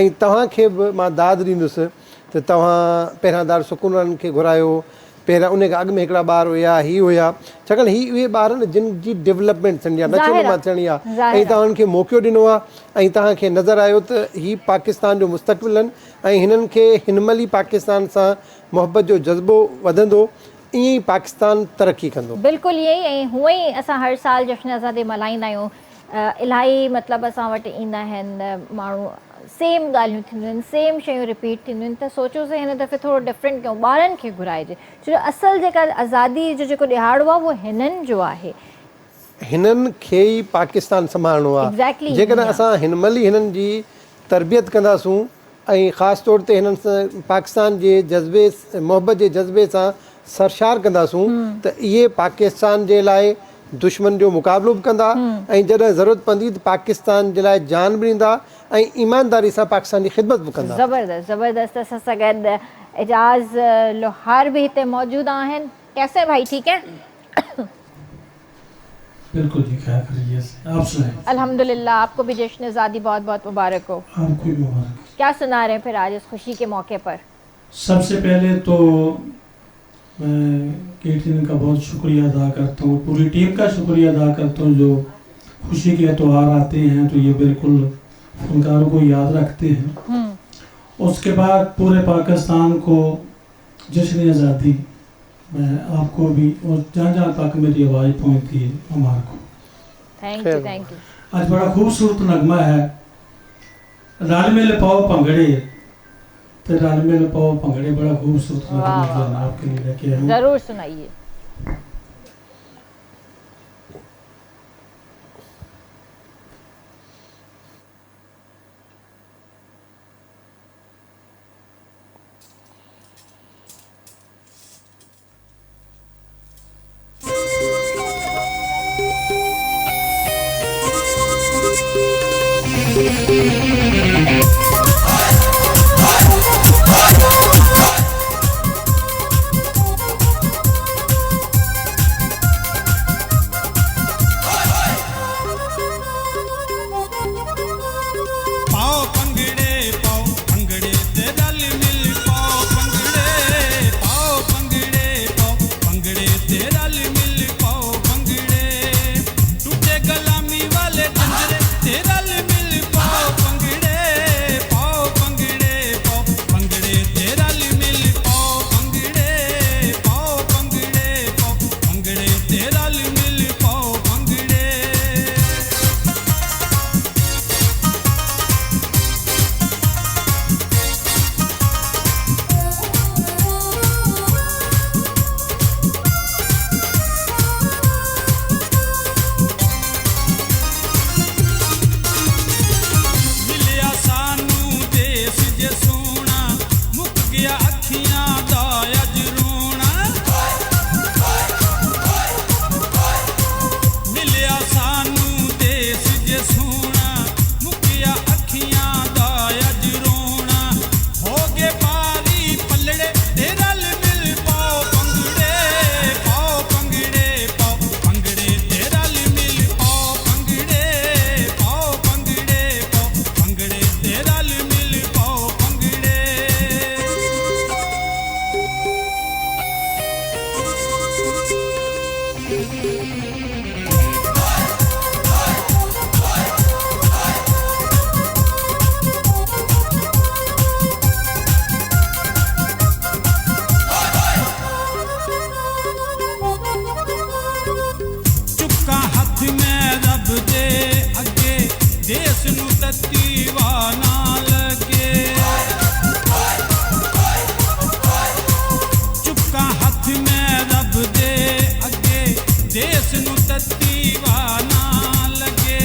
ऐं तव्हांखे बि मां दाद ॾींदुसि त तव्हां पहिरियां दार सुकूननि खे घुरायो, पहिरियां उन खां अॻु में हिकिड़ा ॿार हुया, ही हुया, छाकाणि ही उहे ॿार न जिन जी डेवलपमेंट थियणी आहे, नचो मां थियणी आहे, ऐं तव्हां उन्हनि खे मौक़ो ॾिनो आहे, ऐं तव्हांखे नज़र आयो त ही पाकिस्तान जो मुस्तक़बिल आहिनि, ऐं हिननि खे हिनमहिल ई पाकिस्तान सां मुहबत जो जज़्बो वधंदो, ईअं ई पाकिस्तान तरक़ी कंदो। बिल्कुलु ईअं ई, ऐं हूअं ई असां हर साल जश्न आज़ादी मल्हाईंदा आहियूं। इलाही मतिलबु असां वटि ईंदा आहिनि माण्हू, सेम ॻाल्हियूं थींदियूं आहिनि, सेम शयूं रिपीट थींदियूं आहिनि, त सोचियोसीं हिन दफ़े थोरो डिफरेंट कयूं, ॿारनि खे घुराइजे, छो जो असुलु जेका आज़ादी जो जेको ॾिहाड़ो आहे उहो हिननि जो आहे, हिननि खे ई पाकिस्तान संभालणो आहे। Exactly, जेकॾहिं असां हिनमहिल ई हिननि जी तरबियत कंदासूं ऐं ख़ासि तौर ते हिननि सां पाकिस्तान जे जज़्बे, मुहबत जे जज़्बे सां सरशार कंदासूं त इहे पाकिस्तान जे लाइ दुश्मन जो मुक़ाबिलो बि कंदा, ऐं जॾहिं ज़रूरत पवंदी त पाकिस्तान जे लाइ जान बि ॾींदा ऐं ईमानदारी सां पाकिस्तान जी ख़िदमत बि कंदा। ज़बरदस्त ज़बरदस्त। असां सां गॾु एजाज़ लोहार भी हिते मौजूद आहिनि। कैसे भाई, ठीक है? बिल्कुल जी, खैर खैरियत से। आप सुनाएं? अल्हम्दुलिल्लाह, आपको भी जश्न आज़ादी बहुत बहुत मुबारक हो। आपको भी मुबारक। क्या सुना रहे हैं फिर आज इस खुशी के मौके पर? सबसे पहले तो मैं केटीएन का बहुत शुक्रिया अदा करता हूँ, पूरी टीम का शुक्रिया अदा करता हूँ, जो खुशी के त्यौहार आते हैं तो ये बिल्कुल फनकारों को याद रखते हैं। उसके बाद पूरे पाकिस्तान को जश्न आज़ादी, मैं आपको भी और जहाँ जहाँ तक मेरी आवाज़ पहुँचती है हमारे को थैंक यू थैंक यू। आज बड़ा खूबसूरत नगमा है, रल मिल पाओ भंगड़े, तो रल मिल पाओ भंगड़े, बड़ा खूबसूरत नगमा आपके लिए लेके आया हूँ। जरूर सुनाइए। चुका हथ में रब दे अगे देश नू तत्तीवा ना लगे चुका हथ में रब दे अगे देश नू तत्तीवा ना लगे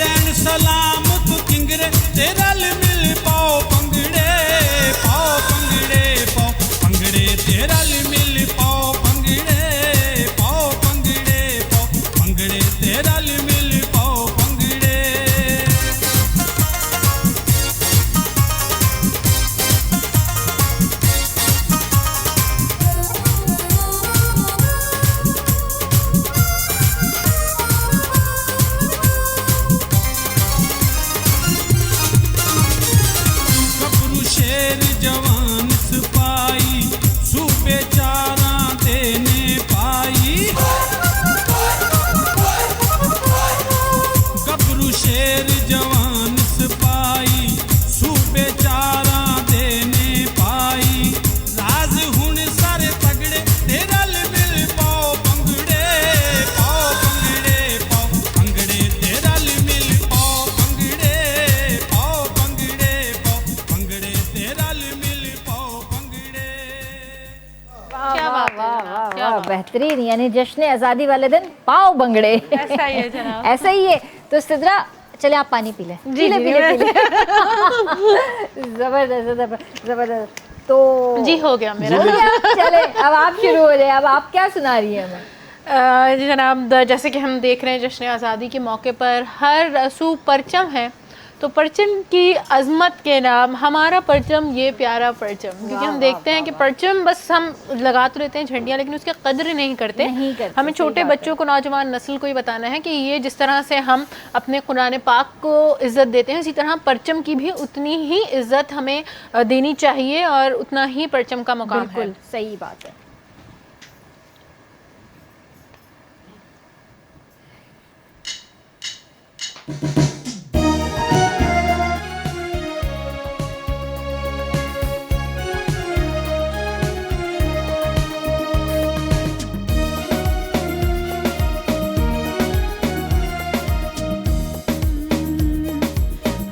रैन सलाम तू किंगरे ते रल मिल पाओ पंगड़े पाओ पंगड़े पाओ पंगड़े ते रल मिल पाओ पंगड़े पाओ पंगड़े पाओ पंगड़े ते रल मिल पाओ पंगड़े गबरू शेर जवान सिपाही सूबे चारा देने पाई गबरू शेर जवान सिपाही सूबे चारा देने पाई राज हुन सारे तगड़े ते रल मिल पाओ पंगड़े पाओ पंगड़े पाओ पंगड़े ते रल मिल पाओ पंगड़े पाओ पंगड़े पाओ पंगड़े ते रल मिल पाओ पंगड़े क्या बात है, वाह बेहतरीन। यानी जश्न आज़ादी वाले दिन पाओ भंगड़े। ऐसा ही है जनाब। ऐसा ही है। तो सिद्रा चले आप पानी पी लें। जी, पी जी, ले। जबरदस्त जबरदस्त। तो जी हो गया मेरा। हो गया? चले अब आप शुरू हो जाए। अब आप क्या सुना रही हैं हमें? जी जनाब, जैसे कि हम देख रहे हैं जश्न आज़ादी के मौके पर हर सू परचम है, तो परचम की अज़मत के नाम हमारा परचम ये प्यारा परचम, क्योंकि हम देखते हैं कि परचम बस हम लगा तो लेते हैं झंडियाँ, लेकिन उसकी कदर नहीं करते। हमें छोटे बच्चों को, नौजवान नस्ल को ही बताना है कि ये जिस तरह से हम अपने कुरान पाक को इज़्ज़त देते हैं, इसी तरह परचम की भी उतनी ही इज़्ज़त हमें देनी चाहिए और उतना ही परचम का मुकाम है। बिल्कुल सही बात है।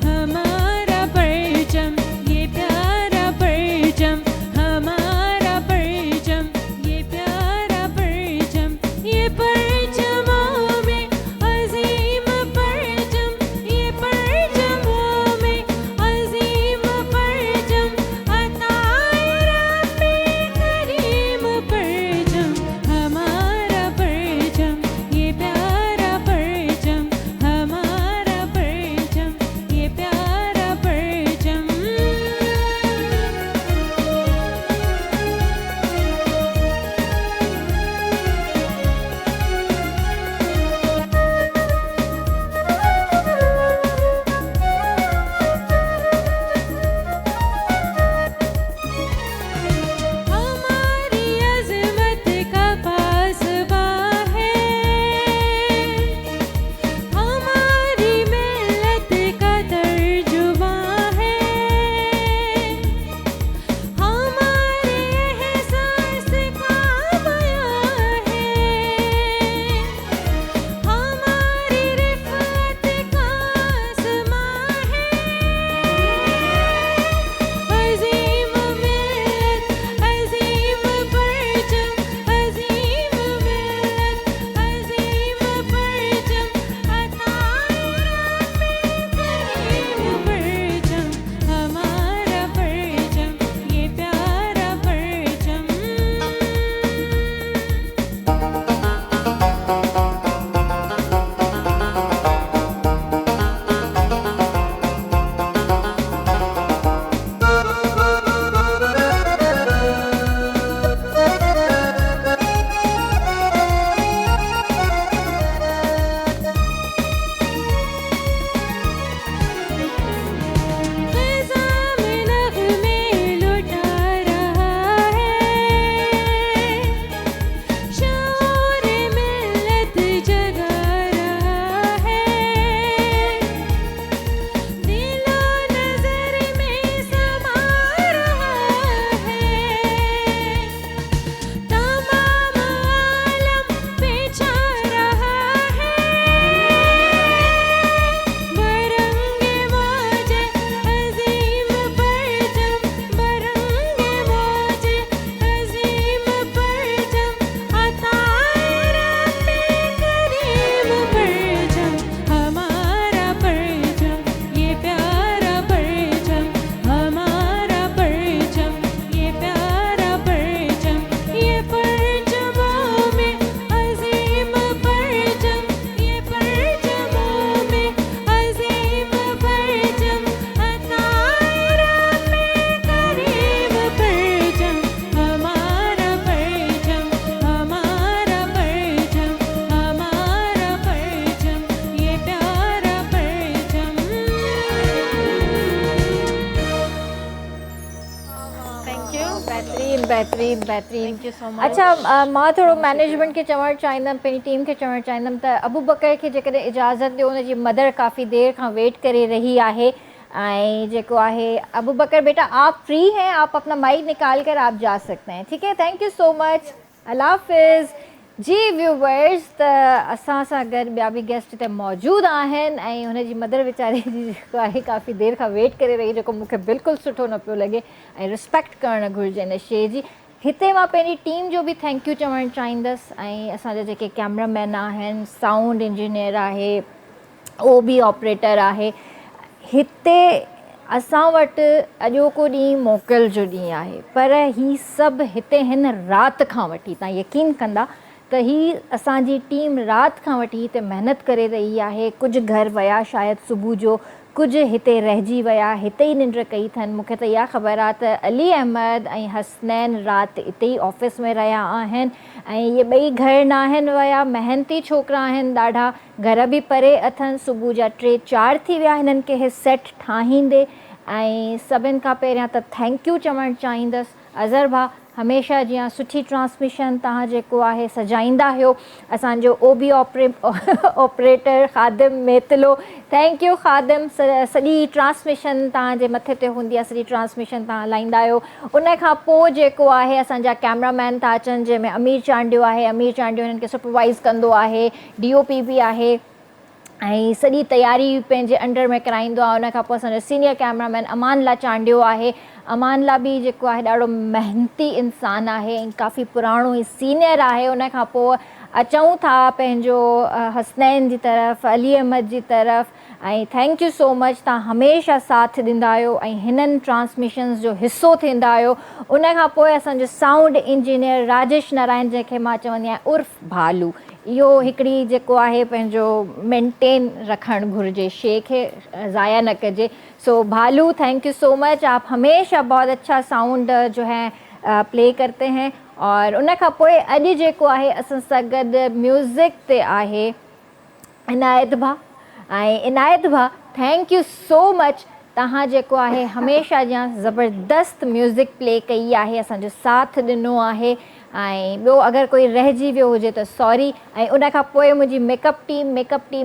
हमारा परचम ये प्यारा परचम, हमारा परचम ये प्यारा परचम, ये परचमों में अजीम परचम, बहितरीन बहितरीन। Thank you so much. अच्छा मां थोरो मैनेजमेंट खे चवणु चाहींदमि, पंहिंजी टीम खे चवणु चाहींदमि त अबू बकर खे जेकॾहिं इजाज़त ॾियो, हुनजी मदर काफ़ी देर खां वेट करे रही आहे। ऐं जेको आहे अबू बकर बेटा आप फ्री हैं, आप अपना माइक निकाल कर आप जा सकते हैं, ठीक है। थैंक यू सो मच, अल्लाह हाफ़िज़। जी व्यूवर्स, त असां सां गॾु ॿिया बि गेस्ट हिते मौजूदु आहिनि ऐं हुनजी मदर वीचारी जी जेको आहे काफ़ी देर खां वेट करे रही, जेको मूंखे बिल्कुलु सुठो न पियो लॻे ऐं रिस्पेक्ट करणु घुरिजे इन शइ जी। हिते मां पंहिंजी टीम जो बि थैंक यू चवणु चाहींदसि ऐं असांजा जेके कैमरामैन आहिनि, साउंड इंजीनियर आहे, OB ऑपरेटर आहे। हिते असां वटि अॼोको ॾींहुं मोकल जो ॾींहुं आहे, पर ही सभु हिते हिन राति खां वठी, तव्हां यकीन कंदा त ही असांजी टीम राति खां वठी हिते महिनत करे रही आहे। कुझु घर विया शायदि सुबुह जो, कुझु हिते रहिजी विया, हिते ई निंड कई अथनि। मूंखे त इहा ख़बर आहे त अली अहमद ऐं हसनैन राति हिते ई ऑफिस में रहिया आहिनि ऐं इहे ॿई घर न आहिनि विया, महिनती छोकिरा आहिनि ॾाढा, घर बि परे अथनि। सुबुह जा 3-4 थी विया हिननि खे इहे सेट ठाहींदे। ऐं सभिनि खां पहिरियां त थैंक यू चवणु चाहींदसि अज़हर भाउ, हमेशह जीअं सुठी ट्रांसमिशन तव्हां जेको आहे सजाईंदा आहियो। असांजो OB ऑपरेटर ख़ादिम मेतलो, थैंक यू ख़ादिम, सॼी ट्रांसमिशन तव्हांजे मथे ते हूंदी आहे, सॼी ट्रांसमिशन तव्हां हलाईंदा आहियो। उन खां पोइ जेको आहे असांजा कैमरामैन था अचनि, जंहिंमें अमीर चांडियो आहे, अमीर चांडियो हिननि खे सुपरवाइज़ कंदो आहे, DOP बि आहे ऐं सॼी तयारी पंहिंजे अंडर में कराईंदो आहे। उन खां पोइ असांजो सीनियर कैमरामैन अमानला चांडियो आहे। अमानला बि जेको आहे ॾाढो महिनती इंसानु आहे ऐं काफ़ी पुराणो ई सीनियर आहे। उन खां पोइ अचूं था पंहिंजो हसनैन जी तरफ़, अली अहमद जी तरफ़, ऐं थैंक यू सो मच, तव्हां हमेशह साथ ॾींदा आहियो ऐं हिननि ट्रांसमिशन्स जो हिसो थींदा आहियो। उन खां पोइ असांजो साउंड इंजीनियर राजेश नारायण, जंहिंखे मां चवंदी आहियां उर्फ़ भालू, इहो हिकिड़ी जेको आहे पंहिंजो मेंटेन रखणु घुरिजे, शइ खे ज़ाया न कजे। सो भालू, थैंक यू सो मच, आप हमेशा बहुत अच्छा साउंड जो है प्ले करते हैं। और उन खां पोइ अॼु जेको आहे असां सां गॾु म्यूज़िक ते आहे इनायत भाउ। ऐं इनायत भाउ, थैंक यू सो मच, तव्हां जेको आहे हमेशह जीअं ज़बरदस्त म्यूज़िक प्ले कई आहे, असांजो साथ ॾिनो आहे। ऐं ॿियो अगरि कोई रहिजी वियो हुजे त सॉरी। ऐं उन खां पोइ मुंहिंजी मेकअप टीम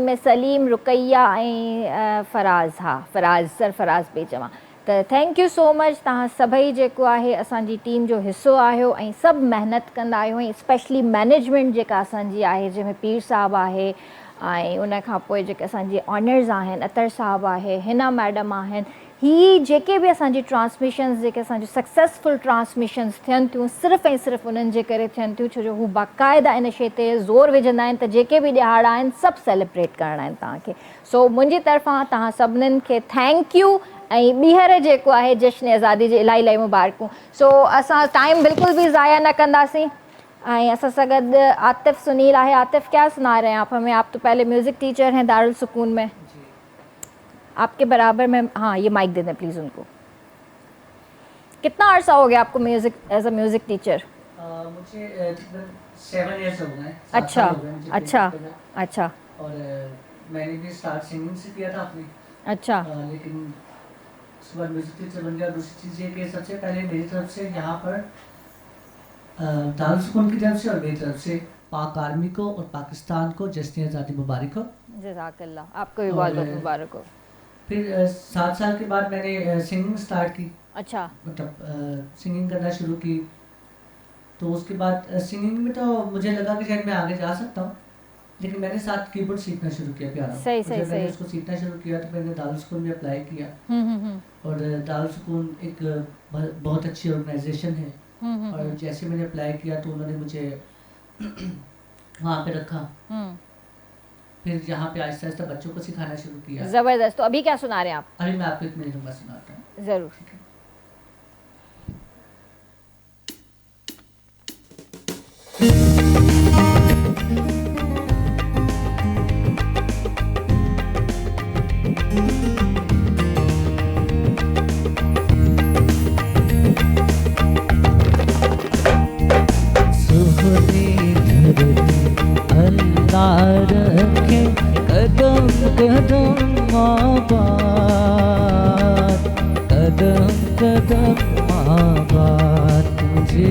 में सलीम, रुकैया ऐं फराज़, हा फराज़, सरफराज़ पई चवां, त थैंक यू सो मच, तव्हां सभई जेको आहे असांजी टीम जो हिसो आहियो ऐं सभु महिनत कंदा आहियो। ऐं स्पेशली मैनेजमेंट जेका असांजी आहे, जंहिंमें पीर साहबु आहे ऐं उन खां पोइ जेके असांजी ऑनर्स आहिनि, अतर साहबु आहे, हिना मैडम आहिनि, ही जेके बि असांजी ट्रांसमिशन्स, जेके असांजी सक्सेसफुल ट्रांसमिशन्स थियनि थियूं, सिर्फ़ु ऐं सिर्फ़ु उन्हनि जे करे थियनि थियूं, छो जो हू बाक़ाइदा इन शइ ते ज़ोर विझंदा आहिनि त जेके बि ॾिहाड़ा आहिनि सभु सेलिब्रेट करणा आहिनि तव्हांखे। सो मुंहिंजी तरफ़ां तव्हां सभिनीनि खे थैंक यू ऐं ॿीहर जेको आहे जश्न आज़ादी जी इलाही इलाही मुबारकूं। सो असां टाइम बिल्कुल भी ज़ाया न कंदासीं ऐं असां सां गॾु आतिफ़ सुनील आहे। आतिफ़, क्या सुना रहे हैं आप हमें? आप तो पहले म्यूज़िक टीचर हैं दारुल सुकून में, आपके बराबर में, हाँ ये माइक दे दें प्लीज़ उनको। कितना अर्सा हो गया आपको music as a music teacher? मुझे 7 ईयर्स हो गए। अच्छा अच्छा अच्छा। और मैंने भी स्टार्ट सिंगिंग से किया था अपनी। अच्छा। लेकिन उसके बाद म्यूज़िक टीचर बन गया। दूसरी चीज़ ये कि सबसे पहले मेरी तरफ से यहाँ पर दारुल सुकून की तरफ से और मेरी तरफ से पाक आर्मी को और पाकिस्तान को जश्न आज़ादी मुबारक हो। जज़ाकल्लाह, आपको भी बहुत बहुत मुबारक हो। फिर 7 साल के बाद मैंने सिंगिंग स्टार्ट की। अच्छा। मतलब सिंगिंग करना शुरू की, तो उसके बाद सिंगिंग में तो मुझे लगा कि शायद मैं आगे जा सकता हूँ, लेकिन मैंने साथ कीबोर्ड सीखना शुरू किया, पियानो। सही सही जब मैंने सही। उसको सीखना शुरू किया तो मैंने दारुल सुकून में अप्लाई किया। और दारुल सुकून एक बहुत अच्छी ऑर्गेनाइजेशन है। और जैसे मैंने अप्लाई किया तो उन्होंने मुझे वहाँ पे रखा। फिर यहाँ पे आहिस्ता आहिस्ता बच्चों को सिखाना शुरू किया। ज़बरदस्त। तो अभी क्या सुना रहे हैं आप? अभी मैं आपको एक मेरी नंबर सुनाता हूँ। ज़रूर। अल्लाह रखे कदम कदम आबाद, कदम कदम आबाद, तुझे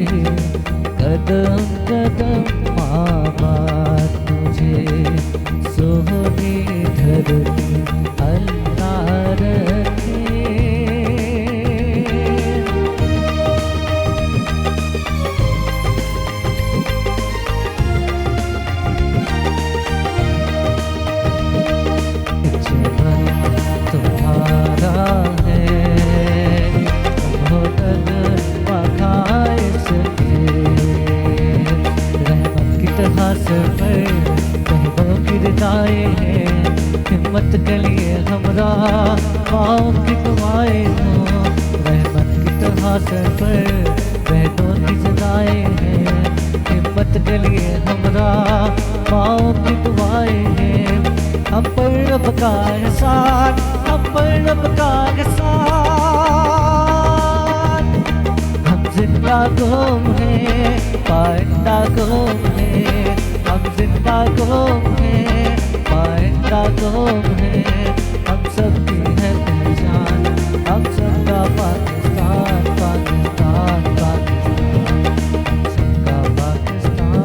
हिम्मत के लिए हमरा पाँव की दुआएं हो, रहमत की तरह सर पर बहनों की सदाएं हैं। हिम्मत के लिए हमरा पाँव की दुआएं हैं। हम पर रब का एहसान, हम पर रब का एहसान। हम जिंदा गुम हैं, पाइंदा गुम हैं। हम जिंदा गुम हैं, पाइंदा गुम हैं। हम सबकी है पहचान, हम सबका पाकिस्तान, पाकिस्तान, पाकिस्तान, हम सबका पाकिस्तान।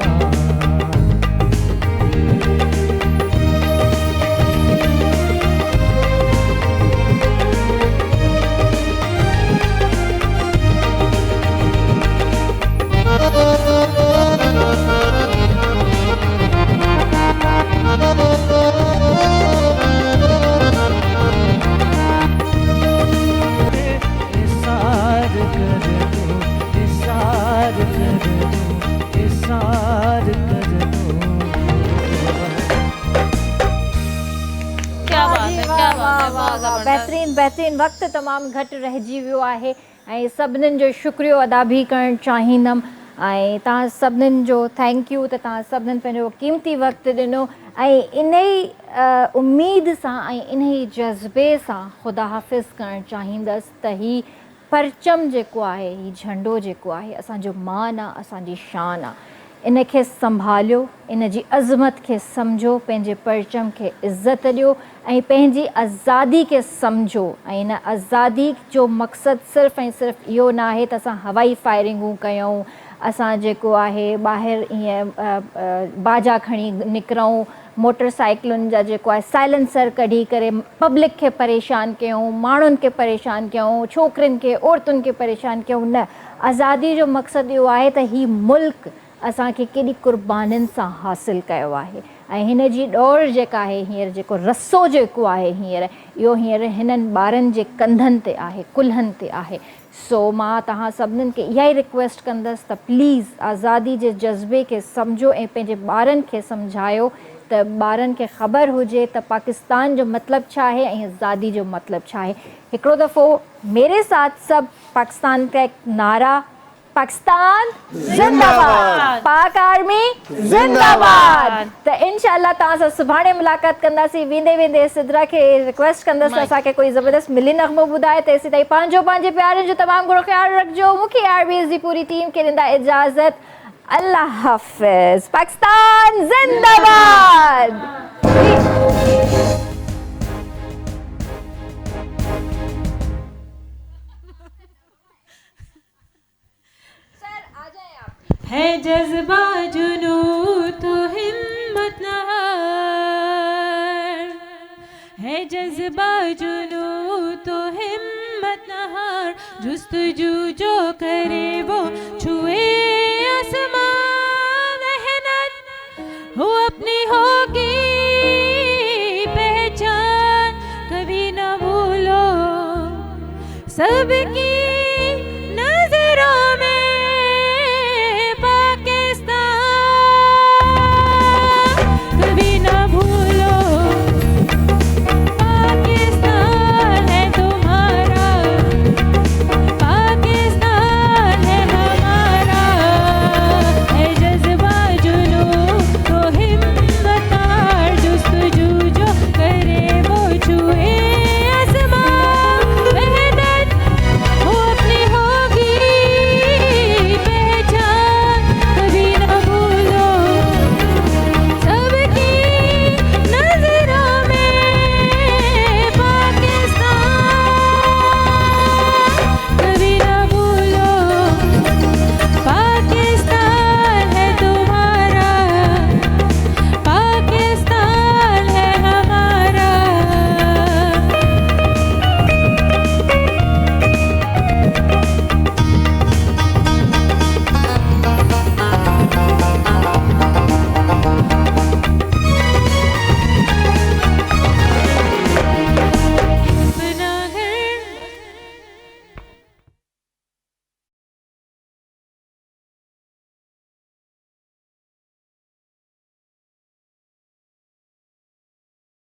बहितरीन बहितरीन वक़्तु तमामु घटि रहिजी वियो आहे ऐं सभिनीनि जो शुक्रियो अदा बि करणु चाहींदमि ऐं तव्हां सभिनीनि जो थैंक यू त तव्हां सभिनीनि पंहिंजो क़ीमती वक़्तु ॾिनो ऐं इन ई उमेद सां ऐं इन ई जज़्बे सां ख़ुदा हाफ़िज़ करणु चाहींदसि त ही परचम जेको आहे ही झंडो जेको आहे असांजो मान आहे, असांजी शान आहे। इन खे संभालियो, इन जी अज़मत खे सम्झो, पंहिंजे परचम खे इज़त ॾियो ऐं पंहिंजी आज़ादी खे सम्झो। ऐं इन आज़ादी जो मक़सदु सिर्फ़ु ऐं सिर्फ़ु इहो न आहे त असां हवाई फायरिंगूं कयूं, असां जेको आहे ॿाहिरि ईअं बाजा खणी निकिरूं, मोटर साइकिलुनि जा जेको आहे साइलेंसर कढी करे पब्लिक खे परेशान कयूं, माण्हुनि खे परेशान कयूं, छोकिरियुनि खे औरतुनि खे परेशान कयूं। न, आज़ादी जो मक़सदु इहो आहे त ही मुल्क असांखे केॾी क़ुर्बानीनि सां हासिलु कयो आहे ऐं हिन जी ॾौड़ जेका आहे हींअर जेको रसो जेको आहे हींअर इहो हींअर हिननि ॿारनि जे कंधनि ते आहे, कुल्हनि ते आहे। सो मां तव्हां सभिनीनि खे इहा ई रिक्वेस्ट कंदसि त प्लीज़ आज़ादी जे जज़्बे खे सम्झो ऐं पंहिंजे ॿारनि खे सम्झायो त ॿारनि खे ख़बर हुजे त पाकिस्तान जो मतिलबु छा आहे ऐं आज़ादी जो मतिलबु छा आहे। हिकिड़ो दफ़ो मेरे साथ सभु पाकिस्तान का एक नारा, पाकिस्तान जिंदाबाद, पाक आर्मी जिंदाबाद। त इंशाअल्लाह तव्हां सां सुभाणे मुलाक़ात कंदासीं। वेंदे वेंदे सिदरा खे रिक्वेस्ट कंदसि त असांखे कोई ज़बरदस्त मिली नग़मो ॿुधाए। तेसीं ताईं पंहिंजे प्यारनि जो तमामु घणो ख़्यालु रखिजो। मूंखे आरबीएस जी पूरी टीम खे ॾींदा इजाज़त। अल्लाह हाफ़िज़। पाकिस्तान जिंदाबाद। है जज्बा जुनू तो हिम्मत न हार, है जज्बा जुनू तो हिम्मत न हार। जुस्तजू जो करे वो छुए आसमान, मेहनत हो अपनी होगी पहचान। कभी न भूलो सबकी